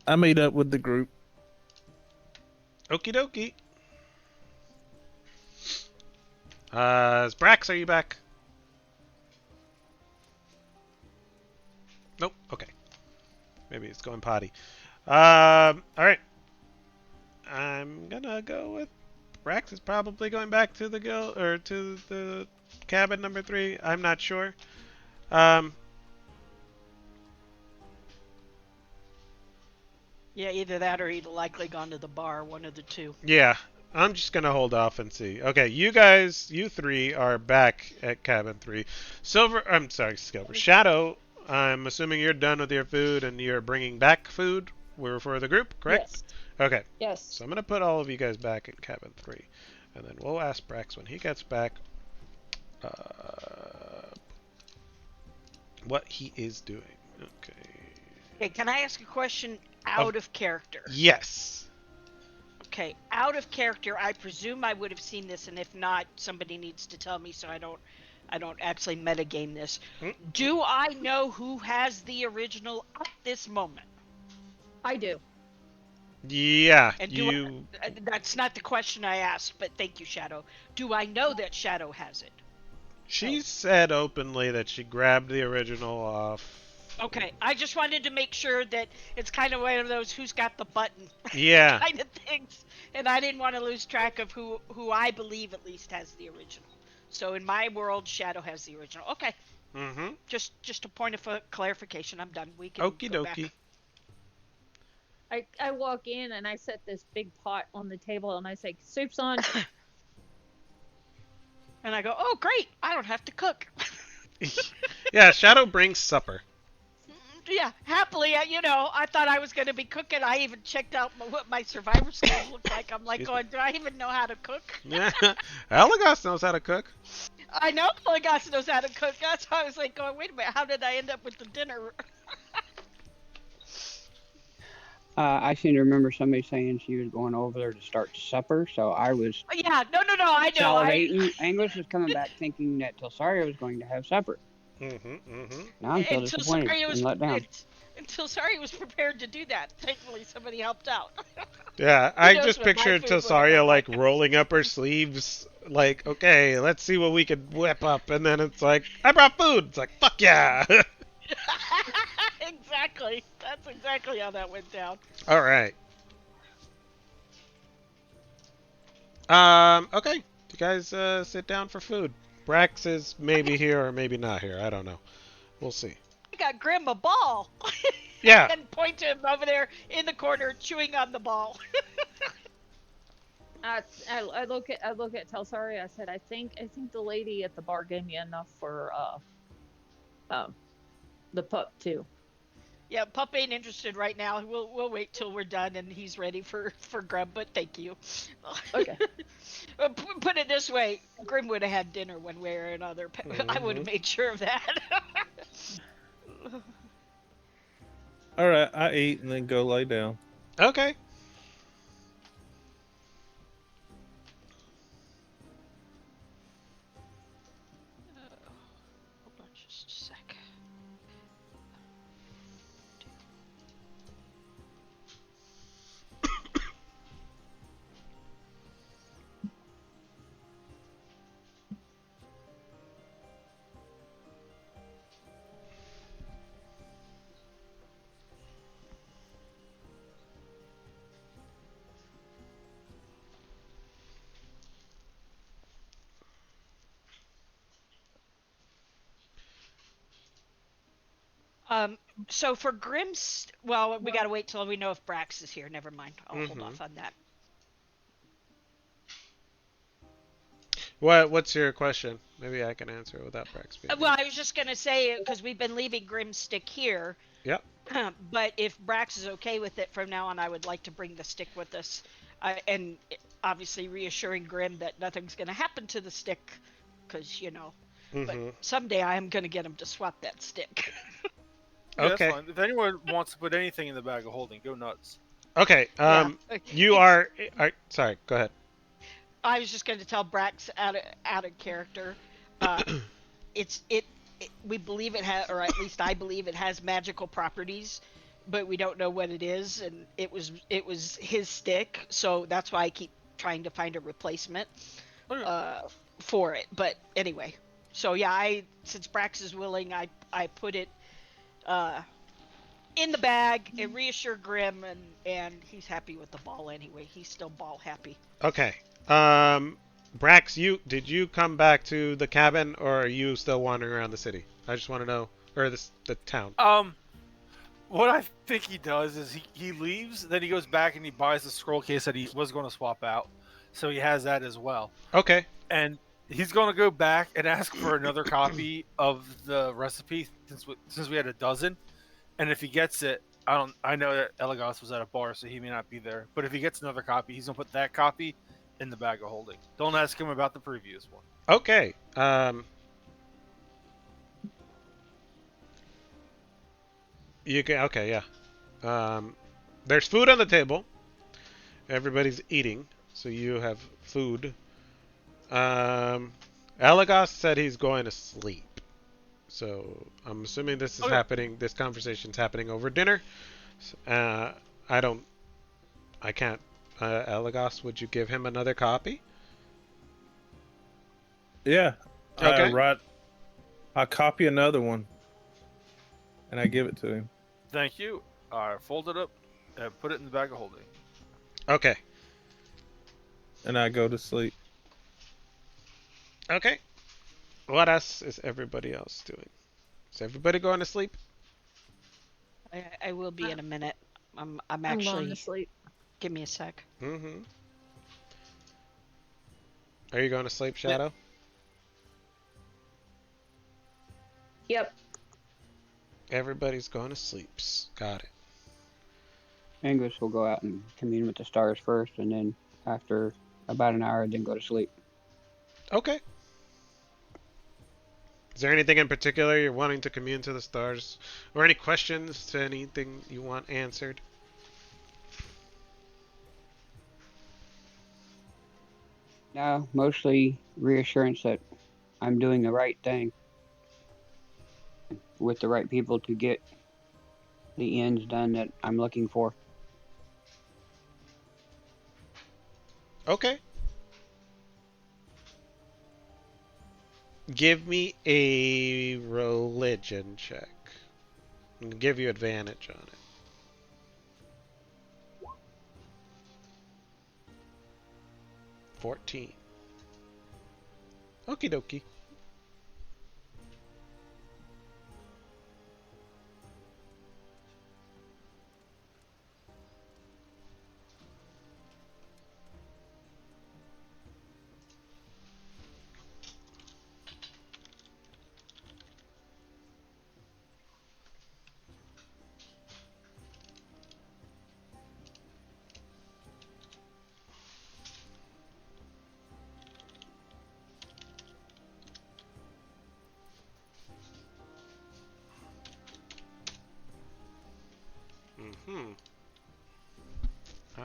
[SPEAKER 6] I meet up with the group.
[SPEAKER 2] Okie dokie. Brax, are you back? Nope. Okay. Maybe it's going potty. All right. I'm gonna go with Brax is probably going back to the guild or to the cabin number 3. I'm not sure.
[SPEAKER 1] Yeah, either that or he'd likely gone to the bar, one of the two.
[SPEAKER 2] Yeah. I'm just gonna hold off and see. Okay, you guys, you 3 are back at cabin 3. Silver. Shadow, I'm assuming you're done with your food and you're bringing back food. We're for the group, correct?
[SPEAKER 5] Yes.
[SPEAKER 2] Okay.
[SPEAKER 5] Yes.
[SPEAKER 2] So I'm gonna put all of you guys back in cabin 3, and then we'll ask Brax when he gets back what he is doing. Okay.
[SPEAKER 1] Okay, can I ask a question out of character?
[SPEAKER 2] Yes.
[SPEAKER 1] Okay, out of character, I presume I would have seen this, and if not, somebody needs to tell me so I don't actually metagame this. Do I know who has the original at this moment?
[SPEAKER 5] I do.
[SPEAKER 2] Yeah.
[SPEAKER 1] And that's not the question I asked, but thank you, Shadow. Do I know that Shadow has it?
[SPEAKER 2] She said openly that she grabbed the original off
[SPEAKER 1] Okay, I just wanted to make sure that it's kind of one of those who's got the button
[SPEAKER 2] Yeah.
[SPEAKER 1] kind of things, and I didn't want to lose track of who I believe at least has the original. So in my world, Shadow has the original. Okay,
[SPEAKER 2] Mm-hmm.
[SPEAKER 1] just a point of clarification. I'm done. We can
[SPEAKER 2] Okie
[SPEAKER 1] go
[SPEAKER 2] dokie.
[SPEAKER 1] back.
[SPEAKER 5] I walk in and I set this big pot on the table and I say, "Soup's on."
[SPEAKER 1] And I go, oh great, I don't have to cook.
[SPEAKER 2] Yeah, Shadow brings supper.
[SPEAKER 1] Yeah, happily, I thought I was going to be cooking. I even checked out what my survivor skills look like. I'm like
[SPEAKER 2] Excuse me.
[SPEAKER 1] going, do I even know how to cook?
[SPEAKER 2] Yeah. Elagos knows how to cook.
[SPEAKER 1] I know Legas knows how to cook. That's why I was like going, wait a minute, how did I end up with the dinner?
[SPEAKER 3] I seem to remember somebody saying she was going over there to start supper, so I was
[SPEAKER 1] Yeah, no, I know.
[SPEAKER 3] salivating. Angus was coming back thinking that Tilsaria was going to have supper.
[SPEAKER 2] Mm-hmm. Mm-hmm.
[SPEAKER 3] Now I'm still
[SPEAKER 1] until
[SPEAKER 3] disappointed
[SPEAKER 1] Saria
[SPEAKER 3] and
[SPEAKER 1] was
[SPEAKER 3] let down.
[SPEAKER 1] until Saria was prepared to do that. Thankfully, somebody helped out.
[SPEAKER 2] Yeah,
[SPEAKER 1] Who
[SPEAKER 2] I
[SPEAKER 1] knows
[SPEAKER 2] just
[SPEAKER 1] what my
[SPEAKER 2] pictured
[SPEAKER 1] food would have
[SPEAKER 2] Tilsaria
[SPEAKER 1] looked
[SPEAKER 2] like
[SPEAKER 1] like?
[SPEAKER 2] rolling up her sleeves, like, okay, let's see what we could whip up, and then it's like, I brought food. It's like, fuck yeah.
[SPEAKER 1] Exactly. That's exactly how that went down.
[SPEAKER 2] All right. Okay. You guys sit down for food. Brax is maybe here or maybe not here. I don't know. We'll see.
[SPEAKER 1] I got Grim a ball.
[SPEAKER 2] Yeah.
[SPEAKER 1] And point to him over there in the corner chewing on the ball.
[SPEAKER 5] I look at Telsari. I said, I think the lady at the bar gave me enough for um the pup too.
[SPEAKER 1] Yeah, Pup ain't interested right now. We'll wait till we're done and he's ready for Grub. But thank you.
[SPEAKER 5] Okay.
[SPEAKER 1] Put it this way, Grim would have had dinner one way or another. I would
[SPEAKER 2] Mm-hmm.
[SPEAKER 1] have made sure of that.
[SPEAKER 6] All right, I eat and then go lay down.
[SPEAKER 2] Okay.
[SPEAKER 1] Hold on just a sec. Um, so for Grimm's, well, we gotta wait till we know if Brax is here. Never mind. I'll hold
[SPEAKER 2] Mm-hmm.
[SPEAKER 1] off on that.
[SPEAKER 2] What's your question? Maybe I can answer it without Brax being
[SPEAKER 1] Well,
[SPEAKER 2] here.
[SPEAKER 1] I was just gonna say because we've been leaving Grimm's stick here,
[SPEAKER 2] Yep.
[SPEAKER 1] but if Brax is okay with it from now on, I would like to bring the stick with us, and obviously reassuring Grim that nothing's gonna happen to the stick, because But
[SPEAKER 2] Mm-hmm.
[SPEAKER 1] someday I am gonna get him to swap that stick.
[SPEAKER 4] Yeah, that's
[SPEAKER 2] Okay.
[SPEAKER 4] fine. If anyone wants to put anything in the bag of holding, go nuts.
[SPEAKER 2] Okay.
[SPEAKER 1] Yeah,
[SPEAKER 2] You
[SPEAKER 1] it's.
[SPEAKER 2] are. Sorry. Go ahead.
[SPEAKER 1] I was just gonna tell Brax out of character. Uh, it we believe it has, or at least I believe it has magical properties, but we don't know what it is, and it was his stick, so that's why I keep trying to find a replacement
[SPEAKER 4] Okay.
[SPEAKER 1] uh for it. But anyway, so yeah, I since Brax is willing, I put it uh in the bag and reassure Grim, and he's happy with the ball anyway. He's still ball happy.
[SPEAKER 2] Okay. Brax, did you come back to the cabin or are you still wandering around the city? I just want to know, or the town.
[SPEAKER 4] Um, what I think he does is he leaves, then he goes back and he buys the scroll case that he was going to swap out, so he has that as well.
[SPEAKER 2] Okay.
[SPEAKER 4] And he's going to go back and ask for another copy of the recipe since we had a dozen. And if he gets it, I know that Elagos was at a bar, so he may not be there. But if he gets another copy, he's gonna put that copy in the bag of holding. Don't ask him about the previous one.
[SPEAKER 2] Okay. You can. Okay. Yeah. There's food on the table. Everybody's eating, so you have food. Um, Elagos said he's going to sleep. So I'm assuming this is
[SPEAKER 4] Okay.
[SPEAKER 2] happening. This conversation's happening over dinner. Uh, I don't. I can't. Elagos, would you give him another copy?
[SPEAKER 6] Yeah,
[SPEAKER 2] Okay.
[SPEAKER 6] I copy another one, and I give it to him,
[SPEAKER 4] Thank you. I fold it up and put it in the bag of holding.
[SPEAKER 2] Okay.
[SPEAKER 6] and I go to sleep.
[SPEAKER 2] Okay. What else is everybody else doing? Is everybody going to sleep?
[SPEAKER 1] I will be in a minute. I'm
[SPEAKER 5] I'm going to
[SPEAKER 1] actually.
[SPEAKER 5] sleep.
[SPEAKER 1] Give me a sec.
[SPEAKER 2] Mm-hmm. Are you going to sleep,
[SPEAKER 4] Yep.
[SPEAKER 2] Shadow?
[SPEAKER 5] Yep.
[SPEAKER 2] Everybody's going to sleep. Got it.
[SPEAKER 3] Angus will go out and commune with the stars first, and then after about an hour, then go to sleep.
[SPEAKER 2] Okay. Is there anything in particular you're wanting to commune to the stars? Or any questions to anything you want answered?
[SPEAKER 3] No, mostly reassurance that I'm doing the right thing with the right people to get the ends done that I'm looking for.
[SPEAKER 2] Okay. Give me a religion check. I'm gonna give you advantage on it. 14. Okie dokie. Mm-hmm. Uh,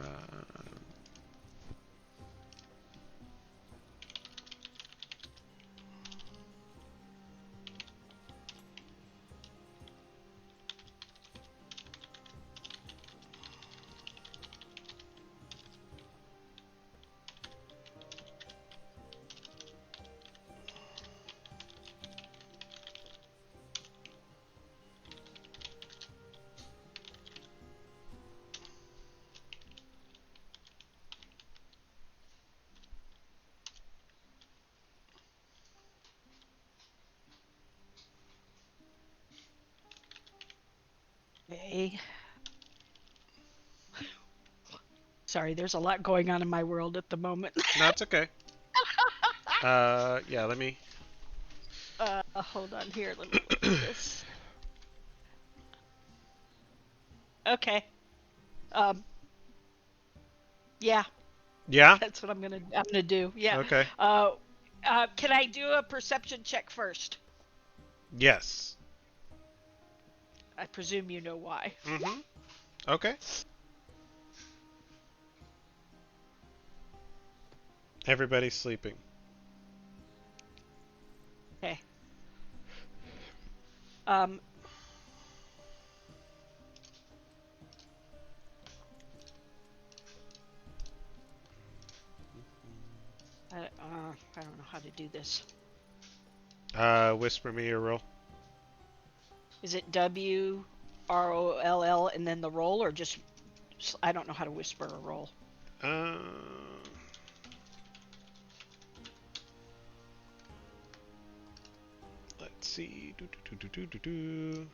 [SPEAKER 1] Okay. Sorry, there's a lot going on in my world at the moment.
[SPEAKER 2] no, it's okay. Yeah, let me.
[SPEAKER 1] Hold on here. Let me look at this. Okay. Um. Yeah,
[SPEAKER 2] Yeah?
[SPEAKER 1] that's what I'm gonna do. Yeah.
[SPEAKER 2] Okay.
[SPEAKER 1] Can I do a perception check first?
[SPEAKER 2] Yes.
[SPEAKER 1] I presume you know why.
[SPEAKER 2] Mm-hmm. Okay. Everybody's sleeping.
[SPEAKER 1] Okay. Um. I don't know how to do this.
[SPEAKER 2] Whisper me your roll.
[SPEAKER 1] Is it WROLL and then the roll, or just I don't know how to whisper a roll.
[SPEAKER 2] Uh, let's see. Do, do, do, do, do, do.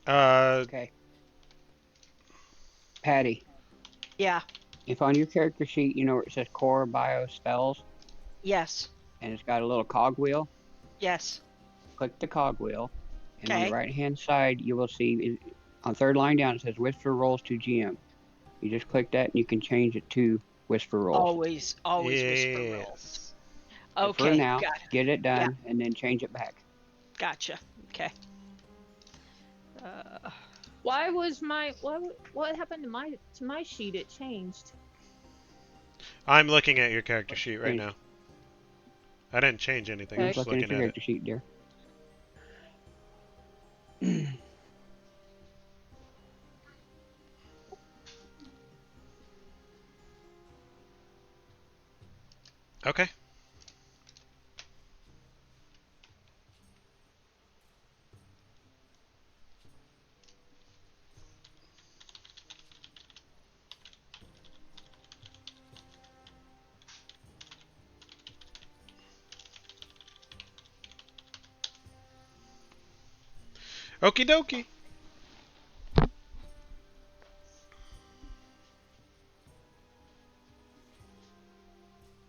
[SPEAKER 3] Okay. Patty,
[SPEAKER 1] Yeah.
[SPEAKER 3] if on your character sheet, you know where it says core bio spells
[SPEAKER 1] Yes.
[SPEAKER 3] and it's got a little cogwheel,
[SPEAKER 1] Yes.
[SPEAKER 3] click the cogwheel, and on the
[SPEAKER 1] Okay.
[SPEAKER 3] right hand side, you will see on third line down, it says Whisper Rolls to GM. You just click that and you can change it to Whisper Rolls.
[SPEAKER 1] Always whisper rolls.
[SPEAKER 2] Yes.
[SPEAKER 3] But for
[SPEAKER 1] Okay.
[SPEAKER 3] now,
[SPEAKER 1] Got it.
[SPEAKER 3] get it
[SPEAKER 1] Yeah.
[SPEAKER 3] done and then change it back.
[SPEAKER 1] Gotcha. Okay. Uh,
[SPEAKER 5] Why was my what happened to my sheet? It changed.
[SPEAKER 2] I'm looking at your character
[SPEAKER 3] What
[SPEAKER 2] sheet right
[SPEAKER 3] changed?
[SPEAKER 2] now. I didn't change anything. I'm
[SPEAKER 3] Who's
[SPEAKER 5] Okay.
[SPEAKER 2] just
[SPEAKER 3] looking
[SPEAKER 2] looking
[SPEAKER 3] at your
[SPEAKER 2] at it.
[SPEAKER 3] character sheet, dear?
[SPEAKER 2] Okay. Okie dokie.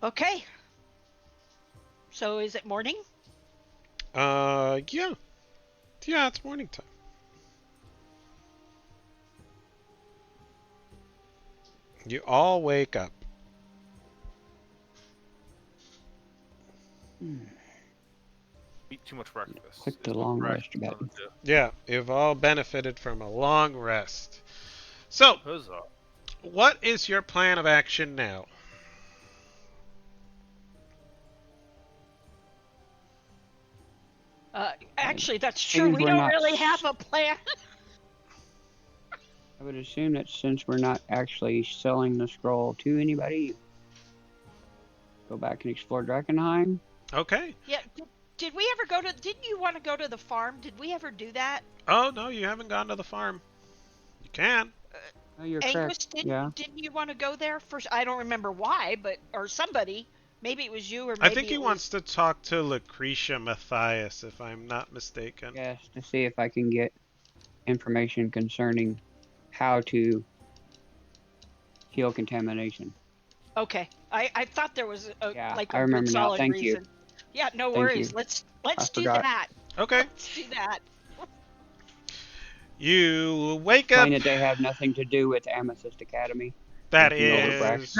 [SPEAKER 1] Okay. So is it morning?
[SPEAKER 2] Yeah. Yeah, it's morning time. You all wake up.
[SPEAKER 3] Hmm.
[SPEAKER 4] Eat too much breakfast.
[SPEAKER 3] Click
[SPEAKER 4] Is
[SPEAKER 3] the
[SPEAKER 4] what
[SPEAKER 3] long
[SPEAKER 4] we're
[SPEAKER 3] rest
[SPEAKER 4] actually
[SPEAKER 3] button.
[SPEAKER 4] gonna do.
[SPEAKER 2] Yeah, you've all benefited from a long rest. So,
[SPEAKER 4] Huzzah.
[SPEAKER 2] what is your plan of action now?
[SPEAKER 3] It
[SPEAKER 1] Actually, that's true.
[SPEAKER 3] seems
[SPEAKER 1] We
[SPEAKER 3] we're
[SPEAKER 1] don't
[SPEAKER 3] not.
[SPEAKER 1] really have a plan.
[SPEAKER 3] I would assume that since we're not actually selling the scroll to anybody, go back and explore Drakkenheim.
[SPEAKER 2] Okay.
[SPEAKER 1] Yeah. Did we ever go to? Didn't you want to go to the farm? Did we ever do that?
[SPEAKER 2] Oh, no, you haven't gone to the farm. You can.
[SPEAKER 1] Uh,
[SPEAKER 3] Oh, you're
[SPEAKER 1] Angus,
[SPEAKER 3] correct. Yeah.
[SPEAKER 1] didn't you want to go there first? I don't remember why, but or somebody. Maybe it was you, or
[SPEAKER 2] I think
[SPEAKER 1] maybe
[SPEAKER 2] he
[SPEAKER 1] it
[SPEAKER 2] wants
[SPEAKER 1] was.
[SPEAKER 2] to talk to Lucretia Matthias, if I'm not mistaken.
[SPEAKER 3] Yes, to see if I can get information concerning how to heal contamination.
[SPEAKER 1] Okay. I thought there was a
[SPEAKER 3] Yeah,
[SPEAKER 1] like
[SPEAKER 3] I
[SPEAKER 1] a good
[SPEAKER 3] remember now.
[SPEAKER 1] solid
[SPEAKER 3] Thank you.
[SPEAKER 1] reason. Yeah, no
[SPEAKER 3] Thank
[SPEAKER 1] worries.
[SPEAKER 3] you. I
[SPEAKER 1] Let's do
[SPEAKER 3] forgot.
[SPEAKER 1] that.
[SPEAKER 2] Okay.
[SPEAKER 1] Let's do that.
[SPEAKER 2] You wake
[SPEAKER 3] Explain
[SPEAKER 2] up.
[SPEAKER 3] that they have nothing to do with Amethyst Academy.
[SPEAKER 2] That
[SPEAKER 3] Looking over Brax.
[SPEAKER 2] is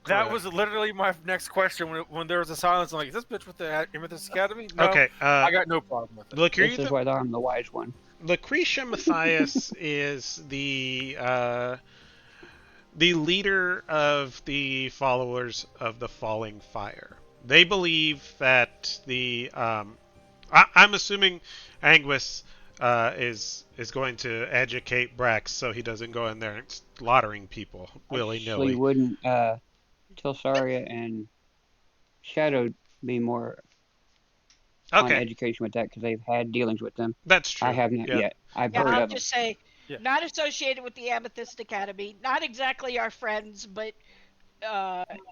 [SPEAKER 4] That was
[SPEAKER 2] correct.
[SPEAKER 4] literally my next question when there was a silence. I'm like, is this bitch with the Amethyst Academy? No,
[SPEAKER 2] Okay.
[SPEAKER 4] I got no problem with it.
[SPEAKER 3] This is
[SPEAKER 2] Lucretia,
[SPEAKER 3] whether I'm the wise one.
[SPEAKER 2] Lucretia Matthias is the leader of the followers of the Falling Fire. They believe that I'm assuming Anguis is going to educate Brax so he doesn't go in there and slaughtering people willy
[SPEAKER 3] Actually,
[SPEAKER 2] nilly.
[SPEAKER 3] wouldn't Tilsaria and Shadow be more on
[SPEAKER 2] Okay,
[SPEAKER 3] education with that because they've had dealings with them?
[SPEAKER 2] that's
[SPEAKER 3] I
[SPEAKER 2] true.
[SPEAKER 3] have not
[SPEAKER 2] Yeah,
[SPEAKER 3] yet. I've
[SPEAKER 1] Yeah,
[SPEAKER 3] heard
[SPEAKER 1] I'll
[SPEAKER 3] of them.
[SPEAKER 1] just say
[SPEAKER 4] Yeah.
[SPEAKER 1] not associated with the Amethyst Academy. Not exactly our friends, but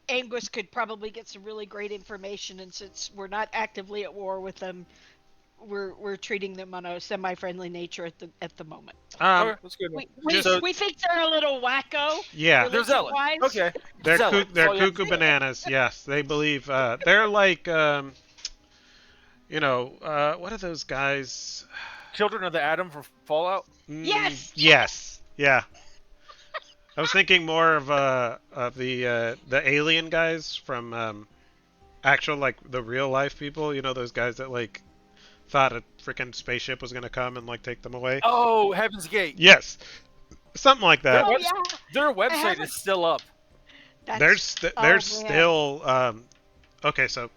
[SPEAKER 1] Angus could probably get some really great information. And since we're not actively at war with them, we're treating them on a semi-friendly nature at the moment.
[SPEAKER 2] um,
[SPEAKER 4] Okay, that's good.
[SPEAKER 1] We we
[SPEAKER 2] just
[SPEAKER 4] So
[SPEAKER 1] we think they're a little wacko,
[SPEAKER 2] yeah,
[SPEAKER 4] they're
[SPEAKER 1] religion
[SPEAKER 4] zealot.
[SPEAKER 1] wise.
[SPEAKER 4] Okay,
[SPEAKER 2] they're
[SPEAKER 4] zealot. That's
[SPEAKER 2] they're
[SPEAKER 4] all you have to
[SPEAKER 2] cuckoo
[SPEAKER 4] say.
[SPEAKER 2] bananas. Yes, they believe they're like what are those guys?
[SPEAKER 4] Children of the Atom for Fallout.
[SPEAKER 1] Yes,
[SPEAKER 2] Yes, yeah. I was thinking more of the alien guys from actual like the real life people. You know those guys that like thought a freaking spaceship was gonna come and like take them away.
[SPEAKER 4] Oh, Heaven's Gate.
[SPEAKER 2] Yes, something like
[SPEAKER 4] Their
[SPEAKER 2] that.
[SPEAKER 1] oh
[SPEAKER 4] web
[SPEAKER 1] yeah,
[SPEAKER 4] their
[SPEAKER 1] I
[SPEAKER 4] website
[SPEAKER 1] haven't.
[SPEAKER 4] is still up.
[SPEAKER 2] There's
[SPEAKER 1] Oh man,
[SPEAKER 2] still okay. So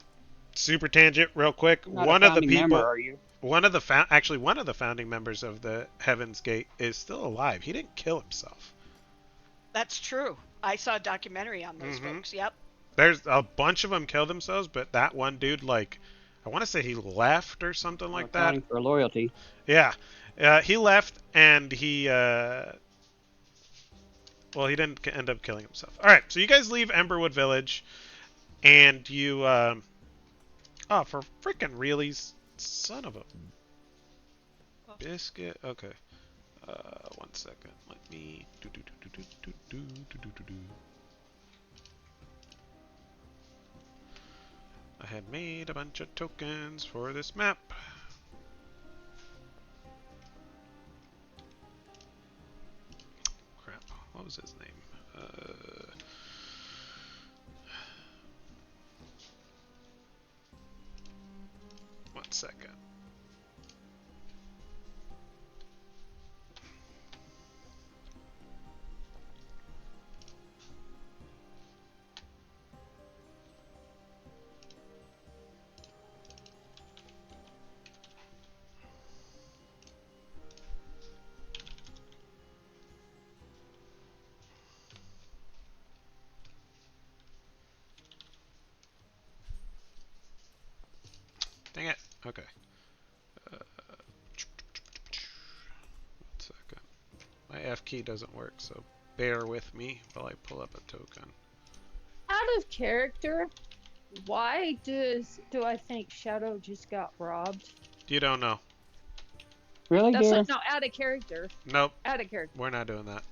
[SPEAKER 2] super tangent, real quick.
[SPEAKER 3] You're not a founding member, are you?
[SPEAKER 2] One of the founding members of the Heaven's Gate is still alive. He didn't kill himself.
[SPEAKER 1] that's true. I saw a documentary on those
[SPEAKER 2] hmm
[SPEAKER 1] folks. Yep.
[SPEAKER 2] There's a bunch of them killed themselves, but that one dude, like, I want to say he left or something
[SPEAKER 3] Well,
[SPEAKER 2] like that.
[SPEAKER 3] accounting for loyalty.
[SPEAKER 2] Yeah, he left and well, he didn't end up killing himself. All right, so you guys leave Emberwood Village, and you, oh, for freaking realies, son of a biscuit. Okay, 1 second. Let me do. I had made a bunch of tokens for this map. Crap. What was his name? 1 second. Okay. Uh, 1 second. My F key doesn't work, so bear with me while I pull up a token.
[SPEAKER 5] Out of character, why do I think Shadow just got robbed?
[SPEAKER 2] You don't know.
[SPEAKER 3] Really,
[SPEAKER 5] That's
[SPEAKER 3] dear?
[SPEAKER 5] not no out of character.
[SPEAKER 2] Nope.
[SPEAKER 5] Out of character.
[SPEAKER 2] We're not doing that.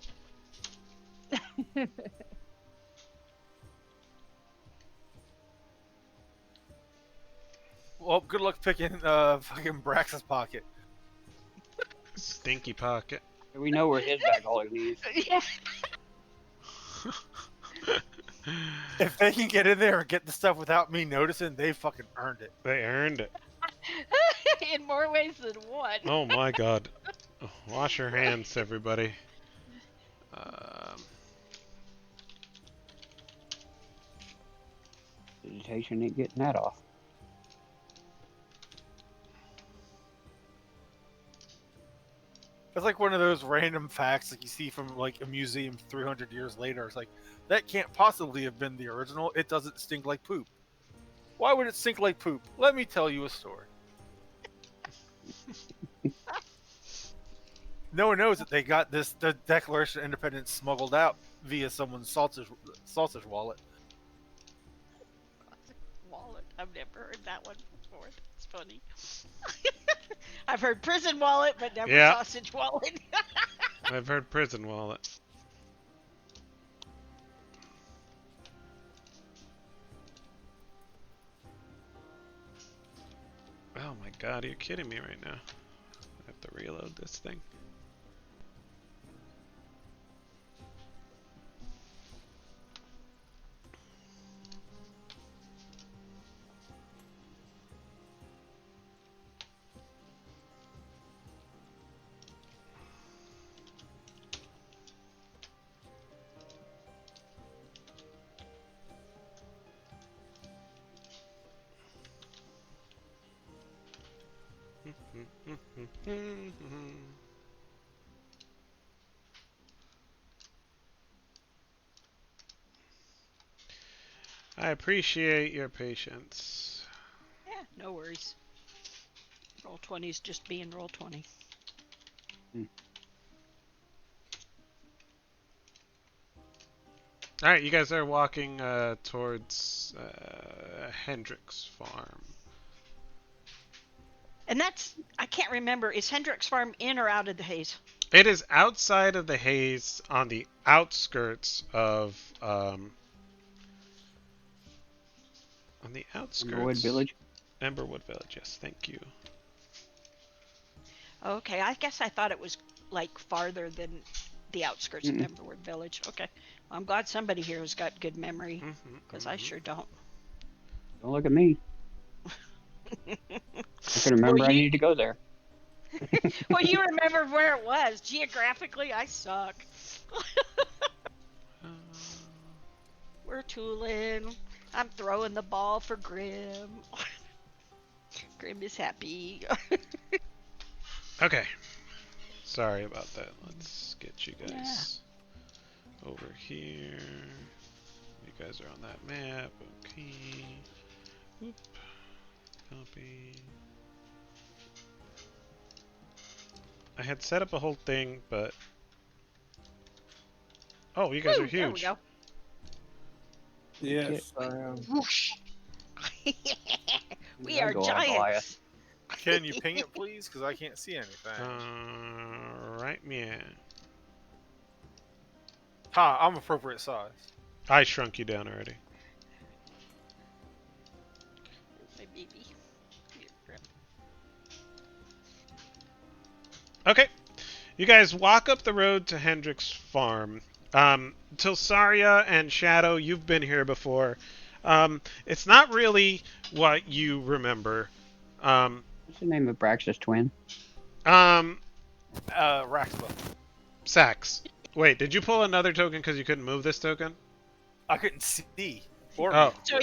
[SPEAKER 4] Well, good luck picking fucking Brax's pocket.
[SPEAKER 2] Stinky pocket.
[SPEAKER 3] We know where his bag holding is.
[SPEAKER 1] Yeah.
[SPEAKER 4] If they can get in there and get the stuff without me noticing, they fucking earned it.
[SPEAKER 2] They earned it.
[SPEAKER 1] In more ways than one.
[SPEAKER 2] Oh my god. Wash your hands, everybody.
[SPEAKER 3] Hesitation ain't getting that off.
[SPEAKER 4] It's like one of those random facts like you see from like a museum 300 years later. It's like, that can't possibly have been the original. It doesn't stink like poop. Why would it stink like poop? Let me tell you a story. No one knows that they got the Declaration of Independence smuggled out via someone's sausage wallet.
[SPEAKER 1] Wallet. I've never heard that one before. It's funny. I've heard prison wallet, but never
[SPEAKER 2] Yeah.
[SPEAKER 1] sausage wallet.
[SPEAKER 2] I've heard prison wallet. Oh my god, are you kidding me right now? I have to reload this thing. I appreciate your patience.
[SPEAKER 1] Yeah, no worries. Roll 20 is just being roll 20.
[SPEAKER 2] Alright, you guys are walking towards Hendrick's farm.
[SPEAKER 1] And that's, I can't remember, is Hendrick's farm in or out of the haze?
[SPEAKER 2] It is outside of the haze on the outskirts of on the outskirts.
[SPEAKER 3] Emberwood Village.
[SPEAKER 2] Emberwood Village, yes, thank you.
[SPEAKER 1] Okay, I guess I thought it was like farther than the outskirts of
[SPEAKER 3] Mm-mm.
[SPEAKER 1] Emberwood Village. Okay. Well, I'm glad somebody here has got good memory, because I sure don't.
[SPEAKER 3] Don't look at me. I can remember
[SPEAKER 1] Well,
[SPEAKER 3] I
[SPEAKER 1] you-
[SPEAKER 3] needed to go there.
[SPEAKER 1] Well, you remember where it was. Geographically, I suck. We're tooling. I'm throwing the ball for Grim. Grim is happy.
[SPEAKER 2] Okay. Sorry about that. Let's get you guys over here. You guys are on that map. Okay. Oop. Copy. I had set up a whole thing, but... Oh, you guys are
[SPEAKER 1] Woo, there we
[SPEAKER 2] huge.
[SPEAKER 1] go.
[SPEAKER 6] Yes, I am.
[SPEAKER 1] Whoosh. We
[SPEAKER 3] I
[SPEAKER 1] are
[SPEAKER 3] go all
[SPEAKER 1] giants.
[SPEAKER 3] Goliath.
[SPEAKER 4] Can you ping it, please? Because I can't see anything.
[SPEAKER 2] Right, yeah.
[SPEAKER 4] Ha! I'm appropriate size.
[SPEAKER 2] I shrunk you down already.
[SPEAKER 1] My baby. Here, Grim.
[SPEAKER 2] Okay. You guys walk up the road to Hendrick's farm. Tilsaria and Shadow, you've been here before. It's not really what you remember.
[SPEAKER 3] What's the name of Brax's twin?
[SPEAKER 4] Raxba.
[SPEAKER 2] Sax. Wait, did you pull another token because you couldn't move this token?
[SPEAKER 4] I couldn't see. Or
[SPEAKER 2] Oh.
[SPEAKER 1] So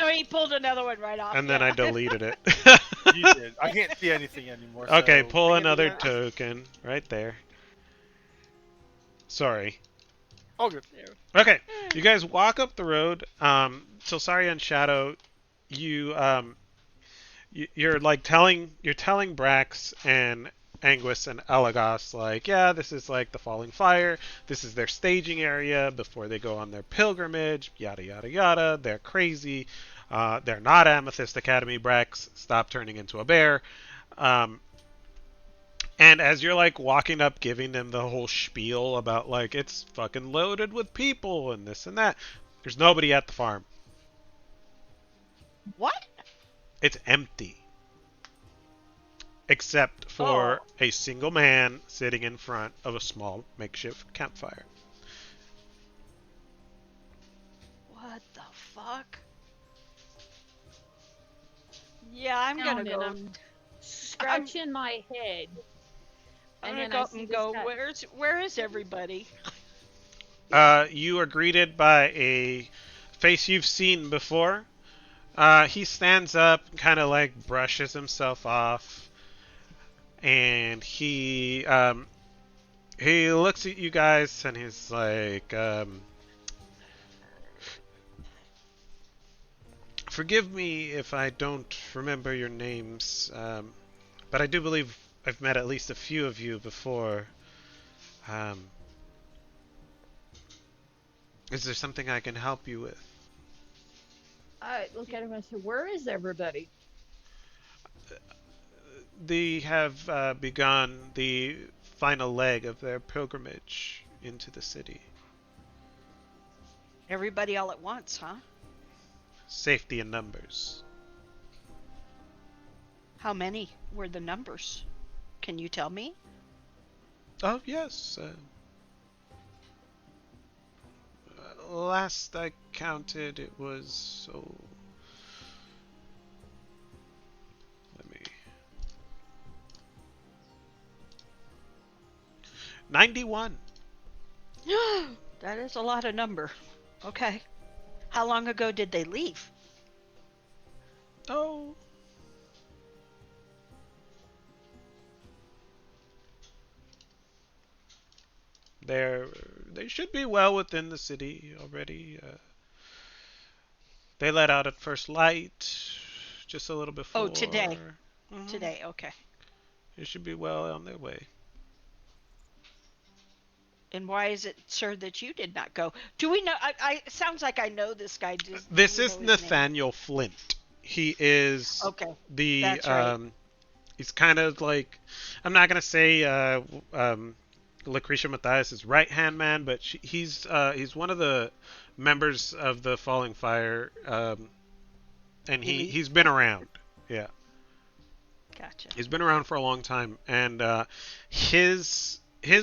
[SPEAKER 1] he pulled another one right off.
[SPEAKER 2] And then I
[SPEAKER 1] yeah.
[SPEAKER 2] deleted it.
[SPEAKER 4] You did. I can't see anything anymore.
[SPEAKER 2] Okay,
[SPEAKER 4] so
[SPEAKER 2] pull
[SPEAKER 4] ping it
[SPEAKER 2] another
[SPEAKER 4] again.
[SPEAKER 2] token right there. Sorry.
[SPEAKER 4] Oh, good.
[SPEAKER 2] Okay, you guys walk up the road. Tilsaria and Shadow, you you're like telling Brax and Anguis and Elagos like, yeah, this is like the Falling Fire. This is their staging area before they go on their pilgrimage. Yada yada yada. They're crazy. They're not Amethyst Academy. Brax, stop turning into a bear. Um, and as you're like walking up, giving them the whole spiel about like it's fucking loaded with people and this and that, there's nobody at the farm.
[SPEAKER 1] What?
[SPEAKER 2] It's empty. Except for
[SPEAKER 1] Oh,
[SPEAKER 2] a single man sitting in front of a small makeshift campfire.
[SPEAKER 1] what the fuck? Yeah, I'm gonna
[SPEAKER 5] Down and
[SPEAKER 1] go.
[SPEAKER 5] I'm
[SPEAKER 1] I'm
[SPEAKER 5] scratching my head,
[SPEAKER 1] I'm
[SPEAKER 5] and
[SPEAKER 1] gonna
[SPEAKER 5] then I
[SPEAKER 1] go
[SPEAKER 5] see
[SPEAKER 1] and
[SPEAKER 5] this
[SPEAKER 1] go.
[SPEAKER 5] guy.
[SPEAKER 1] Where is everybody?
[SPEAKER 2] You are greeted by a face you've seen before. He stands up, kind of like brushes himself off, and he looks at you guys and he's like, "Forgive me if I don't remember your names, but I do believe I've met at least a few of you before. Um, is there something I can help you with?"
[SPEAKER 5] I look at him and say, "Where is everybody?"
[SPEAKER 2] They have begun the final leg of their pilgrimage into the city.
[SPEAKER 1] Everybody all at once, huh?
[SPEAKER 2] Safety in numbers.
[SPEAKER 1] How many were the numbers? Can you tell me?
[SPEAKER 2] Oh, yes. Last I counted, it was. Oh, let me. 91.
[SPEAKER 1] That is a lot of number. Okay. How long ago did they leave?
[SPEAKER 2] Oh, they're they should be well within the city already. They let out at first light, just a little
[SPEAKER 1] Oh, today.
[SPEAKER 2] before. Hmm.
[SPEAKER 1] Today. Okay.
[SPEAKER 2] They should be well on their way.
[SPEAKER 1] And why is it, sir, that you did not go? Do we know? It sounds like I know this guy. Do
[SPEAKER 2] This
[SPEAKER 1] we
[SPEAKER 2] is
[SPEAKER 1] know his name?
[SPEAKER 2] Nathaniel Flint. He is
[SPEAKER 1] Okay,
[SPEAKER 2] the
[SPEAKER 1] that's right.
[SPEAKER 2] he's kind of like, I'm not gonna say Lucretia Matthias's right hand man, but he's one of the members of the Falling Fire, and
[SPEAKER 1] Elite.
[SPEAKER 2] he's been around. Yeah,
[SPEAKER 1] Gotcha.
[SPEAKER 2] he's been around for a long time, and his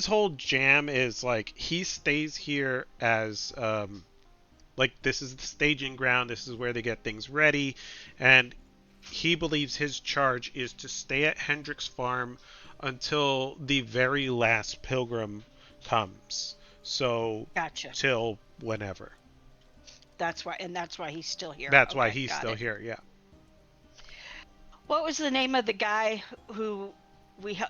[SPEAKER 2] whole jam is like he stays here as like this is the staging ground, this is where they get things ready, and he believes his charge is to stay at Hendrick's farm until the very last pilgrim comes. So
[SPEAKER 1] Gotcha.
[SPEAKER 2] till whenever.
[SPEAKER 1] That's why he's still here.
[SPEAKER 2] That's why
[SPEAKER 1] Okay,
[SPEAKER 2] he's
[SPEAKER 1] got
[SPEAKER 2] still
[SPEAKER 1] it.
[SPEAKER 2] here. Yeah,
[SPEAKER 1] What was the name of the guy who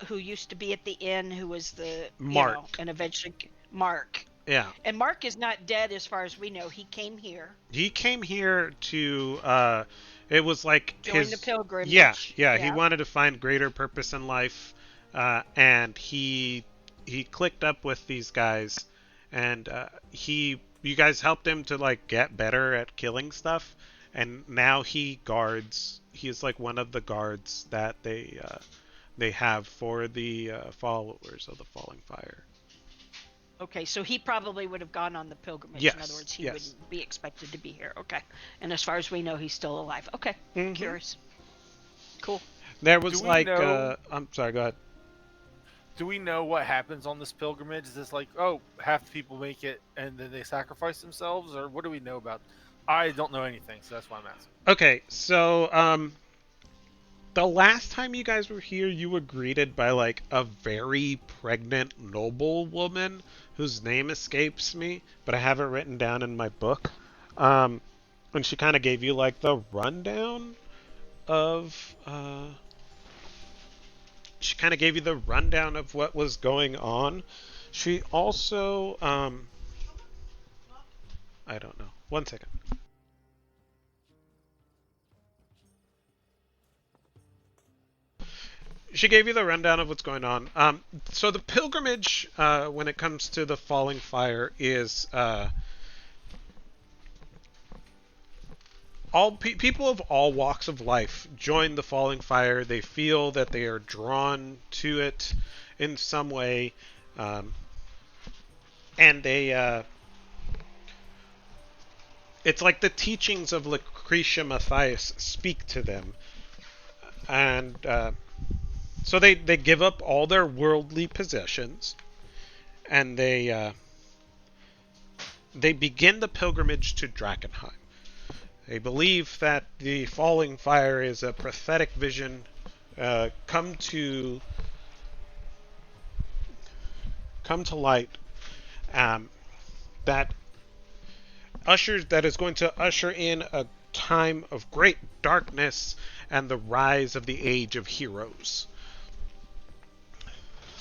[SPEAKER 1] who used to be at the inn, who was
[SPEAKER 2] Mark.
[SPEAKER 1] and eventually Mark.
[SPEAKER 2] Yeah,
[SPEAKER 1] And Mark is not dead as far as we know. He came here,
[SPEAKER 2] he came here to. It was like
[SPEAKER 1] joined the
[SPEAKER 2] his. Yeah,
[SPEAKER 1] pilgrimage.
[SPEAKER 2] yeah. He
[SPEAKER 1] Yeah.
[SPEAKER 2] wanted to find greater purpose in life, and he clicked up with these guys, and he you guys helped him to like get better at killing stuff, and now he guards. He's like one of the guards that they have for the followers of the Falling Fire.
[SPEAKER 1] Okay, so he probably would have gone on the pilgrimage. In other
[SPEAKER 2] Yes,
[SPEAKER 1] words, he
[SPEAKER 2] yes.
[SPEAKER 1] wouldn't be expected to be here. Okay. And as far as we know, he's still alive. Okay.
[SPEAKER 2] Hmm.
[SPEAKER 1] Curious. Cool.
[SPEAKER 2] There
[SPEAKER 4] Do
[SPEAKER 2] was
[SPEAKER 4] we
[SPEAKER 2] like,
[SPEAKER 4] know?
[SPEAKER 2] I'm sorry, go ahead.
[SPEAKER 4] Do we know what happens on this pilgrimage? Is this like, oh, half the people make it and then they sacrifice themselves, or what do we know about? I don't know anything, so that's why I'm asking.
[SPEAKER 2] Okay, so the last time you guys were here, you were greeted by like a very pregnant noble woman whose name escapes me, but I have it written down in my book. Um, and she kind of gave you like the rundown of she kind of gave you the rundown of what was going on. She also I don't know. One second. she gave you the rundown of what's going on. So the pilgrimage, when it comes to the falling fire, is people of all walks of life join the falling fire. They feel that they are drawn to it in some way, um, and it's like the teachings of Lucretia Matthias speak to them, and so they give up all their worldly possessions, and they begin the pilgrimage to Drakkenheim. They believe that the falling fire is a prophetic vision come to light, um, that that is going to usher in a time of great darkness and the rise of the age of heroes.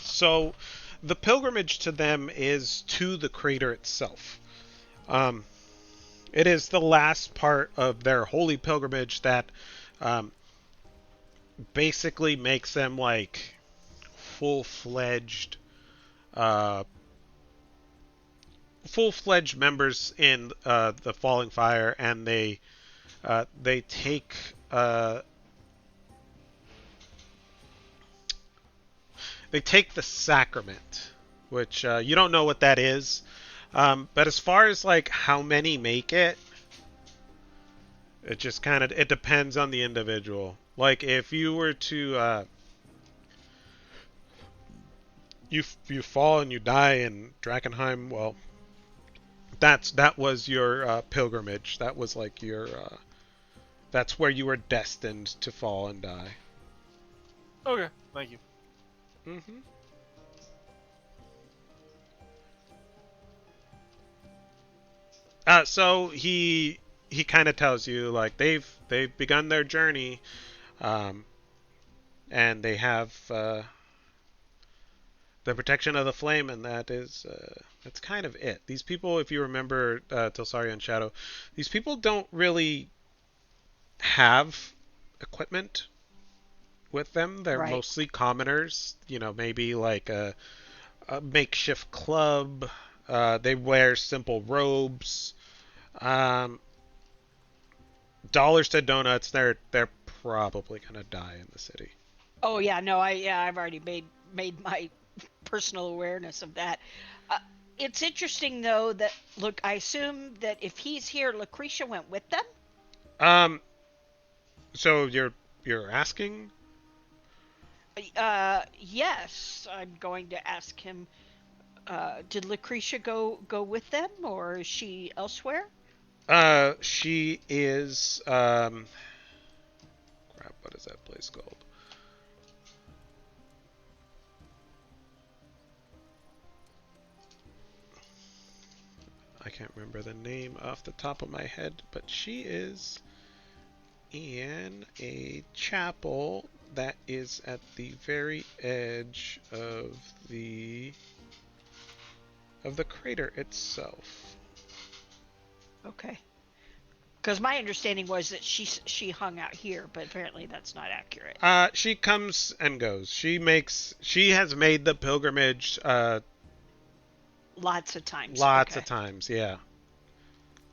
[SPEAKER 2] So the pilgrimage to them is to the crater itself. Um, it is the last part of their holy pilgrimage that um, basically makes them like full-fledged uh, full-fledged members in the Falling Fire, and they take the sacrament, which you don't know what that is. But as far as like how many make it, it just kind of it depends on the individual. Like if you were to you fall and you die in Drakkenheim, well, that was your pilgrimage. That was like your that's where you were destined to fall and die.
[SPEAKER 4] Okay, thank you.
[SPEAKER 2] Mm-hmm. So he kind of tells you like they've begun their journey, um, and they have the protection of the flame, and that's kind of it. These people, if you remember Tilsarian Shadow, these people don't really have equipment with them. They're
[SPEAKER 1] Right.
[SPEAKER 2] mostly commoners. You know, maybe like a makeshift club. They wear simple robes. Um, dollars to donuts. They're probably gonna die in the city.
[SPEAKER 1] Oh yeah, no, I've already made my personal awareness of that. Uh, it's interesting though that look, I assume that if he's here, Lucretia went with them.
[SPEAKER 2] Um, so you're asking?
[SPEAKER 1] Yes, I'm going to ask him. Did Lucretia go with them, or is she elsewhere?
[SPEAKER 2] She is crap. What is that place called? I can't remember the name off the top of my head, but she is in a chapel that is at the very edge of the crater itself.
[SPEAKER 1] Okay. Because my understanding was that she hung out here, but apparently that's not accurate.
[SPEAKER 2] She comes and goes. She has made the pilgrimage
[SPEAKER 1] Lots of times.
[SPEAKER 2] lots of
[SPEAKER 1] Okay,
[SPEAKER 2] times. Yeah,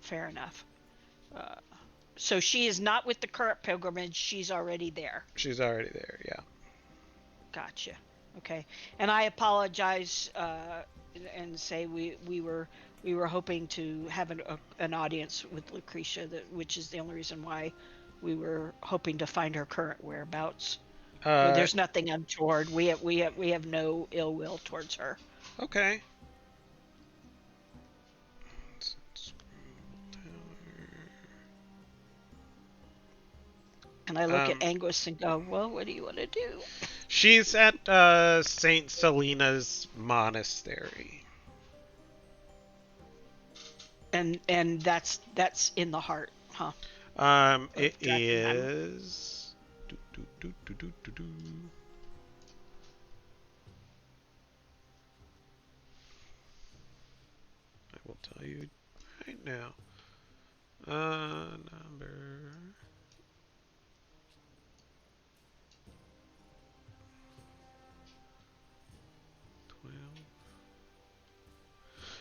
[SPEAKER 1] fair enough. Uh, so she is not with the current pilgrimage. She's already there.
[SPEAKER 2] she's already there. Yeah.
[SPEAKER 1] Gotcha. Okay. And I apologize and say we were hoping to have an audience with Lucretia, which is the only reason why we were hoping to find her current whereabouts. Well,
[SPEAKER 2] Uh,
[SPEAKER 1] there's nothing untoward. We have no ill will towards her.
[SPEAKER 2] okay.
[SPEAKER 1] And I look at
[SPEAKER 2] Um,
[SPEAKER 1] Anguis and go, well, what do you want to do?
[SPEAKER 2] she's at Saint Selena's monastery.
[SPEAKER 1] And that's in the heart, huh? Of
[SPEAKER 2] It
[SPEAKER 1] Drakkenheim.
[SPEAKER 2] is. Do, do, do, do, do, do, do. I will tell you right now. Number.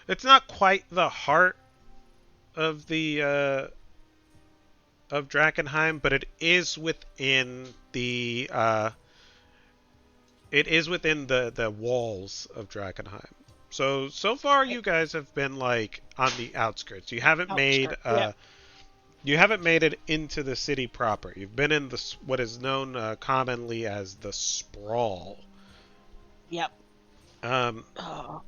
[SPEAKER 2] It's not quite the heart of the of Drakkenheim, but it is within the walls of Drakkenheim. So far you guys have been like on the outskirts.
[SPEAKER 1] Outskirt. Yep.
[SPEAKER 2] You haven't made it into the city proper. You've been in what is known commonly as the sprawl.
[SPEAKER 1] Yep.
[SPEAKER 2] Um,
[SPEAKER 1] Oh.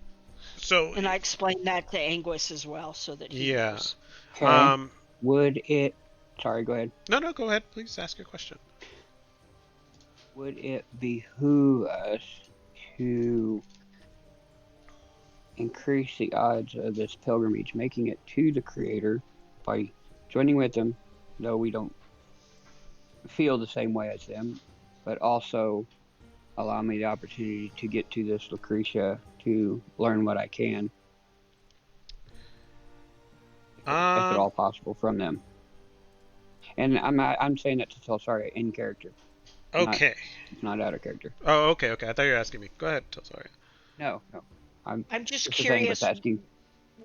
[SPEAKER 2] so
[SPEAKER 1] And I explained that to Anguis as well, so that he
[SPEAKER 2] yeah.
[SPEAKER 1] knows.
[SPEAKER 3] Okay.
[SPEAKER 2] Um,
[SPEAKER 3] Would it? Sorry, go ahead.
[SPEAKER 2] no, go ahead. Please ask your question.
[SPEAKER 3] Would it behoove us to increase the odds of this pilgrimage, making it to the Creator by joining with them, though we don't feel the same way as them, but also allow me the opportunity to get to this Lucretia to learn what I can, if at
[SPEAKER 2] Um,
[SPEAKER 3] all possible, from them. And I'm saying that to tell sorry in character, not
[SPEAKER 2] okay.
[SPEAKER 3] not out of character.
[SPEAKER 2] Oh, okay. I thought you were asking me. Go ahead. Sorry.
[SPEAKER 3] No, no. I'm
[SPEAKER 1] I'm just
[SPEAKER 3] this is Angus
[SPEAKER 1] curious,
[SPEAKER 3] asking.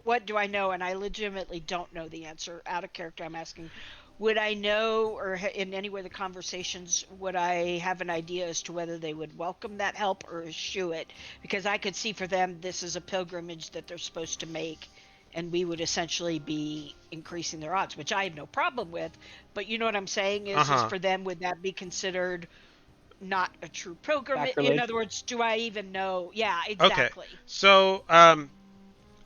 [SPEAKER 1] what do I know? And I legitimately don't know the answer. Out of character, I'm asking, would I know, or in any way the conversations, would I have an idea as to whether they would welcome that help or eschew it? Because I could see for them, this is a pilgrimage that they're supposed to make, and we would essentially be increasing their odds, which I have no problem with. But you know what I'm saying
[SPEAKER 2] Uh
[SPEAKER 1] is
[SPEAKER 2] huh.
[SPEAKER 1] for them, would that be considered not a true pilgrimage? In
[SPEAKER 3] Sacrilege.
[SPEAKER 1] other words, do I even know? Yeah,
[SPEAKER 2] Okay.
[SPEAKER 1] exactly.
[SPEAKER 2] So,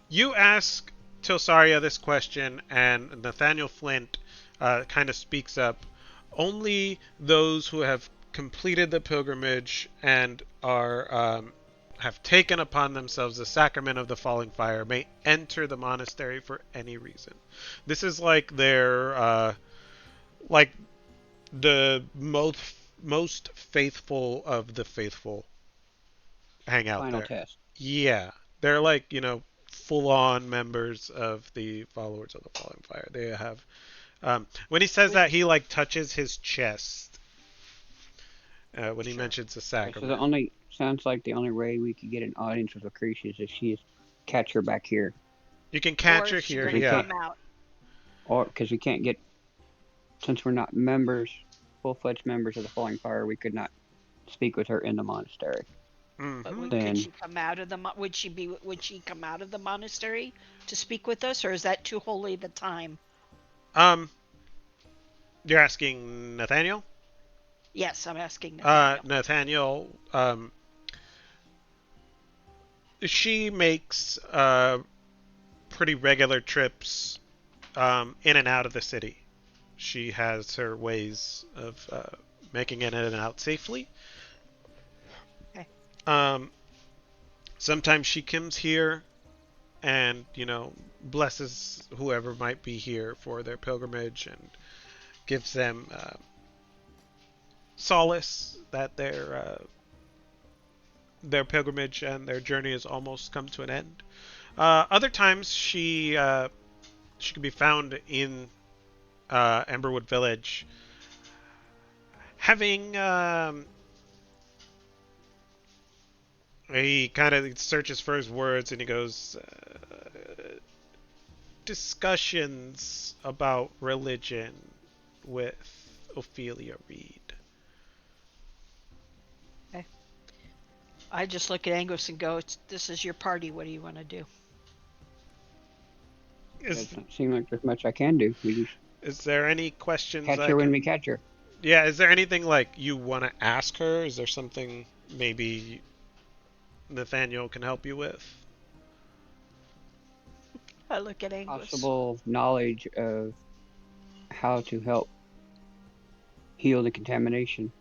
[SPEAKER 2] you ask Tilsaria this question, and Nathaniel Flint kind of speaks up. Only those who have completed the pilgrimage and are have taken upon themselves the sacrament of the falling fire may enter the monastery for any reason. This is like their like the most faithful of the faithful hang out
[SPEAKER 3] Final
[SPEAKER 2] there.
[SPEAKER 3] test.
[SPEAKER 2] Yeah, they're like full on members of the followers of the falling fire. They have when he says
[SPEAKER 1] Would
[SPEAKER 2] that he like touches his chest when he
[SPEAKER 1] sure.
[SPEAKER 2] mentions the
[SPEAKER 3] Okay, so the
[SPEAKER 2] sacrament.
[SPEAKER 3] only sounds like the only way we could get an audience with Lucretia is if she is catch her back here,
[SPEAKER 2] You can
[SPEAKER 1] Or
[SPEAKER 2] catch her
[SPEAKER 1] if she
[SPEAKER 2] here,
[SPEAKER 1] were
[SPEAKER 3] because
[SPEAKER 1] to
[SPEAKER 3] we
[SPEAKER 2] yeah.
[SPEAKER 3] can't,
[SPEAKER 1] come out.
[SPEAKER 3] or because we can't get, since we're not members, full-fledged members of the Falling Fire, we could not speak with her in the monastery.
[SPEAKER 1] But
[SPEAKER 2] Hmm.
[SPEAKER 1] could
[SPEAKER 3] Then
[SPEAKER 1] she come out of the would she come out of the monastery to speak with us, or is that too holy the time?
[SPEAKER 2] Um, you're asking Nathaniel?
[SPEAKER 1] Yes, I'm asking Nathaniel.
[SPEAKER 2] Nathaniel, she makes pretty regular trips in and out of the city. She has her ways of making it in and out safely.
[SPEAKER 1] Okay.
[SPEAKER 2] Um, sometimes she comes here and blesses whoever might be here for their pilgrimage and gives them solace that their pilgrimage and their journey has almost come to an end. Other times she can be found in Emberwood Village, having he kind of searches for his words and he goes discussions about religion with Ophelia Reed.
[SPEAKER 1] Okay. I just look at Angus and go, "This is your party. What do you want to do?"
[SPEAKER 2] Is
[SPEAKER 3] doesn't seem like there's much I can do. We just
[SPEAKER 2] is there any questions
[SPEAKER 3] catch
[SPEAKER 2] I
[SPEAKER 3] her when
[SPEAKER 2] can?
[SPEAKER 3] we catch her.
[SPEAKER 2] Yeah, is there anything like you want to ask her? Is there something maybe Nathaniel can help you with?
[SPEAKER 1] I look at Angus.
[SPEAKER 3] Possible knowledge of how to help heal the contamination,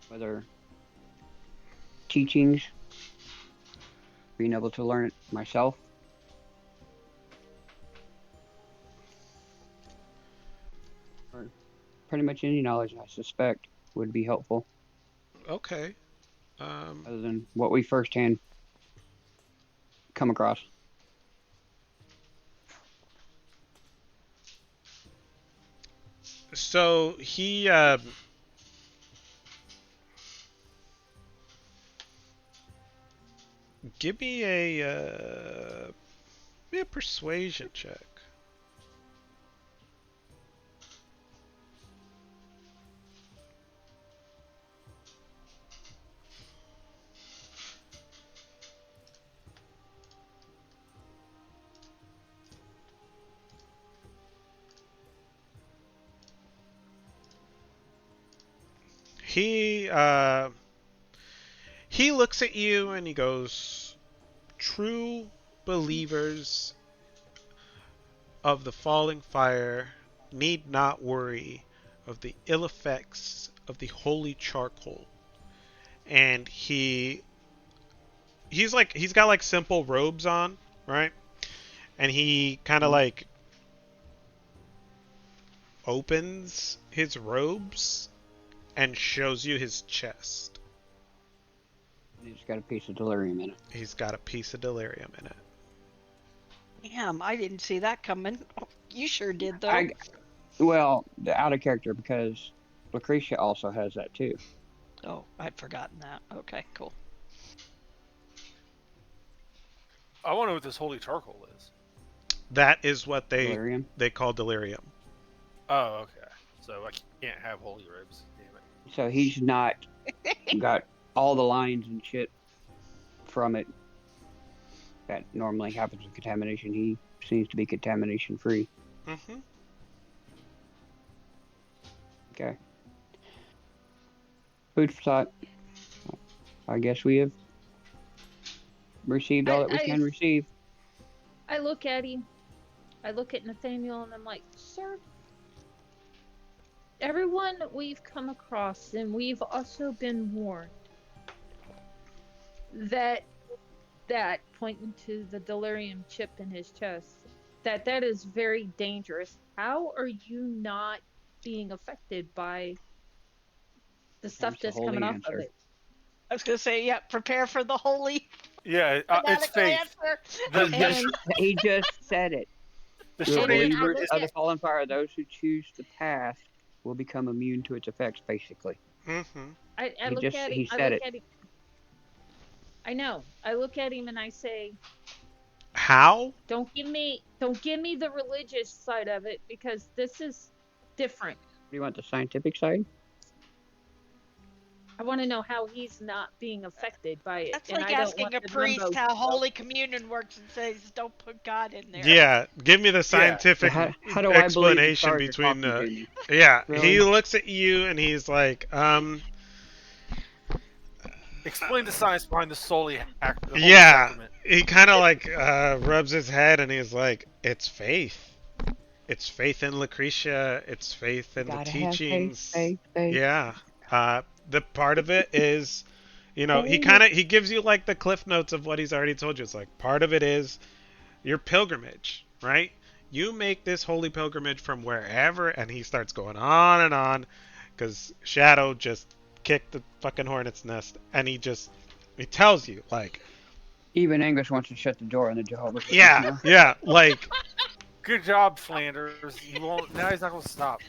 [SPEAKER 3] whether teachings, being able to learn it myself, or pretty much any knowledge I suspect would be helpful,
[SPEAKER 2] Okay. Um,
[SPEAKER 3] other than what we firsthand come across.
[SPEAKER 2] so he Give me a persuasion check. He he looks at you and he goes, "True believers of the falling fire need not worry of the ill effects of the holy charcoal." And he's got like simple robes on, right? And he kind of
[SPEAKER 3] Mhm.
[SPEAKER 2] like opens his robes and shows you his chest.
[SPEAKER 3] He's got a piece of delirium in it.
[SPEAKER 2] He's got a piece of delirium in it.
[SPEAKER 1] Damn, I didn't see that coming. Oh, you sure did, though.
[SPEAKER 3] I well, the out of character because Lucretia also has that too.
[SPEAKER 1] Oh, I'd forgotten that. Okay, cool.
[SPEAKER 4] I wonder what this holy charcoal is.
[SPEAKER 2] That is what
[SPEAKER 3] Delirium.
[SPEAKER 2] they call delirium.
[SPEAKER 4] Oh, okay. So I can't have holy robes. Damn it.
[SPEAKER 3] So he's not got all the lines and shit from it that normally happens with contamination. He seems to be contamination free.
[SPEAKER 2] Mm-hmm.
[SPEAKER 3] Okay. Food for thought. I guess we have received all that we
[SPEAKER 5] I
[SPEAKER 3] can receive.
[SPEAKER 5] I look at him. I look at Nathaniel and I'm like, sir, everyone we've come across, and we've also been warned that pointing to the delirium chip in his chest, that is very dangerous. How are you not being affected by the stuff
[SPEAKER 3] There's the
[SPEAKER 5] that's coming
[SPEAKER 3] holy
[SPEAKER 5] off of
[SPEAKER 3] answer.
[SPEAKER 5] it?
[SPEAKER 1] I was gonna say, yeah, prepare for the holy
[SPEAKER 4] Yeah, it's
[SPEAKER 1] fanatical
[SPEAKER 4] faith.
[SPEAKER 1] answer.
[SPEAKER 4] The,
[SPEAKER 3] He just said it.
[SPEAKER 4] the
[SPEAKER 3] The
[SPEAKER 4] short
[SPEAKER 5] then I
[SPEAKER 4] answer
[SPEAKER 3] believers
[SPEAKER 5] look
[SPEAKER 3] of
[SPEAKER 4] is
[SPEAKER 3] the fallen fire, those who choose the path, will become immune to its effects, basically.
[SPEAKER 2] Mm-hmm.
[SPEAKER 5] I look at him.
[SPEAKER 3] He
[SPEAKER 5] I
[SPEAKER 3] said
[SPEAKER 5] look
[SPEAKER 3] it.
[SPEAKER 5] at him. I know. I look at him and I say,
[SPEAKER 2] How?
[SPEAKER 5] don't give me the religious side of it because this is different.
[SPEAKER 3] Do you want the scientific side?
[SPEAKER 5] I want to know how he's not being affected by it,
[SPEAKER 1] That's
[SPEAKER 5] and
[SPEAKER 1] like
[SPEAKER 5] I don't want
[SPEAKER 1] asking a
[SPEAKER 5] the limbo
[SPEAKER 1] priest how
[SPEAKER 5] to go.
[SPEAKER 1] Holy Communion works and says, "Don't put God in there."
[SPEAKER 2] Yeah, give me the
[SPEAKER 4] yeah.
[SPEAKER 3] So
[SPEAKER 2] scientific
[SPEAKER 3] how do I believe the
[SPEAKER 2] explanation
[SPEAKER 3] stars are
[SPEAKER 2] between
[SPEAKER 3] talking to me?
[SPEAKER 2] yeah, he
[SPEAKER 3] Really?
[SPEAKER 2] looks at you and he's like,
[SPEAKER 4] Explain the science behind the holy
[SPEAKER 2] yeah.
[SPEAKER 4] sacrament.
[SPEAKER 2] He kind of like rubs his head and he's like, it's faith. It's faith in Lucretia. It's faith in the
[SPEAKER 3] Gotta have faith,
[SPEAKER 2] teachings.
[SPEAKER 3] faith, faith.
[SPEAKER 2] Yeah. The part of it is,
[SPEAKER 3] Holy.
[SPEAKER 2] he gives you like the cliff notes of what he's already told you. It's like part of it is your pilgrimage, right? You make this holy pilgrimage from wherever, and he starts going on, because Shadow just kicked the fucking hornet's nest, and he tells you like,
[SPEAKER 3] Even Angus wants to shut the door on the Jehovah's Witness
[SPEAKER 2] yeah,
[SPEAKER 3] now.
[SPEAKER 2] yeah, like,
[SPEAKER 4] Good job, Flanders. He won't. Now he's not gonna stop.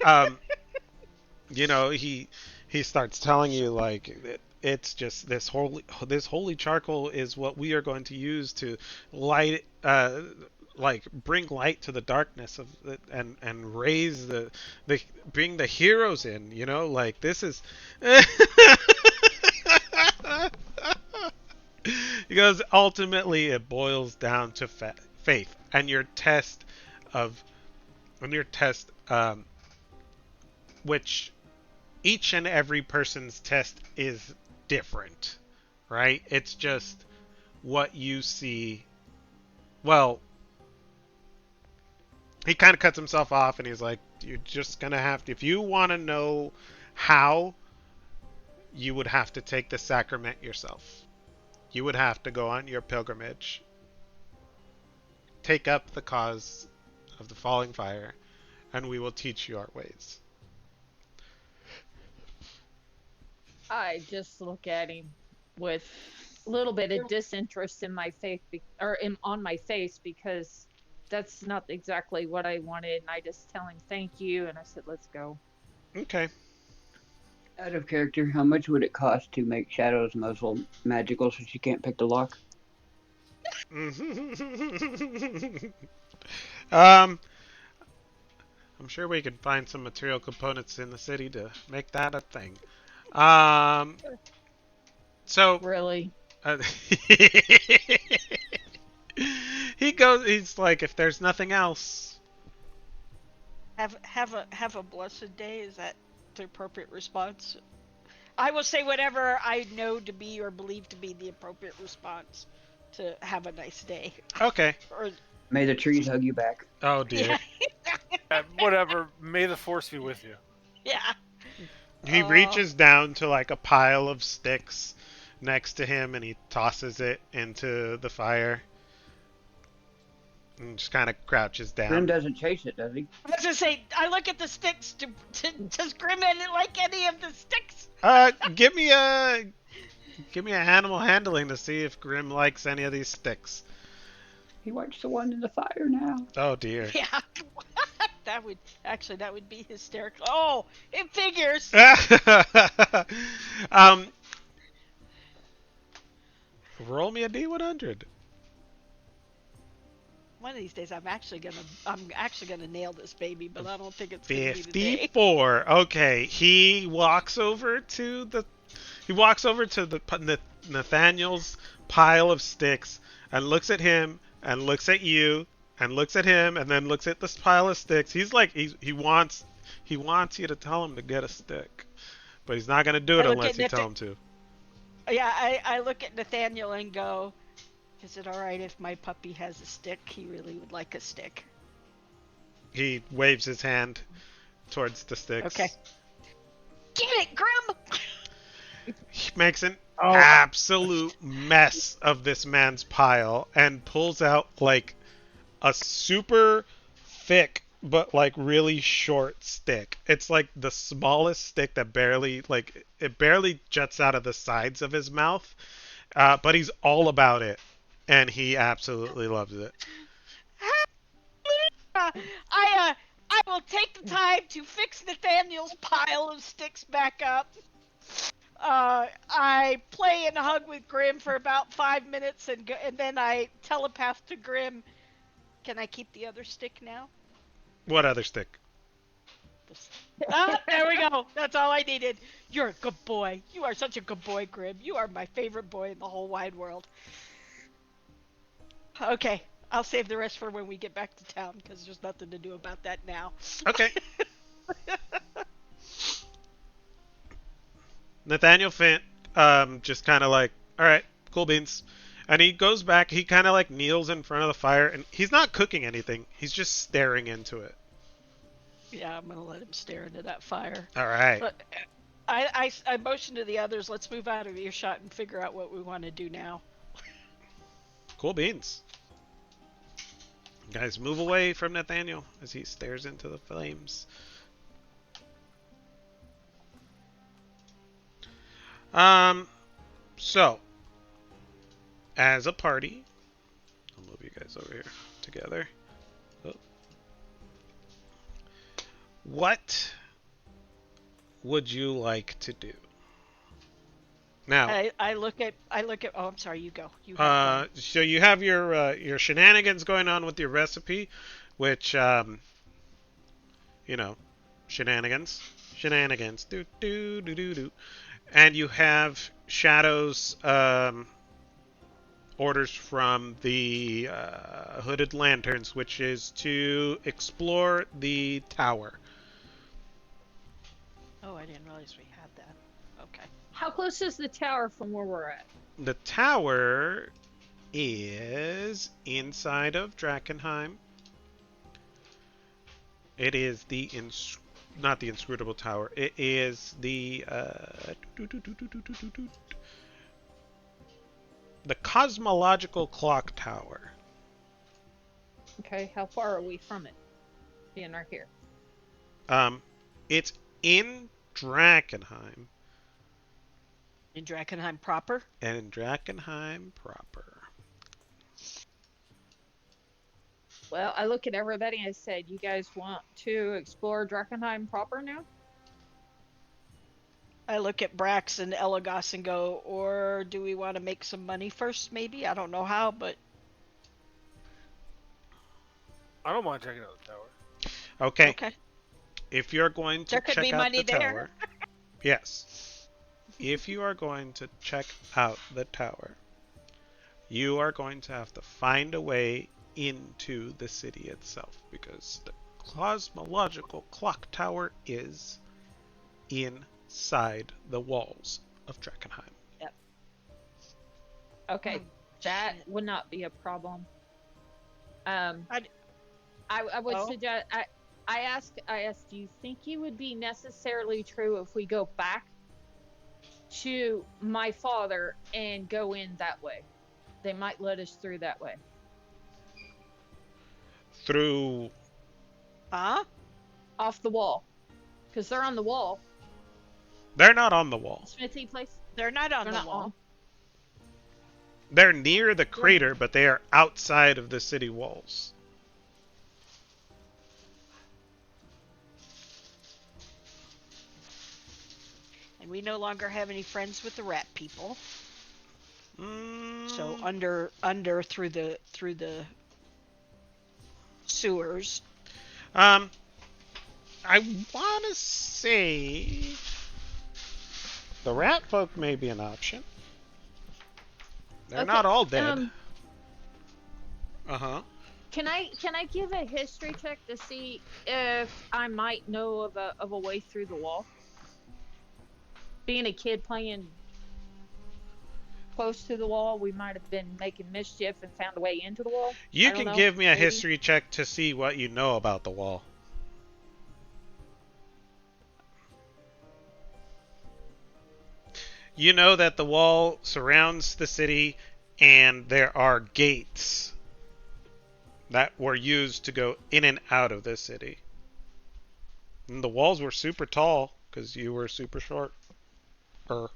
[SPEAKER 2] um, he starts telling you like it's just this holy charcoal is what we are going to use to light like bring light to the darkness of the, and raise the bring the heroes in, like this is because ultimately it boils down to faith and your test of on your test which each and every person's test is different, right? It's just what you see. Well, he kind of cuts himself off and he's like, you're just going to have to, if you want to know how, you would have to take the sacrament yourself. You would have to go on your pilgrimage, take up the cause of the falling fire, and we will teach you our ways.
[SPEAKER 5] I just look at him with a little bit of disinterest in my face, on my face, because that's not exactly what I wanted. And I just tell him thank you, and I said, "Let's go."
[SPEAKER 2] Okay.
[SPEAKER 3] Out of character, how much would it cost to make Shadow's muzzle magical so she can't pick the lock?
[SPEAKER 2] um, I'm sure we could find some material components in the city to make that a thing. Um, so
[SPEAKER 5] Really?
[SPEAKER 2] uh, he's like, if there's nothing else,
[SPEAKER 1] Have a blessed day. Is that the appropriate response? I will say whatever I know to be or believe to be the appropriate response to have a nice day.
[SPEAKER 2] okay.
[SPEAKER 1] Or
[SPEAKER 3] May the trees hug you back.
[SPEAKER 2] Oh dear.
[SPEAKER 1] yeah,
[SPEAKER 4] Whatever. May the force be with you.
[SPEAKER 1] yeah.
[SPEAKER 2] He
[SPEAKER 1] Uh,
[SPEAKER 2] reaches down to like a pile of sticks next to him and he tosses it into the fire and just kind of crouches
[SPEAKER 3] Grim
[SPEAKER 2] down.
[SPEAKER 3] doesn't chase it, does he?
[SPEAKER 1] I was gonna say, I look at the sticks. Does Grim didn't like any of the sticks?
[SPEAKER 2] Uh, give me a animal handling to see if Grim likes any of these sticks.
[SPEAKER 3] He wants the one in the fire now.
[SPEAKER 2] Oh dear.
[SPEAKER 1] Yeah, that would be hysterical. Oh, it figures.
[SPEAKER 2] um, roll me a D100.
[SPEAKER 1] One of these days, I'm actually gonna nail this baby, but I don't think it's gonna be today.
[SPEAKER 2] 54. Okay, he walks over to Nathaniel's pile of sticks and looks at him and looks at you and looks at him and then looks at this pile of sticks. He's like he wants you to tell him to get a stick, but he's not gonna do
[SPEAKER 1] I
[SPEAKER 2] it
[SPEAKER 1] look
[SPEAKER 2] unless
[SPEAKER 1] at
[SPEAKER 2] you tell him to.
[SPEAKER 1] Yeah, I look at Nathaniel and go, "Is it all right if my puppy has a stick? He really would like a stick."
[SPEAKER 2] He waves his hand towards the
[SPEAKER 1] Okay.
[SPEAKER 2] sticks.
[SPEAKER 1] Get it, Grim.
[SPEAKER 2] He makes an
[SPEAKER 6] Oh,
[SPEAKER 2] absolute mess of this man's pile and pulls out like a super thick but like really short stick. It's like the smallest stick that barely like it barely juts out of the sides of his mouth. But he's all about it, and he absolutely loves it.
[SPEAKER 1] I will take the time to fix Nathaniel's pile of sticks back up. I play and hug with Grim for about 5 minutes, and then I telepath to Grim. Can I keep the other stick now?
[SPEAKER 2] What other stick?
[SPEAKER 1] Ah, there we go. That's all I needed. You're a good boy. You are such a good boy, Grim. You are my favorite boy in the whole wide world. Okay, I'll save the rest for when we get back to town because there's nothing to do about that now.
[SPEAKER 2] Okay. Nathaniel Fint, just kind of like, all right, cool beans. And he goes back, he kind of like kneels in front of the fire, and he's not cooking anything. He's just staring into it.
[SPEAKER 1] Yeah, I'm gonna let him stare into that fire.
[SPEAKER 2] All right.
[SPEAKER 1] But I motion to the others. Let's move out of earshot and figure out what we want to do now.
[SPEAKER 2] Cool beans. Guys, move away from Nathaniel as he stares into the flames. So, as a party, I'll move you guys over here together. Oh. What would you like to do? Now,
[SPEAKER 1] I look at. Oh, I'm sorry. You go. You have fun.
[SPEAKER 2] so you have your shenanigans going on with your recipe, which you know, shenanigans, do do do do do, and you have Shadow's orders from the Hooded Lanterns, which is to explore the tower.
[SPEAKER 1] Oh, I didn't realize we had that. Okay.
[SPEAKER 5] How close is the tower from where we're at?
[SPEAKER 2] The tower is inside of Drakkenheim. It is not the inscrutable tower. It is the cosmological clock tower.
[SPEAKER 5] Okay, how far are we from it? Being right here.
[SPEAKER 2] It's in Drakkenheim.
[SPEAKER 1] In Drakkenheim proper.
[SPEAKER 2] And in Drakkenheim proper.
[SPEAKER 5] Well, I look at everybody and I said, "You guys want to explore Drakkenheim proper now?"
[SPEAKER 1] I look at Brax and Elagos and go, or do we want to make some money first? Maybe I don't know how, but
[SPEAKER 4] I don't mind checking out the tower.
[SPEAKER 2] Okay,
[SPEAKER 1] okay.
[SPEAKER 2] if you're going to
[SPEAKER 1] There could
[SPEAKER 2] check
[SPEAKER 1] be
[SPEAKER 2] out
[SPEAKER 1] money
[SPEAKER 2] the
[SPEAKER 1] there.
[SPEAKER 2] tower, yes. If you are going to check out the tower, you are going to have to find a way into the city itself because the cosmological clock tower is inside the walls of Drakkenheim.
[SPEAKER 1] Yep.
[SPEAKER 5] Okay,
[SPEAKER 1] Oh,
[SPEAKER 5] that
[SPEAKER 1] shit.
[SPEAKER 5] would not be a problem. Um,
[SPEAKER 1] I,
[SPEAKER 5] I would
[SPEAKER 1] oh,
[SPEAKER 5] suggest I asked, do you think it would be necessarily true if we go back to my father and go in that way? They might let us through that way.
[SPEAKER 2] Through.
[SPEAKER 1] huh?
[SPEAKER 5] Off the wall. Because they're on the wall.
[SPEAKER 2] They're not on the wall.
[SPEAKER 5] Smithy place.
[SPEAKER 1] They're not on
[SPEAKER 5] They're
[SPEAKER 1] the
[SPEAKER 5] not
[SPEAKER 1] wall.
[SPEAKER 5] on.
[SPEAKER 2] They're near the crater, but they are outside of the city walls.
[SPEAKER 1] And we no longer have any friends with the rat people. So
[SPEAKER 2] Mm,
[SPEAKER 1] under through the sewers.
[SPEAKER 2] um, I want to say the rat folk may be an option. They're
[SPEAKER 5] Okay.
[SPEAKER 2] not all dead. Uh huh.
[SPEAKER 5] Can I give a history check to see if I might know of a way through the wall? Being a kid playing close to the wall, we might have been making mischief and found a way into the wall.
[SPEAKER 2] You
[SPEAKER 5] I don't
[SPEAKER 2] can
[SPEAKER 5] know.
[SPEAKER 2] give me a
[SPEAKER 5] Maybe.
[SPEAKER 2] history check to see what you know about the wall. You know that the wall surrounds the city and there are gates that were used to go in and out of the city. And the walls were super tall because you were super short.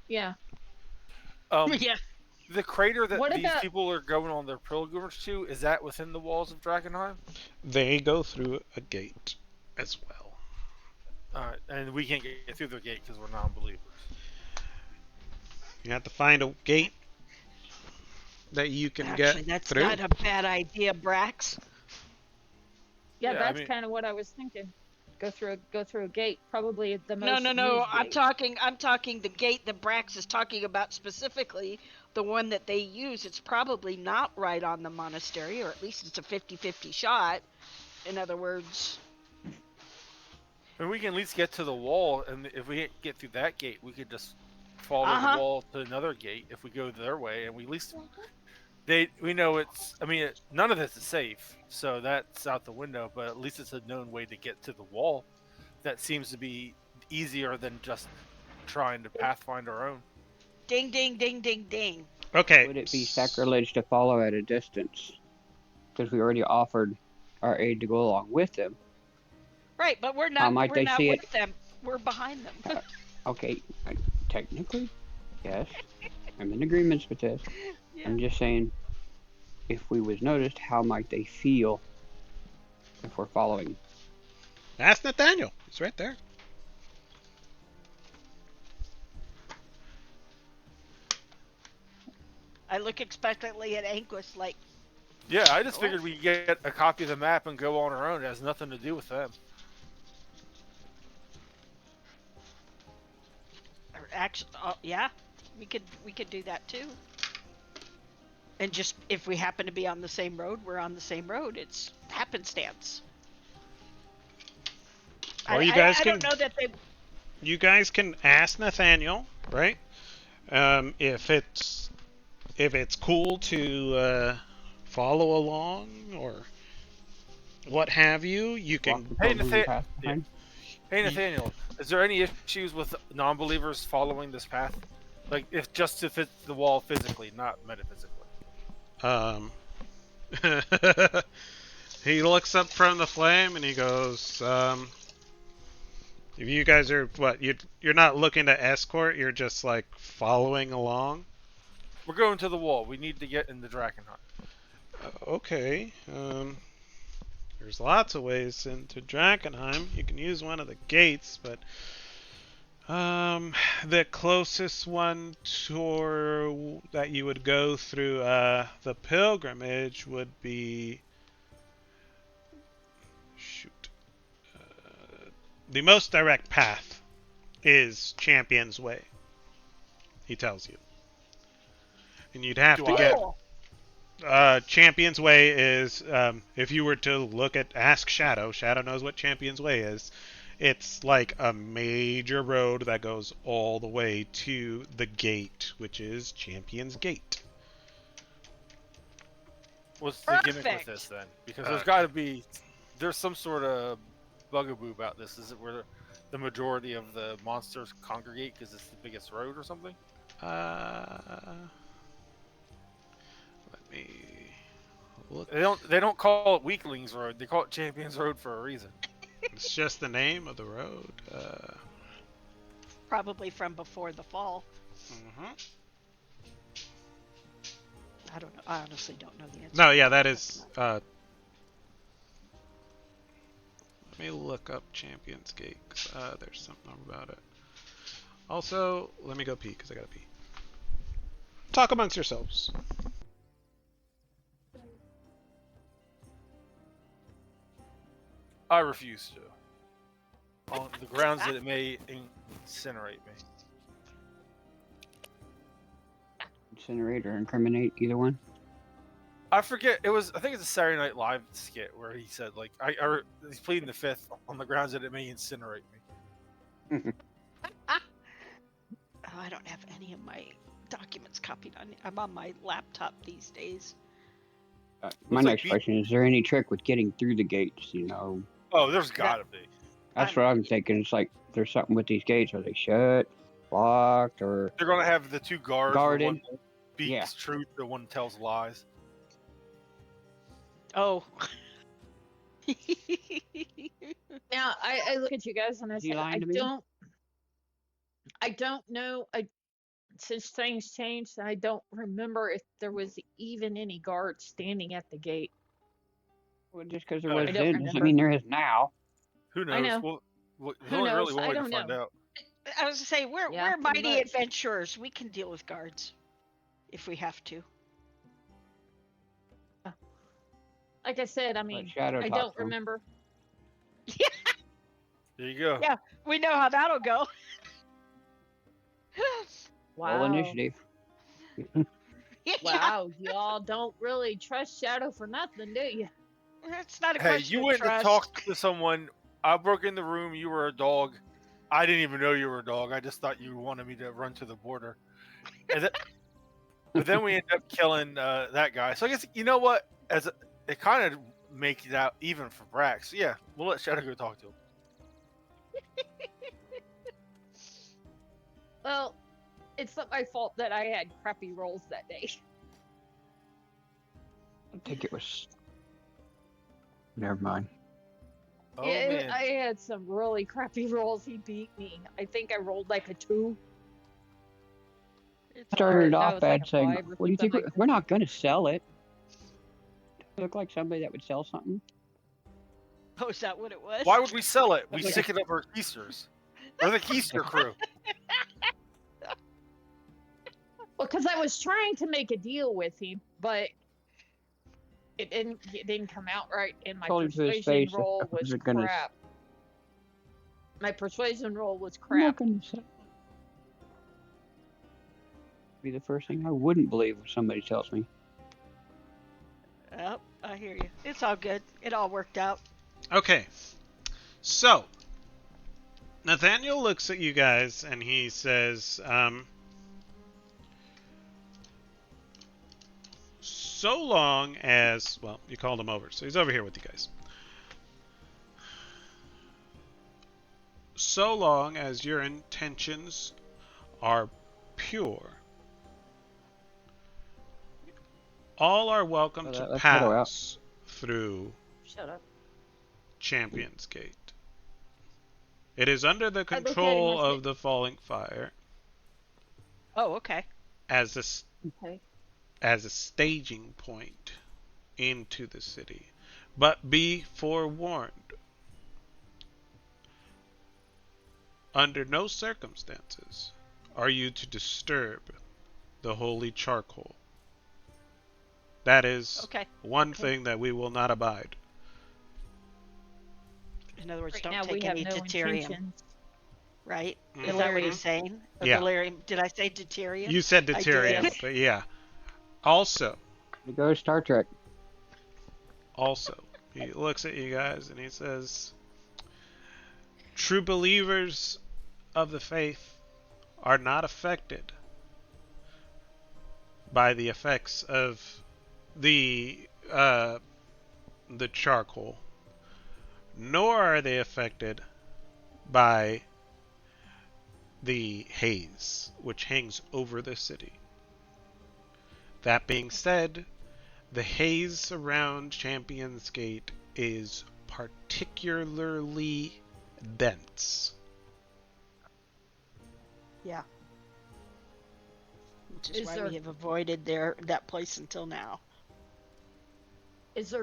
[SPEAKER 5] Yeah.
[SPEAKER 1] Yeah.
[SPEAKER 4] The crater that
[SPEAKER 5] What
[SPEAKER 4] these
[SPEAKER 5] about
[SPEAKER 4] people are going on their pilgrimage to, is that within the walls of Drakkenheim?
[SPEAKER 2] They go through a gate as well.
[SPEAKER 4] Alright, and we can't get through the gate because we're non-believers.
[SPEAKER 2] You have to find a gate that you can get
[SPEAKER 1] Actually, that's
[SPEAKER 2] through.
[SPEAKER 1] not a bad idea, Brax.
[SPEAKER 5] yeah,
[SPEAKER 4] Yeah, I
[SPEAKER 5] that's
[SPEAKER 4] mean,
[SPEAKER 5] kind of what I was thinking. Go through a gate, probably the
[SPEAKER 1] No,
[SPEAKER 5] most
[SPEAKER 1] no, no.
[SPEAKER 5] used
[SPEAKER 1] I'm
[SPEAKER 5] gate.
[SPEAKER 1] talking. I'm talking the gate that Brax is talking about specifically, the one that they use. It's probably not right on the monastery, or at least it's a 50-50 shot. In other words,
[SPEAKER 4] and we can at least get to the wall, and if we can't get through that gate, we could just follow
[SPEAKER 1] uh
[SPEAKER 4] the
[SPEAKER 1] huh.
[SPEAKER 4] wall to another gate if we go their way, and we at least we know it's. I mean, none of this is safe, so that's out the window. But at least it's a known way to get to the wall. That seems to be easier than just trying to pathfind our own.
[SPEAKER 1] Ding, ding, ding, ding, ding.
[SPEAKER 2] Okay.
[SPEAKER 3] Would it be sacrilege to follow at a distance? Because we already offered our aid to go along with them.
[SPEAKER 1] Right, but we're
[SPEAKER 3] How
[SPEAKER 1] not.
[SPEAKER 3] might
[SPEAKER 1] We're
[SPEAKER 3] they
[SPEAKER 1] not
[SPEAKER 3] see it?
[SPEAKER 1] with them. We're behind them.
[SPEAKER 3] Okay, technically, yes, I'm in agreements with this.
[SPEAKER 1] Yeah.
[SPEAKER 3] I'm just saying, if we was noticed, how might they feel if we're following?
[SPEAKER 2] Ask Nathaniel. He's right there.
[SPEAKER 1] I look expectantly at Anquist, like,
[SPEAKER 4] Yeah, I just
[SPEAKER 1] oh,
[SPEAKER 4] figured we'd get a copy of the map and go on our own. It has nothing to do with them.
[SPEAKER 1] actually, yeah, we could do that too. And just if we happen to be on the same road, we're on the same road. It's happenstance.
[SPEAKER 2] Or you
[SPEAKER 1] I,
[SPEAKER 2] guys
[SPEAKER 1] I
[SPEAKER 2] can
[SPEAKER 1] don't know that they.
[SPEAKER 2] ask Nathaniel, right? If it's cool to follow along or what have you. You
[SPEAKER 3] Walk
[SPEAKER 2] can.
[SPEAKER 3] the
[SPEAKER 4] Hey,
[SPEAKER 3] pilgrim path
[SPEAKER 4] Yeah.
[SPEAKER 3] behind?
[SPEAKER 4] Hey, Nathaniel, is there any issues with non-believers following this path? Like, if just to fit the wall physically, not metaphysically.
[SPEAKER 2] Um, he looks up from the flame and he goes, "If you guys are what you're not looking to escort, you're just like following along."
[SPEAKER 4] We're going to the wall. We need to get in the Drakkenheim.
[SPEAKER 2] Okay. There's lots of ways into Drakkenheim. You can use one of the gates, but The closest one tour that you would go through the pilgrimage would be shoot. The most direct path is Champion's Way. He tells you, and you'd have
[SPEAKER 4] Do
[SPEAKER 2] to
[SPEAKER 4] I
[SPEAKER 2] get
[SPEAKER 1] Cool.
[SPEAKER 2] Champion's Way is if you were to look at Ask Shadow, Shadow knows what Champion's Way is. It's like a major road that goes all the way to the gate, which is Champion's Gate.
[SPEAKER 4] What's the gimmick with
[SPEAKER 1] Perfect.
[SPEAKER 4] this then? Because there's got to be there's some sort of bugaboo about this. Is it where the majority of the monsters congregate because it's the biggest road or something?
[SPEAKER 2] Let me look.
[SPEAKER 4] They don't call it Weaklings Road. They call it Champions Road for a reason.
[SPEAKER 2] It's just the name of the road.
[SPEAKER 1] Probably from before the fall.
[SPEAKER 2] Mhm.
[SPEAKER 1] I don't know. I honestly don't know the answer.
[SPEAKER 2] No, yeah, that is. Let me look up Champion's Gate. 'Cause, there's something about it. Also, let me go pee because I gotta pee. Talk amongst yourselves.
[SPEAKER 4] I refuse to. On the grounds that it may incinerate me.
[SPEAKER 3] Incinerate or incriminate, either one.
[SPEAKER 4] I forget. I think it's a Saturday Night Live skit where he said, like, he's pleading the fifth on the grounds that it may incinerate me.
[SPEAKER 1] Oh, I don't have any of my documents copied on. I'm on my laptop these days.
[SPEAKER 3] My
[SPEAKER 4] Looks like
[SPEAKER 3] next question is there any trick with getting through the gates?
[SPEAKER 4] Oh, there's gotta be.
[SPEAKER 3] That's what I'm thinking. It's like there's something with these gates. Are they shut, locked, or
[SPEAKER 4] They're gonna have the two guards.
[SPEAKER 3] guarded?
[SPEAKER 4] One speaks
[SPEAKER 3] Yeah.
[SPEAKER 4] truth, the one tells lies.
[SPEAKER 1] Oh.
[SPEAKER 5] Now I look at you guys and I
[SPEAKER 3] Is he
[SPEAKER 5] said,
[SPEAKER 3] lying to me?
[SPEAKER 5] I don't know. Since things changed, I don't remember if there was even any guards standing at the gate.
[SPEAKER 3] Well, just because there
[SPEAKER 4] I
[SPEAKER 3] was
[SPEAKER 5] don't
[SPEAKER 3] then doesn't
[SPEAKER 5] remember.
[SPEAKER 3] mean there is now.
[SPEAKER 4] Who knows?
[SPEAKER 5] I know.
[SPEAKER 4] Well, there's
[SPEAKER 5] Who
[SPEAKER 4] only really
[SPEAKER 5] knows?
[SPEAKER 4] one
[SPEAKER 5] I
[SPEAKER 4] way to
[SPEAKER 5] don't
[SPEAKER 4] find
[SPEAKER 5] know.
[SPEAKER 4] out.
[SPEAKER 1] I was to say we're
[SPEAKER 5] Yeah, pretty
[SPEAKER 1] mighty
[SPEAKER 5] much.
[SPEAKER 1] adventurers. We can deal with guards if we have to.
[SPEAKER 5] Like I said, I
[SPEAKER 3] Let
[SPEAKER 5] mean,
[SPEAKER 3] Shadow
[SPEAKER 5] I
[SPEAKER 3] talk
[SPEAKER 5] don't
[SPEAKER 3] to him.
[SPEAKER 5] remember.
[SPEAKER 4] There you go.
[SPEAKER 1] Yeah. We know how that'll go.
[SPEAKER 3] Roll
[SPEAKER 5] Wow.
[SPEAKER 3] initiative.
[SPEAKER 1] Yeah.
[SPEAKER 5] Wow, y'all don't really trust Shadow for nothing, do you?
[SPEAKER 1] It's not a
[SPEAKER 4] Hey,
[SPEAKER 1] question
[SPEAKER 4] you
[SPEAKER 1] of
[SPEAKER 4] went to
[SPEAKER 1] trust.
[SPEAKER 4] talk to someone. I broke in the room. You were a dog. I didn't even know you were a dog. I just thought you wanted me to run to the border. But then we ended up killing that guy. So I guess you know what? It kind of makes it out even for Brax. So yeah, we'll let Shadow go talk to him.
[SPEAKER 5] Well, it's not my fault that I had crappy rolls that day.
[SPEAKER 3] I think it was. Never mind.
[SPEAKER 4] Oh
[SPEAKER 5] Yeah,
[SPEAKER 4] man,
[SPEAKER 5] I had some really crappy rolls. He beat me. I think I rolled like a 2.
[SPEAKER 1] It's
[SPEAKER 3] Started
[SPEAKER 5] No,
[SPEAKER 3] off
[SPEAKER 5] it's
[SPEAKER 3] bad
[SPEAKER 5] like a
[SPEAKER 3] saying,
[SPEAKER 5] 5 or
[SPEAKER 3] "What do you think?
[SPEAKER 5] something like
[SPEAKER 3] We're not going to sell it." Look like somebody that would sell something.
[SPEAKER 1] Oh, is that what it was?
[SPEAKER 4] why would we sell it? We
[SPEAKER 3] Yeah.
[SPEAKER 4] stick it up our keisters. We're the keister crew.
[SPEAKER 5] Well, because I was trying to make a deal with him, but it didn't come out right, and my
[SPEAKER 3] Told him to his
[SPEAKER 5] persuasion
[SPEAKER 3] face,
[SPEAKER 5] roll
[SPEAKER 3] I
[SPEAKER 5] was
[SPEAKER 3] wasn't gonna
[SPEAKER 5] crap. My persuasion roll was
[SPEAKER 3] I'm not
[SPEAKER 5] crap.
[SPEAKER 3] going to sell. Be the first thing I wouldn't believe if somebody tells me.
[SPEAKER 1] Oh, I hear you. It's all good. It all worked out.
[SPEAKER 2] Okay. So, Nathaniel looks at you guys and he says, so long as, well, you called him over, so he's over here with you guys. So long as your intentions are pure, all are welcome
[SPEAKER 3] Oh,
[SPEAKER 2] to
[SPEAKER 3] that's Meadow out.
[SPEAKER 2] pass through
[SPEAKER 5] Shut up.
[SPEAKER 2] Champion's Gate. It is under the
[SPEAKER 5] I look at him,
[SPEAKER 2] control
[SPEAKER 5] I say-
[SPEAKER 2] of the falling fire
[SPEAKER 1] Oh, okay.
[SPEAKER 2] as
[SPEAKER 5] Okay.
[SPEAKER 2] a staging point into the city. But be forewarned. Under no circumstances are you to disturb the holy charcoal. That is
[SPEAKER 1] Okay.
[SPEAKER 2] one
[SPEAKER 1] Okay.
[SPEAKER 2] thing that we will not abide.
[SPEAKER 1] In other words,
[SPEAKER 5] Right
[SPEAKER 1] don't
[SPEAKER 5] now, we
[SPEAKER 1] take
[SPEAKER 5] have
[SPEAKER 1] any
[SPEAKER 5] no
[SPEAKER 1] deuterium,
[SPEAKER 5] intentions.
[SPEAKER 1] right? Is that what
[SPEAKER 2] Mhm.
[SPEAKER 1] he's
[SPEAKER 5] Delirium.
[SPEAKER 1] saying? Or
[SPEAKER 2] Yeah,
[SPEAKER 1] delirium? Did I say deuterium?
[SPEAKER 2] you said
[SPEAKER 1] I did.
[SPEAKER 2] deuterium,
[SPEAKER 5] Yes.
[SPEAKER 2] but yeah. Also,
[SPEAKER 3] To go Star Trek.
[SPEAKER 2] also, he looks at you guys and he says, true believers of the faith are not affected by the effects of the the charcoal, nor are they affected by the haze which hangs over the city. That being said, the haze around Champions Gate is particularly dense.
[SPEAKER 1] Yeah. Which is
[SPEAKER 5] Is
[SPEAKER 1] why
[SPEAKER 5] there
[SPEAKER 1] we have avoided that place until now.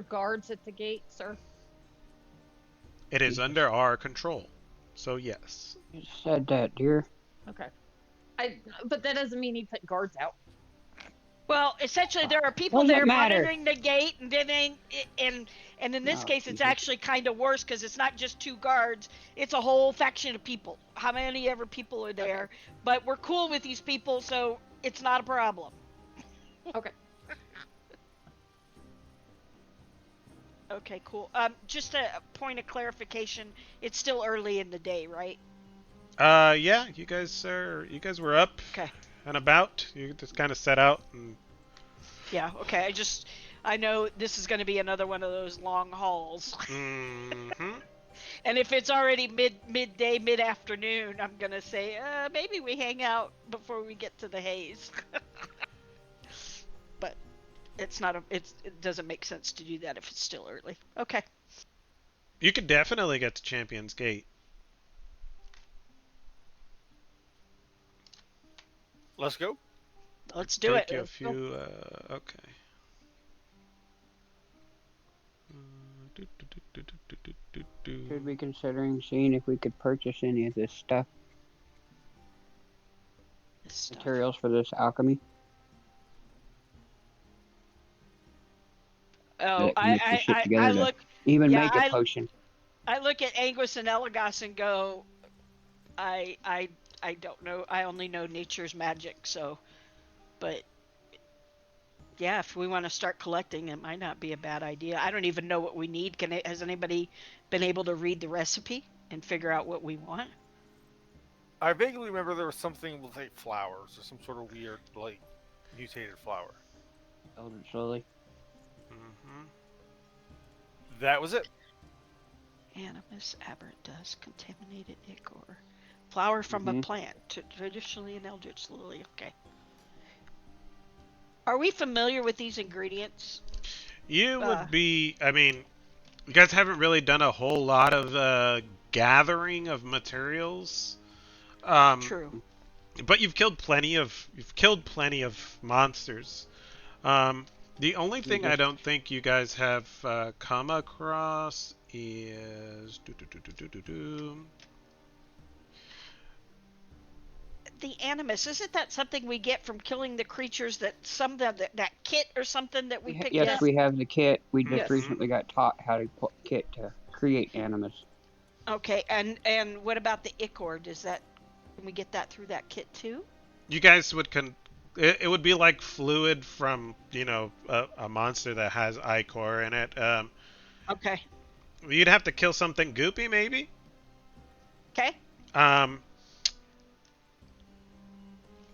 [SPEAKER 5] guards at the gate, sir?
[SPEAKER 2] It is
[SPEAKER 3] Jesus.
[SPEAKER 2] under our control. So yes.
[SPEAKER 3] You said that, dear.
[SPEAKER 5] Okay. But that doesn't mean he put guards out.
[SPEAKER 1] Well, essentially, there are people
[SPEAKER 3] Doesn't
[SPEAKER 1] there
[SPEAKER 3] matter.
[SPEAKER 1] monitoring the gate, and then and in this
[SPEAKER 3] Oh,
[SPEAKER 1] case, it's
[SPEAKER 3] Jesus.
[SPEAKER 1] actually kind of worse because it's not just two guards; it's a whole faction of people. How many ever people are
[SPEAKER 5] Okay.
[SPEAKER 1] there? But we're cool with these people, so it's not a problem.
[SPEAKER 5] Okay.
[SPEAKER 1] Okay, cool. Just a point of clarification: it's still early in the day, right?
[SPEAKER 2] Yeah, you guys were up
[SPEAKER 1] Okay.
[SPEAKER 2] and about. You just kind of set out and
[SPEAKER 1] Yeah. Okay. I know this is going to be another one of those long hauls.
[SPEAKER 2] mhm.
[SPEAKER 1] And if it's already midday, mid afternoon, I'm gonna say maybe we hang out before we get to the haze. But it's not it doesn't make sense to do that if it's still early. Okay,
[SPEAKER 2] You could definitely get to Champions Gate.
[SPEAKER 4] Let's go.
[SPEAKER 1] let's do it.
[SPEAKER 2] Take you a
[SPEAKER 5] Let's go.
[SPEAKER 2] few. Okay. Do, do, do, do, do, do, do, do.
[SPEAKER 3] Should be considering seeing if we could purchase any of this stuff,
[SPEAKER 1] This stuff.
[SPEAKER 3] materials for this alchemy.
[SPEAKER 1] Oh,
[SPEAKER 3] That can mix the shit
[SPEAKER 1] I
[SPEAKER 3] together to
[SPEAKER 1] look.
[SPEAKER 3] even
[SPEAKER 1] Yeah,
[SPEAKER 3] make a potion.
[SPEAKER 1] I look at Anguis and Elagos and go, I I I don't know. I only know nature's magic, so. But yeah, if we want to start collecting, it might not be a bad idea. I don't even know what we need. Has anybody been able to read the recipe and figure out what we want?
[SPEAKER 4] I vaguely remember there was something with like flowers or some sort of weird like mutated flower.
[SPEAKER 3] Build it slowly.
[SPEAKER 2] Mhm.
[SPEAKER 4] That was it.
[SPEAKER 1] Animus abertus, contaminated ichor. Flower from a
[SPEAKER 3] Mm-hmm.
[SPEAKER 1] plant, traditionally an eldritch lily. Okay. Are we familiar with these ingredients?
[SPEAKER 2] You
[SPEAKER 1] Uh,
[SPEAKER 2] would be. I mean, you guys haven't really done a whole lot of gathering of materials. Um,
[SPEAKER 1] True.
[SPEAKER 2] but you've killed plenty of monsters. Um, the only
[SPEAKER 3] We
[SPEAKER 2] thing I
[SPEAKER 3] just
[SPEAKER 2] don't think you guys have come across is
[SPEAKER 1] The animus, isn't that something we get from killing the creatures that that kit or something that we picked
[SPEAKER 3] yes,
[SPEAKER 1] up?
[SPEAKER 5] Yes.
[SPEAKER 3] we have the kit. We just
[SPEAKER 5] Yes.
[SPEAKER 2] Mhm.
[SPEAKER 3] recently got taught how to put kit to create animus.
[SPEAKER 1] Okay, and what about the ichor? Does that can we get that through that kit too?
[SPEAKER 2] You guys would it would be like fluid from a monster that has ichor in it.
[SPEAKER 1] Okay.
[SPEAKER 2] You'd have to kill something goopy maybe.
[SPEAKER 1] Okay.
[SPEAKER 2] Um,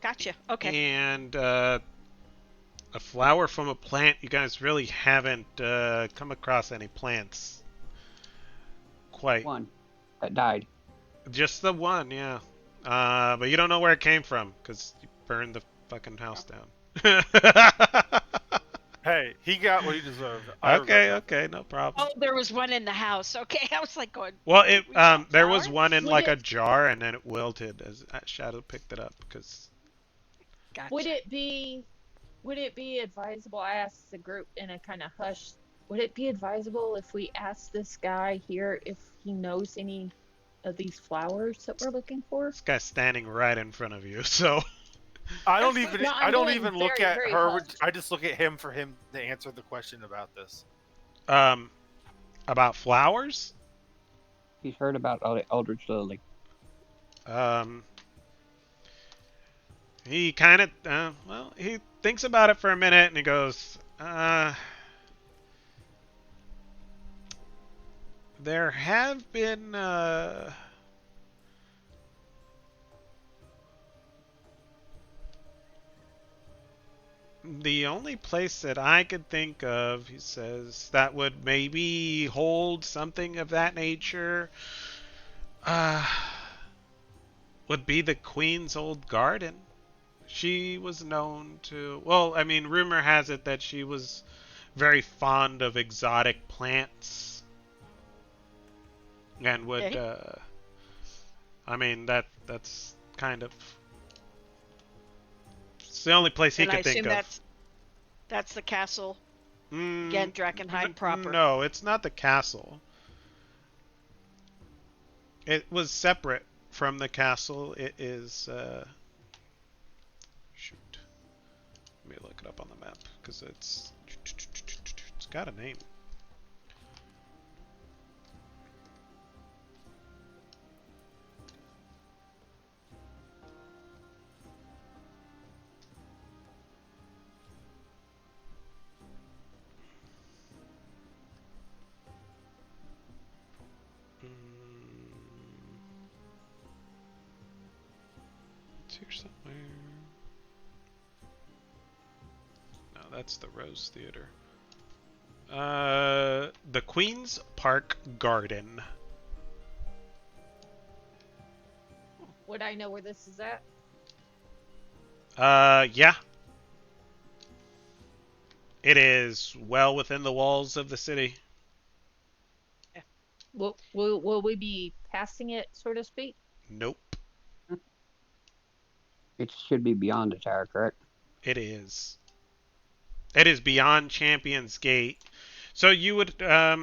[SPEAKER 1] Gotcha. Okay.
[SPEAKER 2] and a flower from a plant. You guys really haven't come across any plants quite.
[SPEAKER 3] One that died.
[SPEAKER 2] Just the one, yeah. But you don't know where it came from because you burned the fucking house down.
[SPEAKER 4] Hey, he got what he deserved. I regret
[SPEAKER 2] Okay,
[SPEAKER 4] nothing.
[SPEAKER 2] okay, no problem.
[SPEAKER 1] Oh, there was one in the house. Okay, I was like going.
[SPEAKER 2] Well,
[SPEAKER 1] Did we drop
[SPEAKER 2] there was
[SPEAKER 1] flowers?
[SPEAKER 2] one in
[SPEAKER 5] Would
[SPEAKER 2] like a
[SPEAKER 5] it
[SPEAKER 2] jar and then it wilted as Shadow picked it up because
[SPEAKER 5] would
[SPEAKER 1] Gotcha.
[SPEAKER 5] it be would it be advisable? I asked the group in a kind of hush. Would it be advisable if we ask this guy here if he knows any of these flowers that we're looking for?
[SPEAKER 2] This guy's standing right in front of you, so
[SPEAKER 4] I don't even.
[SPEAKER 5] No,
[SPEAKER 4] I
[SPEAKER 5] I'm
[SPEAKER 4] don't
[SPEAKER 5] going
[SPEAKER 4] even look
[SPEAKER 5] very,
[SPEAKER 4] at
[SPEAKER 5] very
[SPEAKER 4] her.
[SPEAKER 5] hush.
[SPEAKER 4] I just look at him for him to answer the question about this.
[SPEAKER 2] um about flowers.
[SPEAKER 3] He's heard about Eldridge Lily.
[SPEAKER 2] Um, he kind of well, he thinks about it for a minute and he goes, there have been the only place that I could think of, he says, that would maybe hold something of that nature, uh, would be the Queen's old garden. She was known to, well, I mean, rumor has it that she was very fond of exotic plants and would,
[SPEAKER 1] Okay.
[SPEAKER 2] I mean, that's kind of, it's the only place he
[SPEAKER 1] And I
[SPEAKER 2] could think
[SPEAKER 1] assume
[SPEAKER 2] of.
[SPEAKER 1] that's the castle.
[SPEAKER 2] Mm,
[SPEAKER 1] Again, Drakkenheim proper.
[SPEAKER 2] no, it's not the castle. It was separate from the castle. It is, shoot. Let me look it up on the map because it's got a name. It's here somewhere. No, that's the Rose Theater. The Queen's Park Garden.
[SPEAKER 5] Would I know where this is at?
[SPEAKER 2] Yeah. It is well within the walls of the city.
[SPEAKER 5] Will we be passing it, so to speak?
[SPEAKER 2] Nope.
[SPEAKER 3] It should be beyond the tower, correct?
[SPEAKER 2] It is. It is beyond Champion's Gate. So you would, let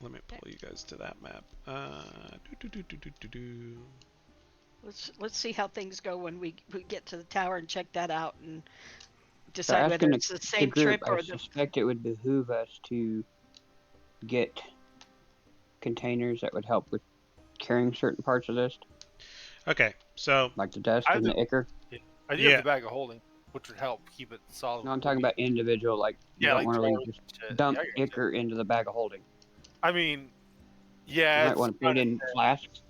[SPEAKER 2] me pull you guys to that map.
[SPEAKER 1] Let's see how things go when we get to the tower and check that out and
[SPEAKER 3] So
[SPEAKER 1] decide whether
[SPEAKER 3] asking
[SPEAKER 1] it's the
[SPEAKER 3] the
[SPEAKER 1] same
[SPEAKER 3] group,
[SPEAKER 1] trip
[SPEAKER 3] I
[SPEAKER 1] or the.
[SPEAKER 3] suspect it would behoove us to get containers that would help with carrying certain parts of this,
[SPEAKER 2] Okay, so
[SPEAKER 3] like the dust
[SPEAKER 4] I
[SPEAKER 3] and
[SPEAKER 4] do.
[SPEAKER 3] the ichor.
[SPEAKER 4] I do
[SPEAKER 2] Yeah.
[SPEAKER 4] have the bag of holding, which would help keep it solid.
[SPEAKER 3] No, I'm talking about individual, like you
[SPEAKER 4] Yeah,
[SPEAKER 3] don't
[SPEAKER 4] like
[SPEAKER 3] want to
[SPEAKER 4] jars
[SPEAKER 3] just
[SPEAKER 4] and shit.
[SPEAKER 3] dump
[SPEAKER 4] Yeah, I gotcha.
[SPEAKER 3] ichor into the bag of holding.
[SPEAKER 4] I mean,
[SPEAKER 3] You
[SPEAKER 4] yeah,
[SPEAKER 3] might
[SPEAKER 4] it's
[SPEAKER 3] want to put it in flasks.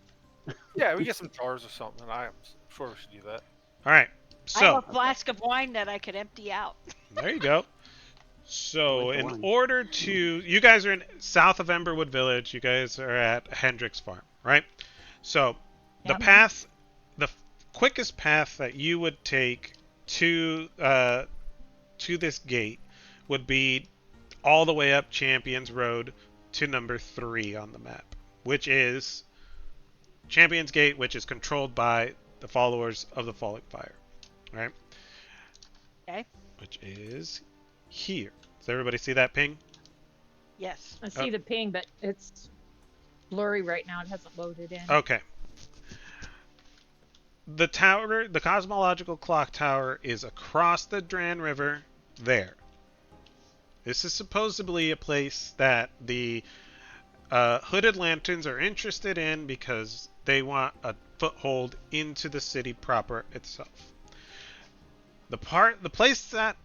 [SPEAKER 4] yeah, we get some jars or something. I'm sure we should do that.
[SPEAKER 2] all right.
[SPEAKER 1] I have
[SPEAKER 2] So
[SPEAKER 1] a flask of wine that I could empty out.
[SPEAKER 2] there you go. So
[SPEAKER 3] With the
[SPEAKER 2] in
[SPEAKER 3] wine.
[SPEAKER 2] order to, you guys are in south of Emberwood Village. You guys are at Hendrick's Farm, right? So the
[SPEAKER 5] Yeah.
[SPEAKER 2] path, the quickest path that you would take to this gate would be all the way up Champions Road to number 3 on the map, which is Champions Gate, which is controlled by the followers of the Falling Fire, right?
[SPEAKER 1] Okay.
[SPEAKER 2] Which is here. Does everybody see that ping?
[SPEAKER 1] Yes.
[SPEAKER 5] I see the ping, but it's blurry right now. It hasn't loaded in.
[SPEAKER 2] Okay. The tower, the cosmological clock tower, is across the Dran River there. This is supposedly a place that the Hooded Lanterns are interested in because they want a foothold into the city proper itself. The place that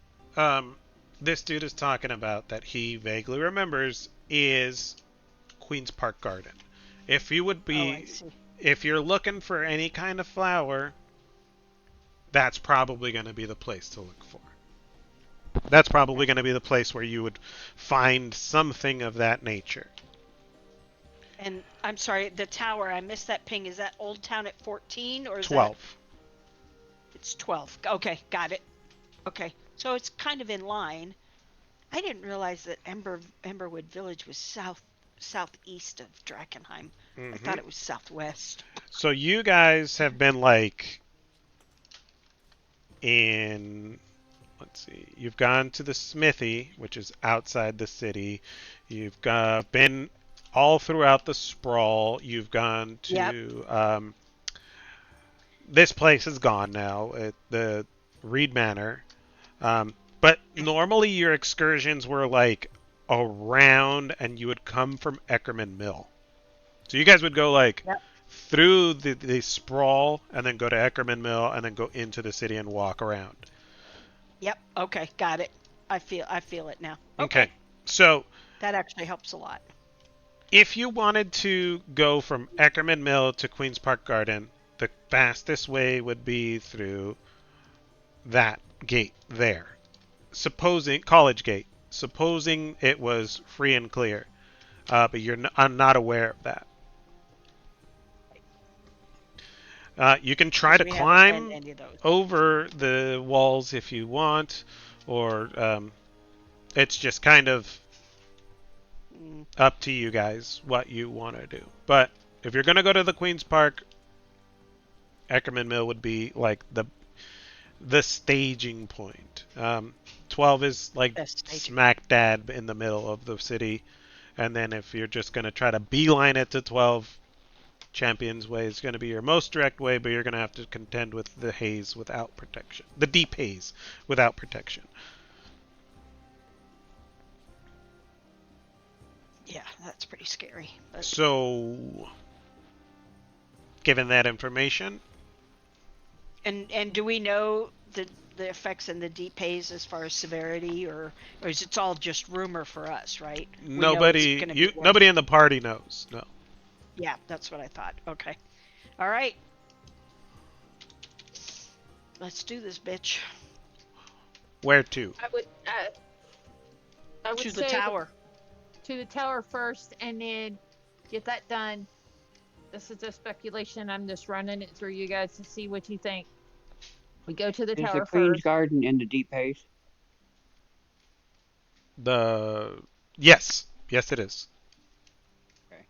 [SPEAKER 2] this dude is talking about that he vaguely remembers is Queen's Park Garden. If you would be,
[SPEAKER 1] I see.
[SPEAKER 2] if you're looking for any kind of flower, that's probably going to be the place to look for. That's probably going to be the place where you would find something of that nature.
[SPEAKER 1] And I'm sorry, the tower. I missed that ping. Is that Old Town at 14 or is
[SPEAKER 2] 12.
[SPEAKER 1] that? It's 12. Okay, got it. Okay, so it's kind of in line. I didn't realize that Emberwood Village was southeast of Drakkenheim. I thought it was southwest.
[SPEAKER 2] So you guys have been like in, let's see, you've gone to the smithy, which is outside the city. You've been all throughout the sprawl. You've gone
[SPEAKER 1] Yep.
[SPEAKER 2] to this place is gone now. The Reed Manor. But normally your excursions were like around, and you would come from Eckerman Mill. So you guys would go like
[SPEAKER 1] Yep.
[SPEAKER 2] through the sprawl, and then go to Eckerman Mill, and then go into the city and walk around.
[SPEAKER 1] Yep. Okay. Got it. I feel it now.
[SPEAKER 2] Okay.
[SPEAKER 1] Okay.
[SPEAKER 2] So
[SPEAKER 1] That actually helps a lot.
[SPEAKER 2] if you wanted to go from Eckerman Mill to Queen's Park Garden, the fastest way would be through that gate there. Supposing College Gate. Supposing it was free and clear, but I'm not aware of that. You can try
[SPEAKER 1] Because
[SPEAKER 2] to
[SPEAKER 1] we haven't been
[SPEAKER 2] climb
[SPEAKER 1] any of those.
[SPEAKER 2] over the walls if you want, or it's just kind of
[SPEAKER 1] Mm,
[SPEAKER 2] up to you guys what you want to do. But if you're gonna go to the Queen's Park, Eckerman Mill would be like the staging point. 12 is like
[SPEAKER 1] best staging.
[SPEAKER 2] smack dab in the middle of the city, and then if you're just gonna try to beeline it to 12, Champions Way is going to be your most direct way, but you're going to have to contend with the haze without protection. The deep haze without protection.
[SPEAKER 1] Yeah, that's pretty scary. But
[SPEAKER 2] So, given that information,
[SPEAKER 1] and do we know the effects in the deep haze as far as severity, or is it all just rumor for us? Right? We know it's going to be worse.
[SPEAKER 2] nobody in the party knows. No.
[SPEAKER 1] Yeah, that's what I thought. Okay. All right. Let's do this, bitch.
[SPEAKER 2] Where to?
[SPEAKER 5] I would
[SPEAKER 1] To the
[SPEAKER 5] say
[SPEAKER 1] tower.
[SPEAKER 5] to the tower first, and then get that done. This is just speculation. I'm just running it through you guys to see what you think. We go to the
[SPEAKER 3] Is the
[SPEAKER 5] tower
[SPEAKER 3] Queen's
[SPEAKER 5] first.
[SPEAKER 3] Garden in the deep haze?
[SPEAKER 2] The yes, yes, it is.
[SPEAKER 3] Okay.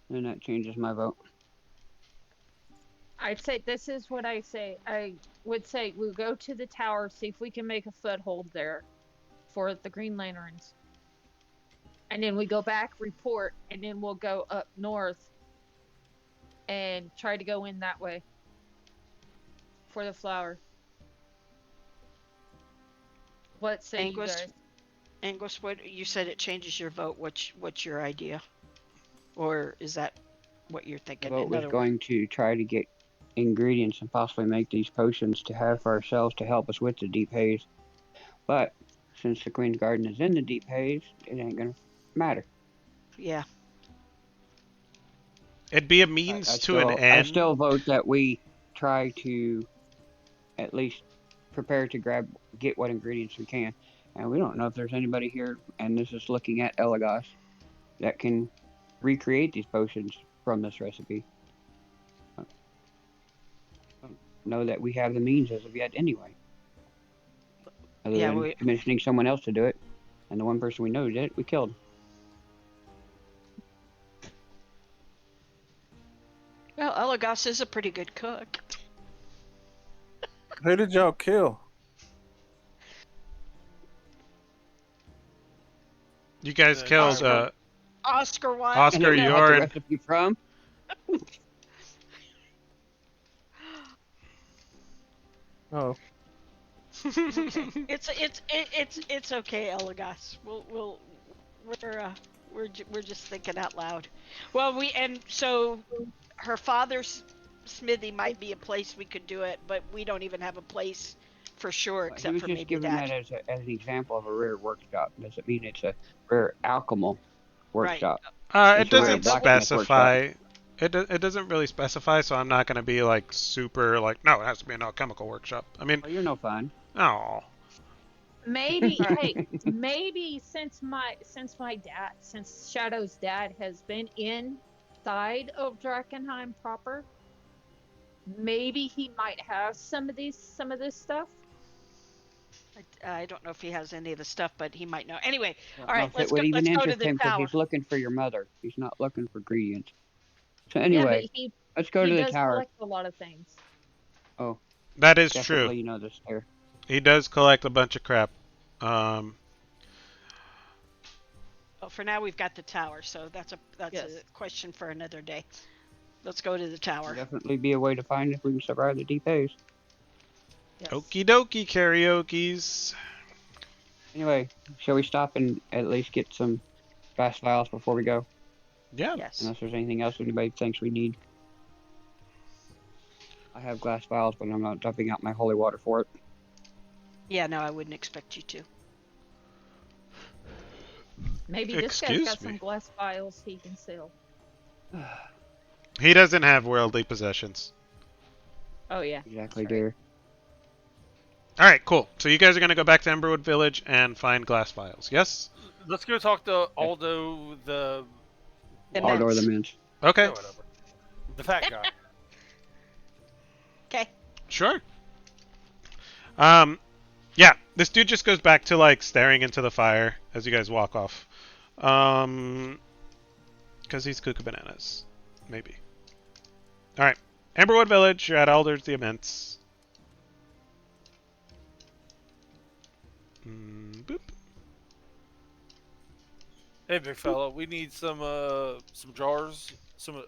[SPEAKER 3] Then that changes my vote.
[SPEAKER 5] I'd say this is what I say. I would say we'll go to the tower, see if we can make a foothold there for the Green Lanterns. And then we go back, report, and then we'll go up north and try to go in that way for the flower. What say you
[SPEAKER 1] Anguist,
[SPEAKER 5] guys?
[SPEAKER 1] Anguist, what you said it changes your vote. What's your idea, or is that what you're
[SPEAKER 3] The
[SPEAKER 1] thinking?
[SPEAKER 3] vote
[SPEAKER 1] In
[SPEAKER 3] was
[SPEAKER 1] other words,
[SPEAKER 3] going to try to get ingredients and possibly make these potions to have for ourselves to help us with the deep haze. But since the Queen's Garden is in the deep haze, it ain't gonna matter.
[SPEAKER 1] yeah.
[SPEAKER 2] It'd be a
[SPEAKER 3] I,
[SPEAKER 2] means
[SPEAKER 3] I
[SPEAKER 2] to an
[SPEAKER 3] still I
[SPEAKER 2] end.
[SPEAKER 3] still vote that we try to at least prepare to get what ingredients we can. And we don't know if there's anybody here, and this is looking at Elagos, that can recreate these potions from this recipe. I don't know that we have the means as of yet anyway, other
[SPEAKER 1] Yeah,
[SPEAKER 3] than commissioning someone else to do it. And the one person we know did it, we killed.
[SPEAKER 1] well, Elagos is a pretty good cook.
[SPEAKER 6] Who did y'all kill?
[SPEAKER 2] You guys
[SPEAKER 4] The
[SPEAKER 2] killed
[SPEAKER 4] driver.
[SPEAKER 1] Oscar Wilde.
[SPEAKER 3] And
[SPEAKER 2] Oscar
[SPEAKER 3] it
[SPEAKER 1] No.
[SPEAKER 3] got the
[SPEAKER 2] Yorn.
[SPEAKER 3] recipe from.
[SPEAKER 6] Oh,
[SPEAKER 1] Okay. It's okay, Elagos. We're just thinking out loud. Well, and so her father's smithy might be a place we could do it, but we don't even have a place for sure
[SPEAKER 3] He
[SPEAKER 1] except
[SPEAKER 3] was
[SPEAKER 1] for
[SPEAKER 3] just
[SPEAKER 1] maybe
[SPEAKER 3] giving
[SPEAKER 1] that.
[SPEAKER 3] that as an example of a rare workshop. Doesn't mean it's a rare alchemical
[SPEAKER 1] Right.
[SPEAKER 3] workshop.
[SPEAKER 2] It
[SPEAKER 3] It's a rare
[SPEAKER 2] doesn't
[SPEAKER 3] blacksmith workshop.
[SPEAKER 2] specify. It doesn't really specify, so I'm not going to be like super like, no, it has to be an alchemical workshop. I mean,
[SPEAKER 3] Well, you're no fun.
[SPEAKER 2] oh,
[SPEAKER 5] Maybe,
[SPEAKER 1] All right.
[SPEAKER 5] hey, maybe since Shadow's dad has been inside of Drakkenheim proper, maybe he might have some of this stuff.
[SPEAKER 1] I don't know if he has any of the stuff, but he might know. Anyway,
[SPEAKER 3] I
[SPEAKER 1] all
[SPEAKER 3] don't know
[SPEAKER 1] right,
[SPEAKER 3] if it would
[SPEAKER 1] let's
[SPEAKER 3] even
[SPEAKER 1] go to
[SPEAKER 3] interest
[SPEAKER 1] the
[SPEAKER 3] him because
[SPEAKER 1] tower.
[SPEAKER 3] he's looking for your mother. He's not looking for ingredients. So
[SPEAKER 5] Yeah, but
[SPEAKER 3] anyway, let's go
[SPEAKER 5] he
[SPEAKER 3] to the
[SPEAKER 5] does
[SPEAKER 3] tower.
[SPEAKER 5] collect a lot of things.
[SPEAKER 3] Oh,
[SPEAKER 2] that is true.
[SPEAKER 3] definitely you know this there.
[SPEAKER 2] He does collect a bunch of crap. Um,
[SPEAKER 1] for now we've got the tower, so that's a
[SPEAKER 5] Yes.
[SPEAKER 1] question for another day. Let's go to the tower.
[SPEAKER 3] Definitely be a way to find if we can survive the deep haze.
[SPEAKER 1] Yes.
[SPEAKER 2] Okie dokie, karaoke's.
[SPEAKER 3] Anyway, shall we stop and at least get some fast files before we go?
[SPEAKER 2] Yeah.
[SPEAKER 1] Yes.
[SPEAKER 3] Unless there's anything else anybody thinks we need. I have glass vials, but I'm not dumping out my holy water for it.
[SPEAKER 1] Yeah, no, I wouldn't expect you to.
[SPEAKER 5] Maybe this guy's
[SPEAKER 2] Excuse
[SPEAKER 5] got
[SPEAKER 2] me.
[SPEAKER 5] some glass vials he can sell.
[SPEAKER 2] He doesn't have worldly possessions.
[SPEAKER 5] Oh yeah.
[SPEAKER 3] Exactly,
[SPEAKER 5] that's right.
[SPEAKER 3] dear.
[SPEAKER 2] All right, cool. So you guys are gonna go back to Emberwood Village and find glass vials. Yes.
[SPEAKER 4] Let's go talk to Aldo the.
[SPEAKER 1] The
[SPEAKER 3] I'll go with the
[SPEAKER 1] mints.
[SPEAKER 3] mints.
[SPEAKER 2] Okay.
[SPEAKER 4] Yeah, whatever. The fat guy.
[SPEAKER 1] Okay.
[SPEAKER 2] Sure. Yeah. This dude just goes back to like staring into the fire as you guys walk off. Because he's cuckoo bananas. Maybe. All right. Amberwood Village. You're at Alders the Immense. Boop.
[SPEAKER 4] Hey, big fella, we need some jars, some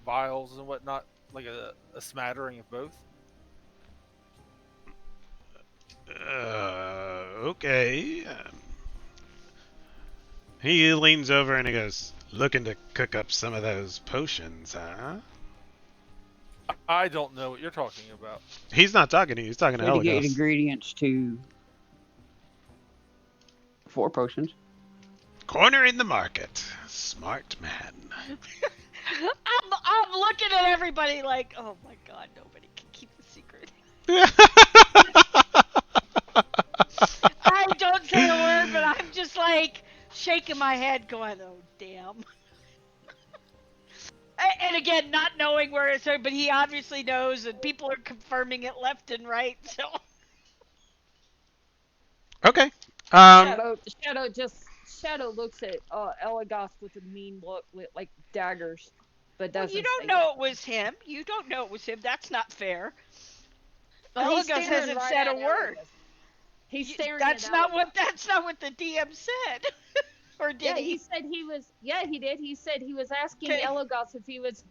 [SPEAKER 4] vials and whatnot, like a smattering of both.
[SPEAKER 2] Okay. He leans over and he goes, "Looking to cook up some of those potions, huh?"
[SPEAKER 4] I don't know what you're talking about.
[SPEAKER 2] He's not talking to you. He's talking to
[SPEAKER 3] Try to get
[SPEAKER 2] Elagos.
[SPEAKER 3] ingredients to 4 potions.
[SPEAKER 2] Corner in the market. Smart man.
[SPEAKER 1] I'm looking at everybody like, oh my god, nobody can keep the secret. I don't say a word, but I'm just like shaking my head, going, oh damn. And again, not knowing where it's at, but he obviously knows, and people are confirming it left and right. So
[SPEAKER 2] Okay.
[SPEAKER 5] Shadow looks at Elagos with a mean look, with like daggers, but
[SPEAKER 1] well,
[SPEAKER 5] doesn't
[SPEAKER 1] you don't
[SPEAKER 5] say
[SPEAKER 1] know it
[SPEAKER 5] anything.
[SPEAKER 1] was him. You don't know it was him. That's not fair.
[SPEAKER 5] Well, he's
[SPEAKER 1] Elagos
[SPEAKER 5] staring
[SPEAKER 1] hasn't
[SPEAKER 5] right
[SPEAKER 1] said a
[SPEAKER 5] at
[SPEAKER 1] word.
[SPEAKER 5] Elagos. He's staring
[SPEAKER 1] That's
[SPEAKER 5] at
[SPEAKER 1] not
[SPEAKER 5] Elagos.
[SPEAKER 1] what the DM said. Or did
[SPEAKER 5] Yeah,
[SPEAKER 1] he?
[SPEAKER 5] he said he was. Yeah, he did. He said he was asking
[SPEAKER 1] Okay.
[SPEAKER 5] Elagos if he was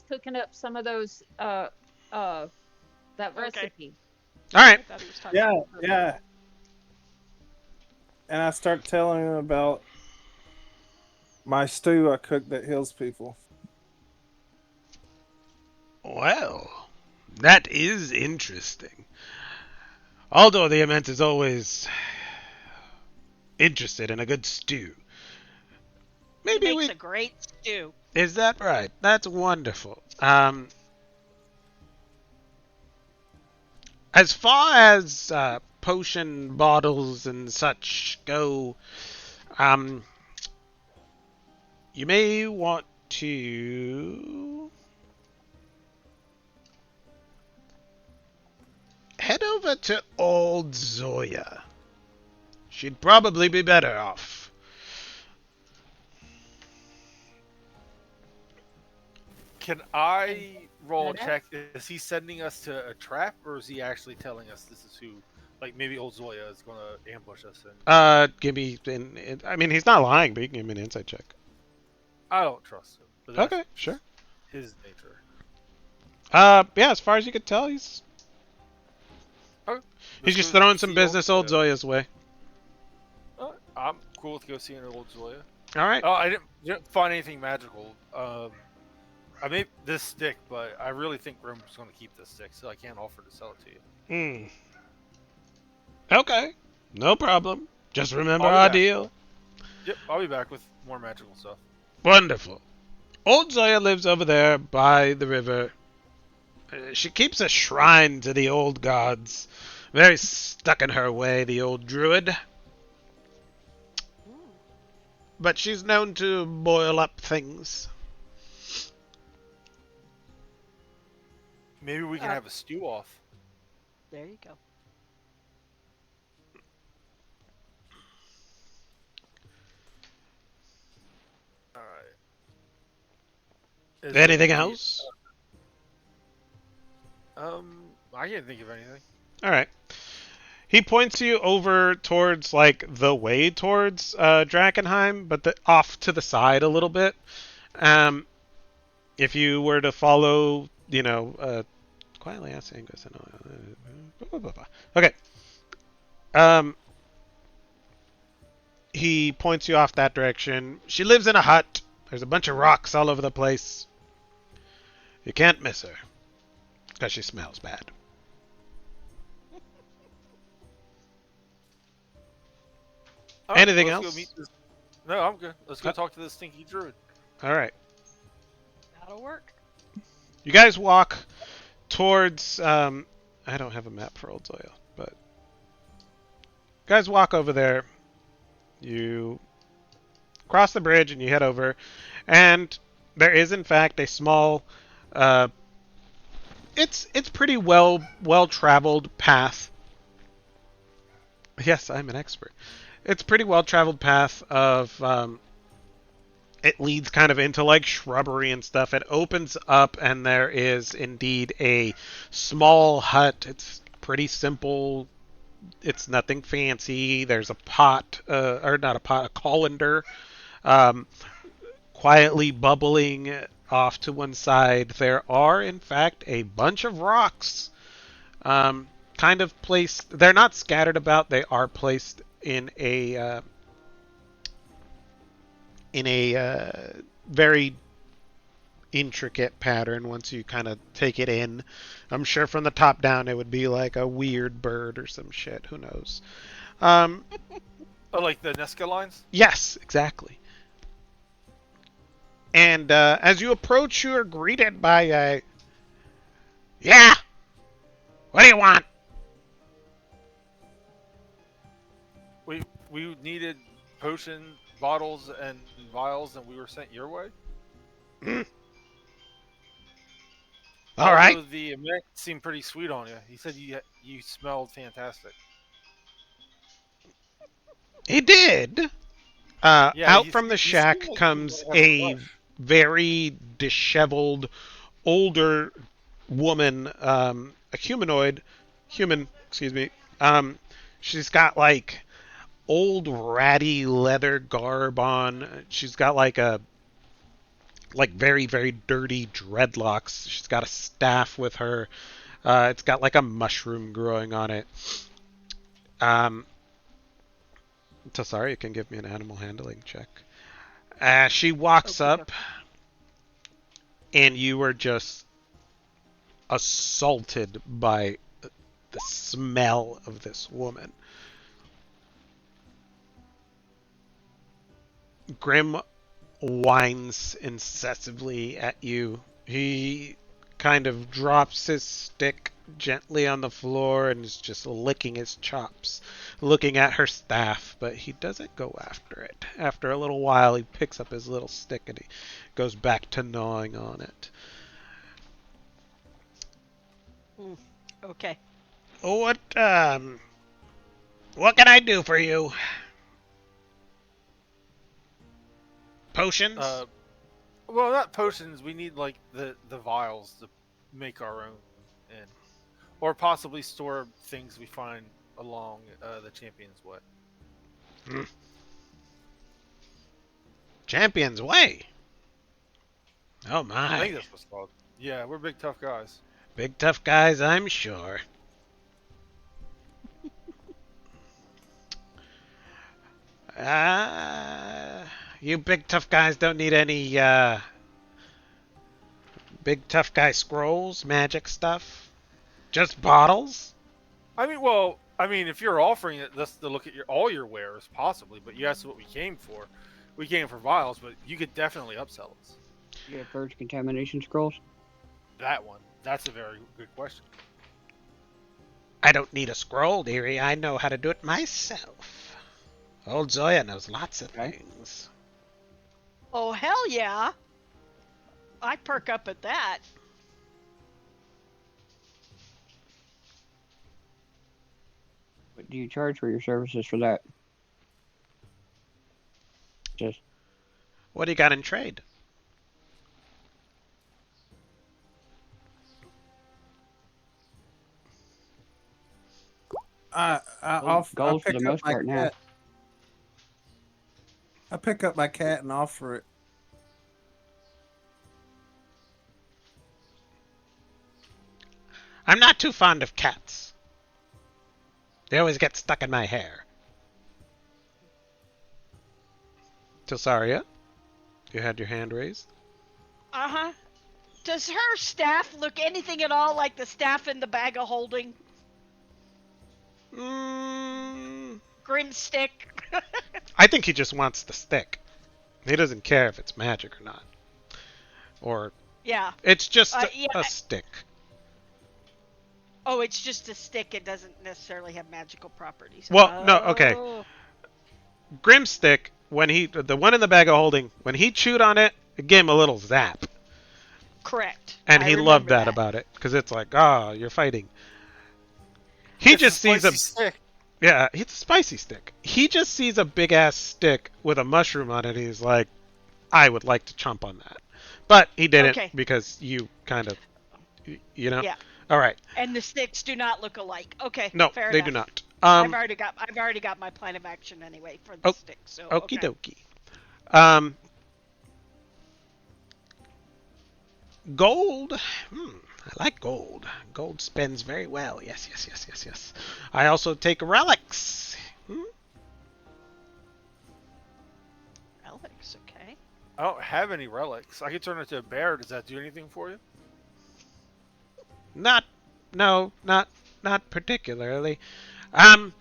[SPEAKER 5] cooking up some of those that
[SPEAKER 1] Okay.
[SPEAKER 5] recipe.
[SPEAKER 2] All right.
[SPEAKER 1] I thought he was talking
[SPEAKER 6] Yeah,
[SPEAKER 1] about her.
[SPEAKER 6] yeah. And I start telling him about my stew I cooked that heals people.
[SPEAKER 2] Well, that is interesting. Although the Immense is always interested in a good stew.
[SPEAKER 1] He
[SPEAKER 2] Maybe
[SPEAKER 1] makes
[SPEAKER 2] we...
[SPEAKER 1] a great stew.
[SPEAKER 2] Is that right? That's wonderful. As far as potion bottles and such go, you may want to head over to Old Zoya. She'd probably be better off.
[SPEAKER 4] Can I roll a
[SPEAKER 5] That-
[SPEAKER 4] check? Is he sending us to a trap, or is he actually telling us this is who? Like maybe old Zoya is going to ambush us, and
[SPEAKER 2] Give me I mean, he's not lying, but you can give me an insight check.
[SPEAKER 4] I don't trust him. But that's
[SPEAKER 2] Okay, sure.
[SPEAKER 4] his nature.
[SPEAKER 2] Yeah, as far as you could tell, he's
[SPEAKER 4] Okay.
[SPEAKER 2] he's
[SPEAKER 4] Let's
[SPEAKER 2] just
[SPEAKER 4] go
[SPEAKER 2] throwing some
[SPEAKER 4] see
[SPEAKER 2] business old
[SPEAKER 4] Zoya.
[SPEAKER 2] Zoya's way.
[SPEAKER 4] I'm cool with go seeing old Zoya.
[SPEAKER 2] All right.
[SPEAKER 4] Oh, I didn't find anything magical. I made this stick, but I really think Grim's going to keep this stick, so I can't offer to sell it to you.
[SPEAKER 2] Okay. No problem. Just remember
[SPEAKER 4] I'll be
[SPEAKER 2] our
[SPEAKER 4] back.
[SPEAKER 2] deal.
[SPEAKER 4] Yep, I'll be back with more magical stuff.
[SPEAKER 2] Wonderful. Old Zoya lives over there by the river. She keeps a shrine to the old gods. Very stuck in her way, the old druid. But she's known to boil up things.
[SPEAKER 4] Maybe we can have a stew off.
[SPEAKER 1] There you go.
[SPEAKER 4] All right.
[SPEAKER 2] Anything else?
[SPEAKER 4] I can't think of anything.
[SPEAKER 2] All right. He points you over towards like the way towards Drakkenheim, but off to the side a little bit. Um, if you were to follow, quietly asking. Okay. Um, he points you off that direction. She lives in a hut. There's a bunch of rocks all over the place. You can't miss her because she smells bad.
[SPEAKER 4] All right,
[SPEAKER 2] Anything
[SPEAKER 4] let's go meet
[SPEAKER 2] else?
[SPEAKER 4] this. No, I'm good. Let's go
[SPEAKER 2] Uh,
[SPEAKER 4] talk to this stinky druid.
[SPEAKER 2] all right.
[SPEAKER 1] That'll work.
[SPEAKER 2] You guys walk towards. I don't have a map for Old Zoya, but you guys walk over there. You cross the bridge and you head over, and there is in fact a small. Uh, it's pretty well traveled path. Yes, I'm an expert. It's pretty well traveled path of it leads kind of into like shrubbery and stuff. It opens up and there is indeed a small hut. It's pretty simple. It's nothing fancy. There's a pot, or not a pot, a colander, um, quietly bubbling off to one side. There are, in fact, a bunch of rocks, kind of placed. They're not scattered about. They are placed in a very intricate pattern once you kind of take it in. I'm sure from the top down it would be like a weird bird or some shit. Who knows? Um,
[SPEAKER 4] Oh, like the Nesca lines?
[SPEAKER 2] yes, exactly. And as you approach, you are greeted by a, yeah. What do you want?
[SPEAKER 4] We needed potion bottles and vials, and we were sent your way.
[SPEAKER 2] Hmm. All right.
[SPEAKER 4] Although the American seemed pretty sweet on you. He said you smelled fantastic.
[SPEAKER 2] He did.
[SPEAKER 4] Yeah,
[SPEAKER 2] Out from the
[SPEAKER 4] you seem
[SPEAKER 2] shack
[SPEAKER 4] like you
[SPEAKER 2] comes
[SPEAKER 4] might have a
[SPEAKER 2] a
[SPEAKER 4] flush.
[SPEAKER 2] very disheveled, older woman, a human, excuse me. She's got like old ratty leather garb on. She's got like very very dirty dreadlocks. She's got a staff with her. It's got like a mushroom growing on it. Um, sorry, you can give me an animal handling check. She walks
[SPEAKER 1] Okay.
[SPEAKER 2] up, and you are just assaulted by the smell of this woman. Grim whines incessantly at you. He kind of drops his stick gently on the floor and is just licking his chops, looking at her staff, but he doesn't go after it. After a little while, he picks up his little stick and he goes back to gnawing on it.
[SPEAKER 1] Okay.
[SPEAKER 2] What can I do for you? Potions?
[SPEAKER 4] Well, not potions. We need like the vials to make our own, and or possibly store things we find along the champion's way.
[SPEAKER 2] Hmm. Champion's Way. Oh
[SPEAKER 4] I
[SPEAKER 2] my.
[SPEAKER 4] think that's what's called. Yeah, we're big tough guys.
[SPEAKER 2] Big tough guys, I'm sure. You big tough guys don't need any big tough guy scrolls, magic stuff. Just bottles?
[SPEAKER 4] I mean, if you're offering us to look at all your wares, possibly, but you asked what we came for. We came for vials, but you could definitely upsell us.
[SPEAKER 3] You have purge contamination scrolls?
[SPEAKER 4] That one. That's a very good question.
[SPEAKER 2] I don't need a scroll, dearie. I know how to do it myself. Old Zoya knows lots of
[SPEAKER 3] Okay.
[SPEAKER 2] things.
[SPEAKER 1] Oh, hell yeah. I perk up at that.
[SPEAKER 3] What do you charge for your services for that? Just
[SPEAKER 2] What do you got in trade?
[SPEAKER 6] I
[SPEAKER 3] Gold for
[SPEAKER 6] pick
[SPEAKER 3] the
[SPEAKER 6] up
[SPEAKER 3] most
[SPEAKER 6] my
[SPEAKER 3] part now.
[SPEAKER 6] cat. I pick up my cat and offer it.
[SPEAKER 2] I'm not too fond of cats. They always get stuck in my hair. Tilsaria, you had your hand raised.
[SPEAKER 1] Uh huh. Does her staff look anything at all like the staff in the bag of holding?
[SPEAKER 2] Mm,
[SPEAKER 1] Grim stick.
[SPEAKER 2] I think he just wants the stick. He doesn't care if it's magic or not. Or
[SPEAKER 1] Yeah.
[SPEAKER 2] it's just
[SPEAKER 1] Yeah.
[SPEAKER 2] a stick.
[SPEAKER 1] Oh, it's just a stick. It doesn't necessarily have magical properties.
[SPEAKER 2] Well, no, okay.
[SPEAKER 1] Oh.
[SPEAKER 2] Grimstick, when the one in the bag of holding, when he chewed on it, it gave him a little zap.
[SPEAKER 1] Correct.
[SPEAKER 2] And
[SPEAKER 1] I
[SPEAKER 2] he loved
[SPEAKER 1] remember
[SPEAKER 2] that
[SPEAKER 1] that.
[SPEAKER 2] about it. Because it's like, ah, you're fighting. He
[SPEAKER 4] It's a
[SPEAKER 2] just sees a
[SPEAKER 4] spicy stick.
[SPEAKER 2] Yeah, it's a spicy stick. He just sees a big ass stick with a mushroom on it. And he's like, I would like to chomp on that, but he didn't
[SPEAKER 1] Okay.
[SPEAKER 2] because you kind of, you know.
[SPEAKER 1] Yeah.
[SPEAKER 2] All right.
[SPEAKER 1] And the sticks do not look alike. Okay.
[SPEAKER 2] No,
[SPEAKER 1] Fair
[SPEAKER 2] they
[SPEAKER 1] enough.
[SPEAKER 2] do not.
[SPEAKER 1] I've already got my plan of action anyway for the
[SPEAKER 2] Oh,
[SPEAKER 1] stick. So
[SPEAKER 2] okie
[SPEAKER 1] okay.
[SPEAKER 2] dokie. Um, gold. I like gold. Gold spends very well. Yes, yes, yes, yes, yes. I also take relics.
[SPEAKER 1] Relics. Okay.
[SPEAKER 4] I don't have any relics. I could turn into a bear. Does that do anything for you?
[SPEAKER 2] Not, no, not particularly. Um,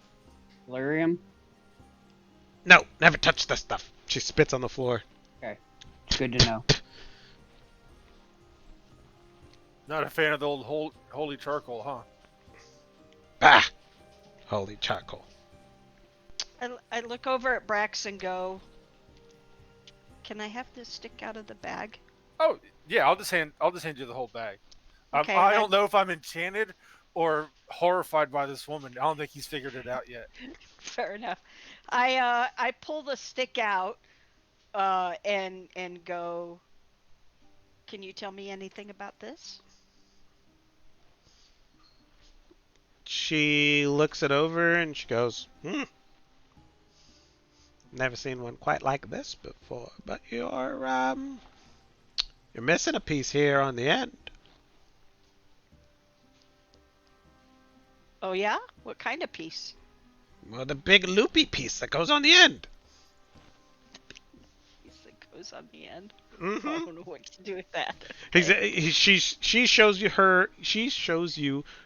[SPEAKER 3] Lyrium.
[SPEAKER 2] no, never touch the stuff. She spits on the floor.
[SPEAKER 3] Okay, good to know.
[SPEAKER 4] Not a fan of the old holy charcoal, huh?
[SPEAKER 2] Bah! Holy charcoal.
[SPEAKER 1] I look over at Brax and go, "Can I have this stick out of the bag?"
[SPEAKER 4] Oh yeah, I'll just hand you the whole bag.
[SPEAKER 1] Okay.
[SPEAKER 4] I don't know if I'm enchanted or horrified by this woman. I don't think he's figured it out yet.
[SPEAKER 1] Fair enough. I pull the stick out and go, "Can you tell me anything about this?"
[SPEAKER 2] She looks it over and she goes, never seen one quite like this before, but you're missing a piece here on the end.
[SPEAKER 1] Oh yeah? What kind of piece?
[SPEAKER 2] Well, the big loopy piece that goes on the end.
[SPEAKER 1] Piece that goes on the end. I
[SPEAKER 2] Mm-hmm.
[SPEAKER 1] don't know what to do with that.
[SPEAKER 2] She shows you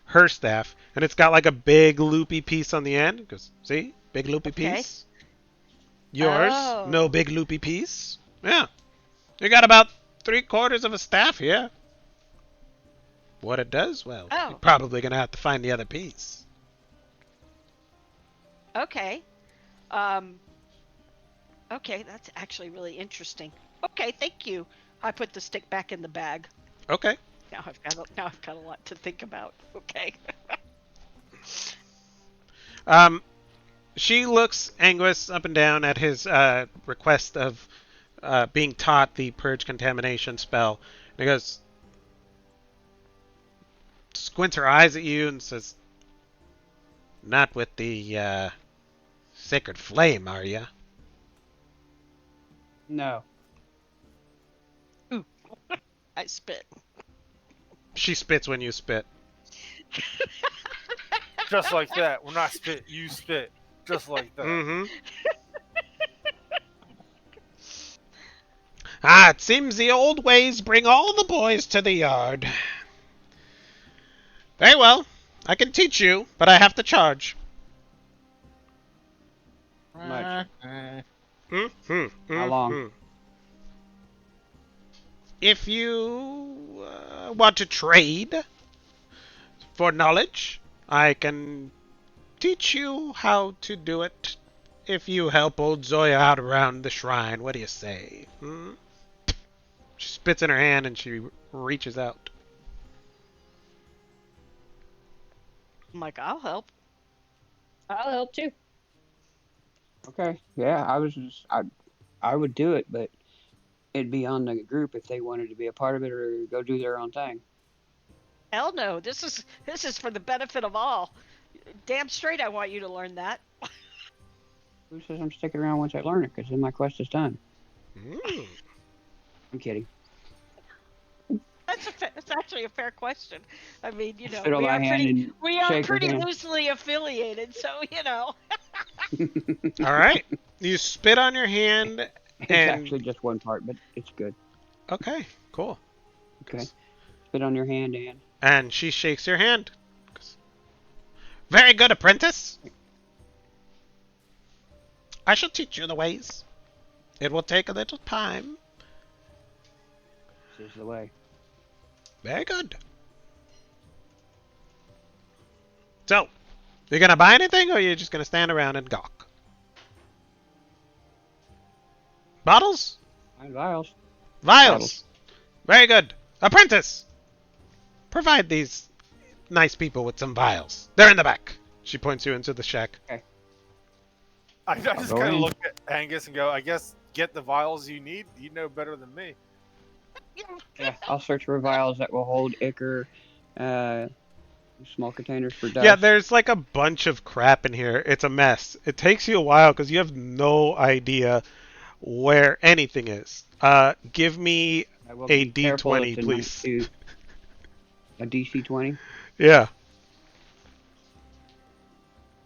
[SPEAKER 2] her staff, and it's got like a big loopy piece on the end. Because see, big loopy
[SPEAKER 1] Okay.
[SPEAKER 2] piece. Yours,
[SPEAKER 1] Oh.
[SPEAKER 2] no big loopy piece. Yeah, you got about 3/4 of a staff here. What it does? Well,
[SPEAKER 1] Oh.
[SPEAKER 2] you're probably gonna have to find the other piece.
[SPEAKER 1] Okay. Okay, that's actually really interesting. Okay, thank you. I put the stick back in the bag.
[SPEAKER 2] Okay.
[SPEAKER 1] Now I've got a lot to think about. Okay.
[SPEAKER 2] She looks Anguis up and down at his request of being taught the purge contamination spell, and he goes, squints her eyes at you and says, "Not with the sacred flame, are you?"
[SPEAKER 3] No.
[SPEAKER 1] I spit.
[SPEAKER 2] She spits when you spit.
[SPEAKER 4] Just like that. When I spit, you spit. Just like that.
[SPEAKER 2] Mm-hmm. Ah, it seems the old ways bring all the boys to the yard. Very well. I can teach you, but I have to charge.
[SPEAKER 3] Much.
[SPEAKER 2] Mm-hmm.
[SPEAKER 3] How long?
[SPEAKER 2] If you want to trade for knowledge, I can teach you how to do it if you help old Zoya out around the shrine. What do you say? She spits in her hand and she reaches out.
[SPEAKER 1] I'm like, I'll help.
[SPEAKER 5] I'll help too.
[SPEAKER 3] Okay. Yeah, I would do it, but it'd be on the group if they wanted to be a part of it or go do their own thing.
[SPEAKER 1] Hell no. This is for the benefit of all. Damn straight, I want you to learn that.
[SPEAKER 3] Who says I'm sticking around once I learn it? Because then my quest is done.
[SPEAKER 2] Mm.
[SPEAKER 3] I'm kidding.
[SPEAKER 1] That's actually a fair question. I mean,
[SPEAKER 3] Spit on my hand and
[SPEAKER 1] we are
[SPEAKER 3] shake her
[SPEAKER 1] pretty
[SPEAKER 3] hand.
[SPEAKER 1] loosely affiliated, so
[SPEAKER 2] All right. You spit on your hand,
[SPEAKER 3] It's
[SPEAKER 2] and
[SPEAKER 3] actually just one part, but it's good.
[SPEAKER 2] okay, cool.
[SPEAKER 3] Okay. Spit on your hand and
[SPEAKER 2] And she shakes your hand. Very good, apprentice. I shall teach you the ways. It will take a little time.
[SPEAKER 3] this is the way.
[SPEAKER 2] Very good. So, you gonna buy anything, or are you just gonna stand around and gawk? Bottles?
[SPEAKER 3] Fine vials.
[SPEAKER 2] Vials. Very good. Apprentice, provide these nice people with some vials. They're in the back. She points you into the shack.
[SPEAKER 3] Okay.
[SPEAKER 4] I
[SPEAKER 3] I'll
[SPEAKER 4] just
[SPEAKER 3] go
[SPEAKER 4] kind of
[SPEAKER 3] in.
[SPEAKER 4] look at Angus and go, I guess get the vials you need. You know better than me.
[SPEAKER 3] Yeah, I'll search for vials that will hold ichor, uh, small containers for
[SPEAKER 2] Yeah,
[SPEAKER 3] dust.
[SPEAKER 2] there's like a bunch of crap in here. It's a mess. It takes you a while because you have no idea where anything is. Give me
[SPEAKER 3] I will
[SPEAKER 2] a
[SPEAKER 3] be careful.
[SPEAKER 2] D20,
[SPEAKER 3] It's a
[SPEAKER 2] please.
[SPEAKER 3] 92, a DC 20.
[SPEAKER 2] Yeah.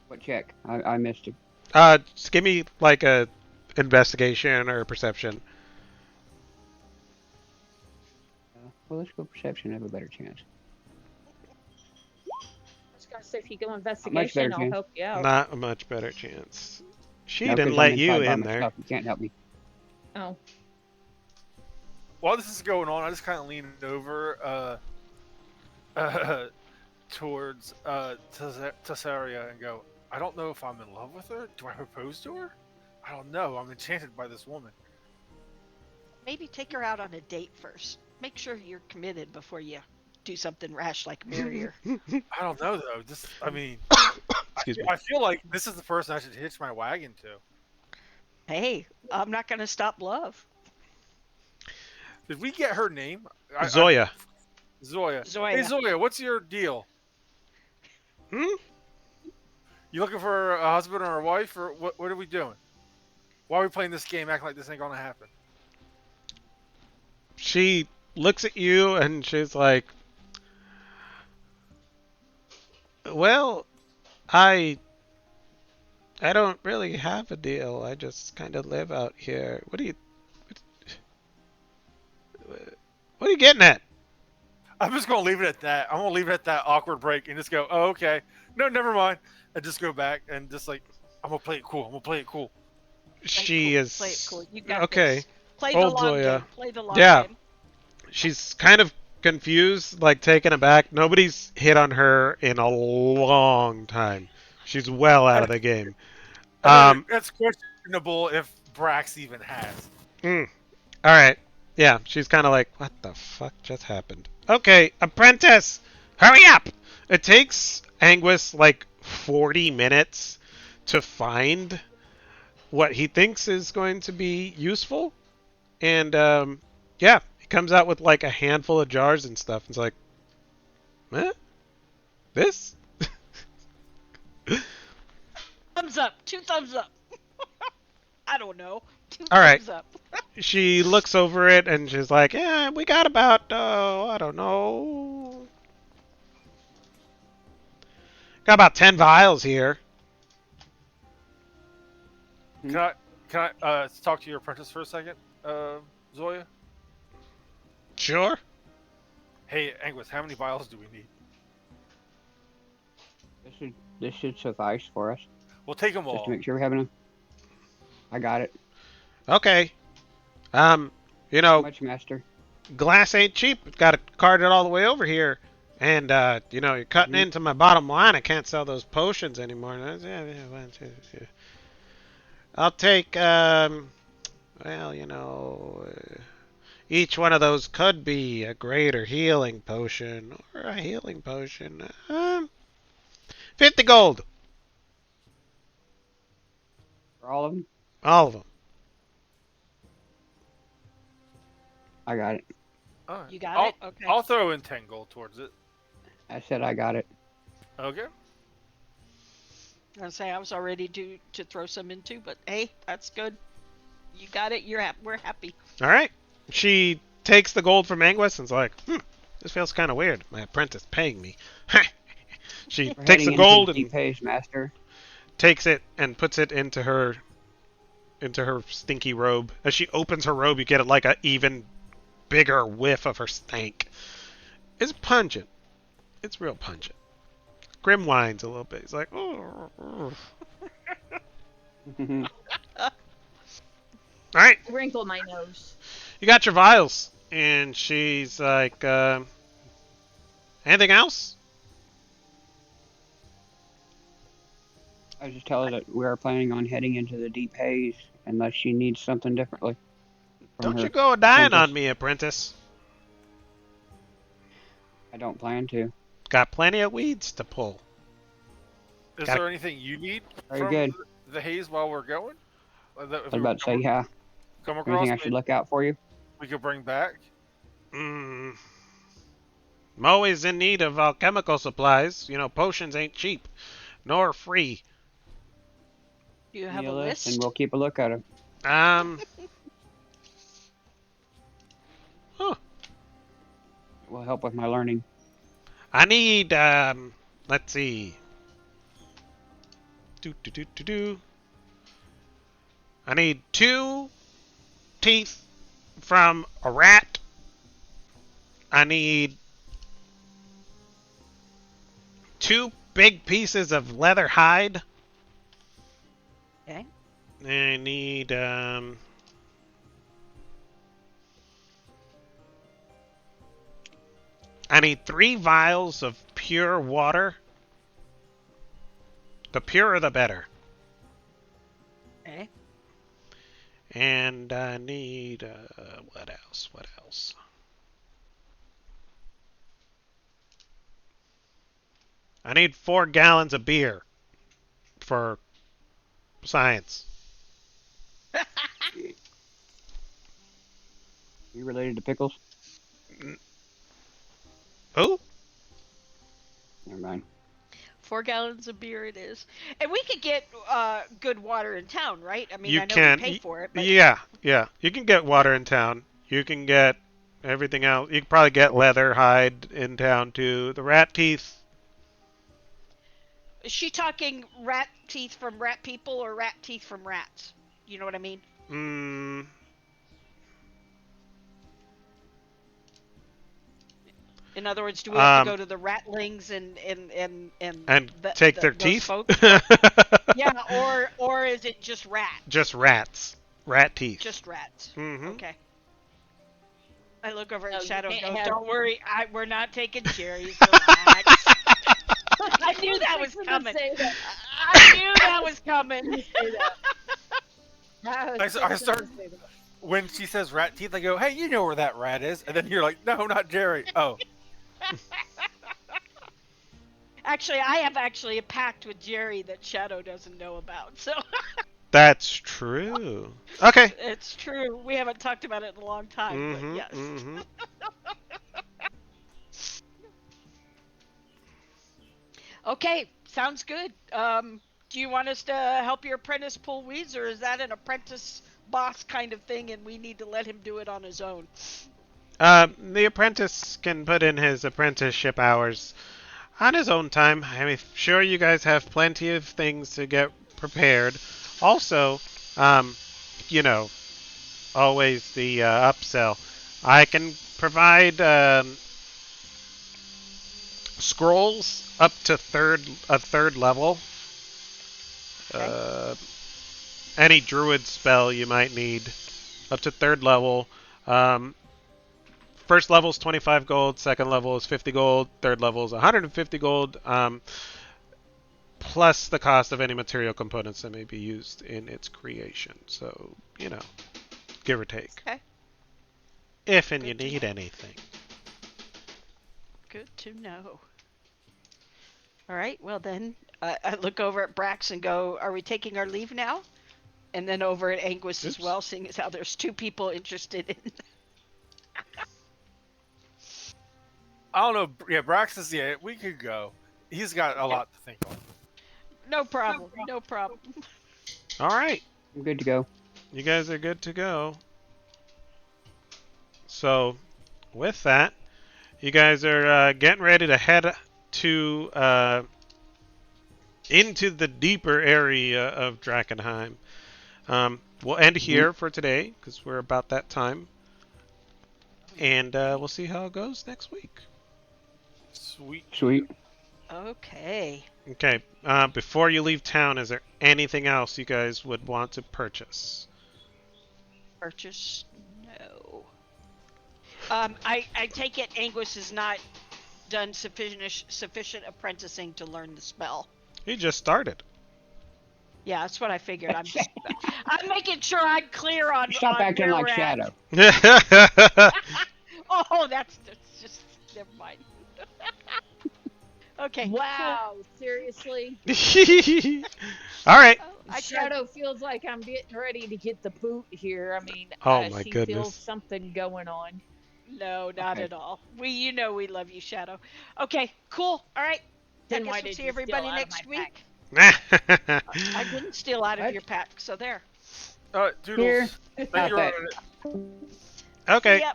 [SPEAKER 3] What check? I missed it.
[SPEAKER 2] Just give me like a investigation or perception.
[SPEAKER 3] Well, let's go perception. I have a better chance.
[SPEAKER 5] I was gonna say if you go
[SPEAKER 3] A much better
[SPEAKER 5] investigation, I'll
[SPEAKER 3] chance.
[SPEAKER 5] help you out.
[SPEAKER 2] Not a much better chance. She
[SPEAKER 3] No,
[SPEAKER 2] didn't
[SPEAKER 3] because I'm
[SPEAKER 2] let you
[SPEAKER 3] inside by
[SPEAKER 2] in there.
[SPEAKER 3] myself. You can't help me.
[SPEAKER 5] Oh,
[SPEAKER 4] While this is going on, I just kind of lean over towards Tessaria and go, I don't know if I'm in love with her. Do I propose to her? I don't know. I'm enchanted by this woman.
[SPEAKER 1] maybe take her out on a date first. Make sure you're committed before you do something rash like marry her.
[SPEAKER 4] I don't know though. I mean,
[SPEAKER 2] Excuse me.
[SPEAKER 4] I feel like this is the person I should hitch my wagon to.
[SPEAKER 1] Hey, I'm not going to stop love.
[SPEAKER 4] Did we get her name?
[SPEAKER 2] Zoya.
[SPEAKER 4] Zoya.
[SPEAKER 1] Zoya.
[SPEAKER 4] Hey Zoya, what's your deal?
[SPEAKER 2] Hmm?
[SPEAKER 4] You looking for a husband or a wife, or what are we doing? Why are we playing this game acting like this ain't gonna happen?
[SPEAKER 2] She looks at you and she's like, "Well, I don't really have a deal. I just kind of live out here. What are you getting at?"
[SPEAKER 4] I'm just gonna leave it at that. I'm gonna leave it at that awkward break and just go, oh, okay. No, never mind. And just go back and just like, I'm gonna play it cool. I'm gonna play it cool.
[SPEAKER 2] She is
[SPEAKER 1] Play it cool. You got
[SPEAKER 2] okay.
[SPEAKER 1] this. Play the
[SPEAKER 2] Old
[SPEAKER 1] long
[SPEAKER 2] Zoya.
[SPEAKER 1] game. Play the long
[SPEAKER 2] Yeah.
[SPEAKER 1] game.
[SPEAKER 2] She's kind of confused, like taken aback. Nobody's hit on her in a long time. She's well out of the game. Um,
[SPEAKER 4] That's questionable if Brax even has.
[SPEAKER 2] all right. Yeah, she's kind of like, what the fuck just happened? Okay, apprentice, hurry up! It takes Anguis like 40 minutes to find what he thinks is going to be useful, and yeah, he comes out with like a handful of jars and stuff. It's like, eh? This?
[SPEAKER 1] Thumbs up. 2 thumbs up. I don't know. Two
[SPEAKER 2] All right.
[SPEAKER 1] thumbs up.
[SPEAKER 2] She looks over it and she's like, yeah, we got about, I don't know. Got about 10 vials here.
[SPEAKER 4] Can I talk to your apprentice for a second, Zoya?
[SPEAKER 2] Sure.
[SPEAKER 4] Hey, Anguis, how many vials do we need?
[SPEAKER 3] This should suffice for us.
[SPEAKER 4] We'll take them
[SPEAKER 3] Just
[SPEAKER 4] all.
[SPEAKER 3] to make sure we have enough. I got it.
[SPEAKER 2] Okay. You
[SPEAKER 3] How
[SPEAKER 2] know,
[SPEAKER 3] much, Master?
[SPEAKER 2] glass ain't cheap. Got to cart it all the way over here. And, you know, you're cutting
[SPEAKER 3] Mhm.
[SPEAKER 2] into my bottom line. I can't sell those potions anymore. I'll take, well, you know, each one of those could be a greater healing potion or a healing potion. 50 gold.
[SPEAKER 3] For all of them?
[SPEAKER 2] All of them.
[SPEAKER 3] I got it.
[SPEAKER 4] All right.
[SPEAKER 1] You got it? Okay.
[SPEAKER 4] I'll throw in 10 gold towards it.
[SPEAKER 3] I said I got it.
[SPEAKER 4] Okay.
[SPEAKER 1] I say I was all ready to throw some in too, but hey, that's good. You got it. We're happy.
[SPEAKER 2] All right. She takes the gold from Anguis and's like, this feels kind of weird. My apprentice paying me. She
[SPEAKER 3] We're
[SPEAKER 2] takes the
[SPEAKER 3] heading into the
[SPEAKER 2] gold and
[SPEAKER 3] deep haze, Master.
[SPEAKER 2] takes it and puts it into her stinky robe. As she opens her robe, you get like a even bigger whiff of her stank. It's pungent. It's real pungent. Grim whines a little bit. He's like, oh. All right,
[SPEAKER 5] Wrinkle my nose.
[SPEAKER 2] you got your vials. And she's like, anything else?
[SPEAKER 3] I just tell her that we are planning on heading into the deep haze unless she needs something differently from
[SPEAKER 2] Don't you
[SPEAKER 3] her
[SPEAKER 2] go dying
[SPEAKER 3] apprentice.
[SPEAKER 2] on me, apprentice.
[SPEAKER 3] I don't plan to.
[SPEAKER 2] Got plenty of weeds to pull.
[SPEAKER 4] Is
[SPEAKER 2] Gotta-
[SPEAKER 4] there anything you need
[SPEAKER 3] Very
[SPEAKER 4] from
[SPEAKER 3] good.
[SPEAKER 4] the haze while we're going? That if
[SPEAKER 3] I was
[SPEAKER 4] we
[SPEAKER 3] about to say, yeah.
[SPEAKER 4] come across,
[SPEAKER 3] Anything I should look out for you?
[SPEAKER 4] we could bring back.
[SPEAKER 2] I'm always in need of alchemical supplies. You know, potions ain't cheap, nor free.
[SPEAKER 1] Do you
[SPEAKER 3] Give
[SPEAKER 1] have
[SPEAKER 3] me
[SPEAKER 1] a
[SPEAKER 3] a list, and
[SPEAKER 1] list?
[SPEAKER 3] we'll keep a look at them.
[SPEAKER 2] Um, huh.
[SPEAKER 3] It will help with my learning.
[SPEAKER 2] I need, let's see. Do. I need 2 teeth from a rat. I need 2 big pieces of leather hide.
[SPEAKER 1] Okay.
[SPEAKER 2] I need, I need 3 vials of pure water. The purer, the better.
[SPEAKER 1] Okay.
[SPEAKER 2] And I need, what else? What else? I need 4 gallons of beer for science.
[SPEAKER 3] You related to pickles?
[SPEAKER 2] Who?
[SPEAKER 3] Never mind.
[SPEAKER 1] 4 gallons of beer it is, and we could get good water in town, right? I mean,
[SPEAKER 2] You
[SPEAKER 1] I know we
[SPEAKER 2] can.
[SPEAKER 1] pay for it, but
[SPEAKER 2] Yeah, yeah. You can get water in town. You can get everything else. You can probably get leather hide in town too. The rat teeth.
[SPEAKER 1] is she talking rat teeth from rat people or rat teeth from rats? You know what I mean?
[SPEAKER 2] Mm,
[SPEAKER 1] In other words, do we have to
[SPEAKER 2] um,
[SPEAKER 1] go to the ratlings and
[SPEAKER 2] and take their
[SPEAKER 1] those
[SPEAKER 2] teeth.
[SPEAKER 1] folks? Yeah, or is it just rats?
[SPEAKER 2] Just rats. Rat teeth.
[SPEAKER 1] Just rats.
[SPEAKER 2] Mm-hmm.
[SPEAKER 1] Okay. I look over
[SPEAKER 5] No,
[SPEAKER 1] at
[SPEAKER 5] you
[SPEAKER 1] Shadow and
[SPEAKER 5] can't
[SPEAKER 1] go,
[SPEAKER 5] have-
[SPEAKER 1] "Don't worry, we're not taking cherries. Relax." I knew that was
[SPEAKER 5] fixing to
[SPEAKER 1] coming.
[SPEAKER 5] say that.
[SPEAKER 1] I knew that was coming.
[SPEAKER 5] Say that. I was
[SPEAKER 4] I
[SPEAKER 5] fixing
[SPEAKER 4] start-
[SPEAKER 5] to say that.
[SPEAKER 4] When she says rat teeth, I go, "Hey, you know where that rat is?" And then you're like, "No, not Jerry." Oh,
[SPEAKER 1] Actually, I have actually a pact with Jerry that Shadow doesn't know about. So
[SPEAKER 2] That's true. Okay.
[SPEAKER 1] it's true. We haven't talked about it in a long time, but yes.
[SPEAKER 2] Mm-hmm.
[SPEAKER 1] Okay, sounds good. Do you want us to help your apprentice pull weeds, or is that an apprentice boss kind of thing, and we need to let him do it on his own?
[SPEAKER 2] The apprentice can put in his apprenticeship hours on his own time. I'm sure you guys have plenty of things to get prepared. Also, you know, always the upsell. I can provide scrolls up to third level.
[SPEAKER 1] Okay.
[SPEAKER 2] Any druid spell you might need up to 3rd level. First level is 25 gold, second level is 50 gold, third level is 150 gold, plus the cost of any material components that may be used in its creation. So, you know, give or take.
[SPEAKER 1] Okay.
[SPEAKER 2] If and
[SPEAKER 1] Good
[SPEAKER 2] you
[SPEAKER 1] to
[SPEAKER 2] need
[SPEAKER 1] know.
[SPEAKER 2] anything.
[SPEAKER 1] Good to know. All right. Well then, I look over at Brax and go, "Are we taking our leave now?" And then over at Anguis as
[SPEAKER 2] Oops.
[SPEAKER 1] well, seeing as how there's 2 people interested in.
[SPEAKER 4] I don't know. Yeah, Brax is. Yeah, we could go. He's got a lot to think on.
[SPEAKER 1] No problem. No problem.
[SPEAKER 2] All right,
[SPEAKER 3] I'm good to go.
[SPEAKER 2] you guys are good to go. So, with that, you guys are getting ready to head to into the deeper area of Drakkenheim. We'll end
[SPEAKER 3] Hmm.
[SPEAKER 2] here for today because we're about that time, and we'll see how it goes next week.
[SPEAKER 4] Sweet.
[SPEAKER 3] Sweet.
[SPEAKER 1] Okay.
[SPEAKER 2] Okay. Before you leave town, is there anything else you guys would want to purchase?
[SPEAKER 1] Purchase? No. I take it Anguis has not done sufficient apprenticing to learn the spell.
[SPEAKER 2] You just started.
[SPEAKER 1] Yeah, that's what I figured. I'm making sure I'm clear on
[SPEAKER 3] Stop acting
[SPEAKER 1] where
[SPEAKER 3] like
[SPEAKER 1] we're at.
[SPEAKER 3] Shadow.
[SPEAKER 1] Oh, that's just never mind. Okay.
[SPEAKER 5] Wow, seriously?
[SPEAKER 2] All right.
[SPEAKER 1] Cool. I tried.
[SPEAKER 5] Shadow feels like I'm getting ready to get the boot here. I mean,
[SPEAKER 2] Oh my
[SPEAKER 5] she feels
[SPEAKER 2] goodness.
[SPEAKER 5] something going on.
[SPEAKER 1] No, not
[SPEAKER 3] Okay.
[SPEAKER 1] at all. You know we love you, Shadow. Okay, cool. All right.
[SPEAKER 5] Then
[SPEAKER 1] I guess
[SPEAKER 5] why
[SPEAKER 1] we'll
[SPEAKER 5] did
[SPEAKER 1] see
[SPEAKER 5] you
[SPEAKER 1] everybody
[SPEAKER 5] steal out of
[SPEAKER 1] next
[SPEAKER 5] my pack?
[SPEAKER 1] week. I didn't steal out of
[SPEAKER 3] What?
[SPEAKER 1] your pack, so there.
[SPEAKER 3] Here.
[SPEAKER 4] Doodles. Thank
[SPEAKER 3] Stop
[SPEAKER 4] you.
[SPEAKER 3] that.
[SPEAKER 2] Okay.
[SPEAKER 1] See ya.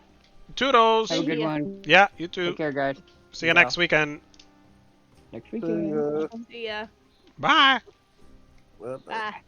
[SPEAKER 2] Toodles.
[SPEAKER 3] Have a good
[SPEAKER 5] ya.
[SPEAKER 3] one.
[SPEAKER 2] Yeah, you too.
[SPEAKER 3] Take care, guys.
[SPEAKER 2] See you
[SPEAKER 6] Yeah.
[SPEAKER 2] next weekend.
[SPEAKER 3] Next weekend.
[SPEAKER 5] Yeah.
[SPEAKER 2] Bye.
[SPEAKER 6] Well,
[SPEAKER 5] Bye.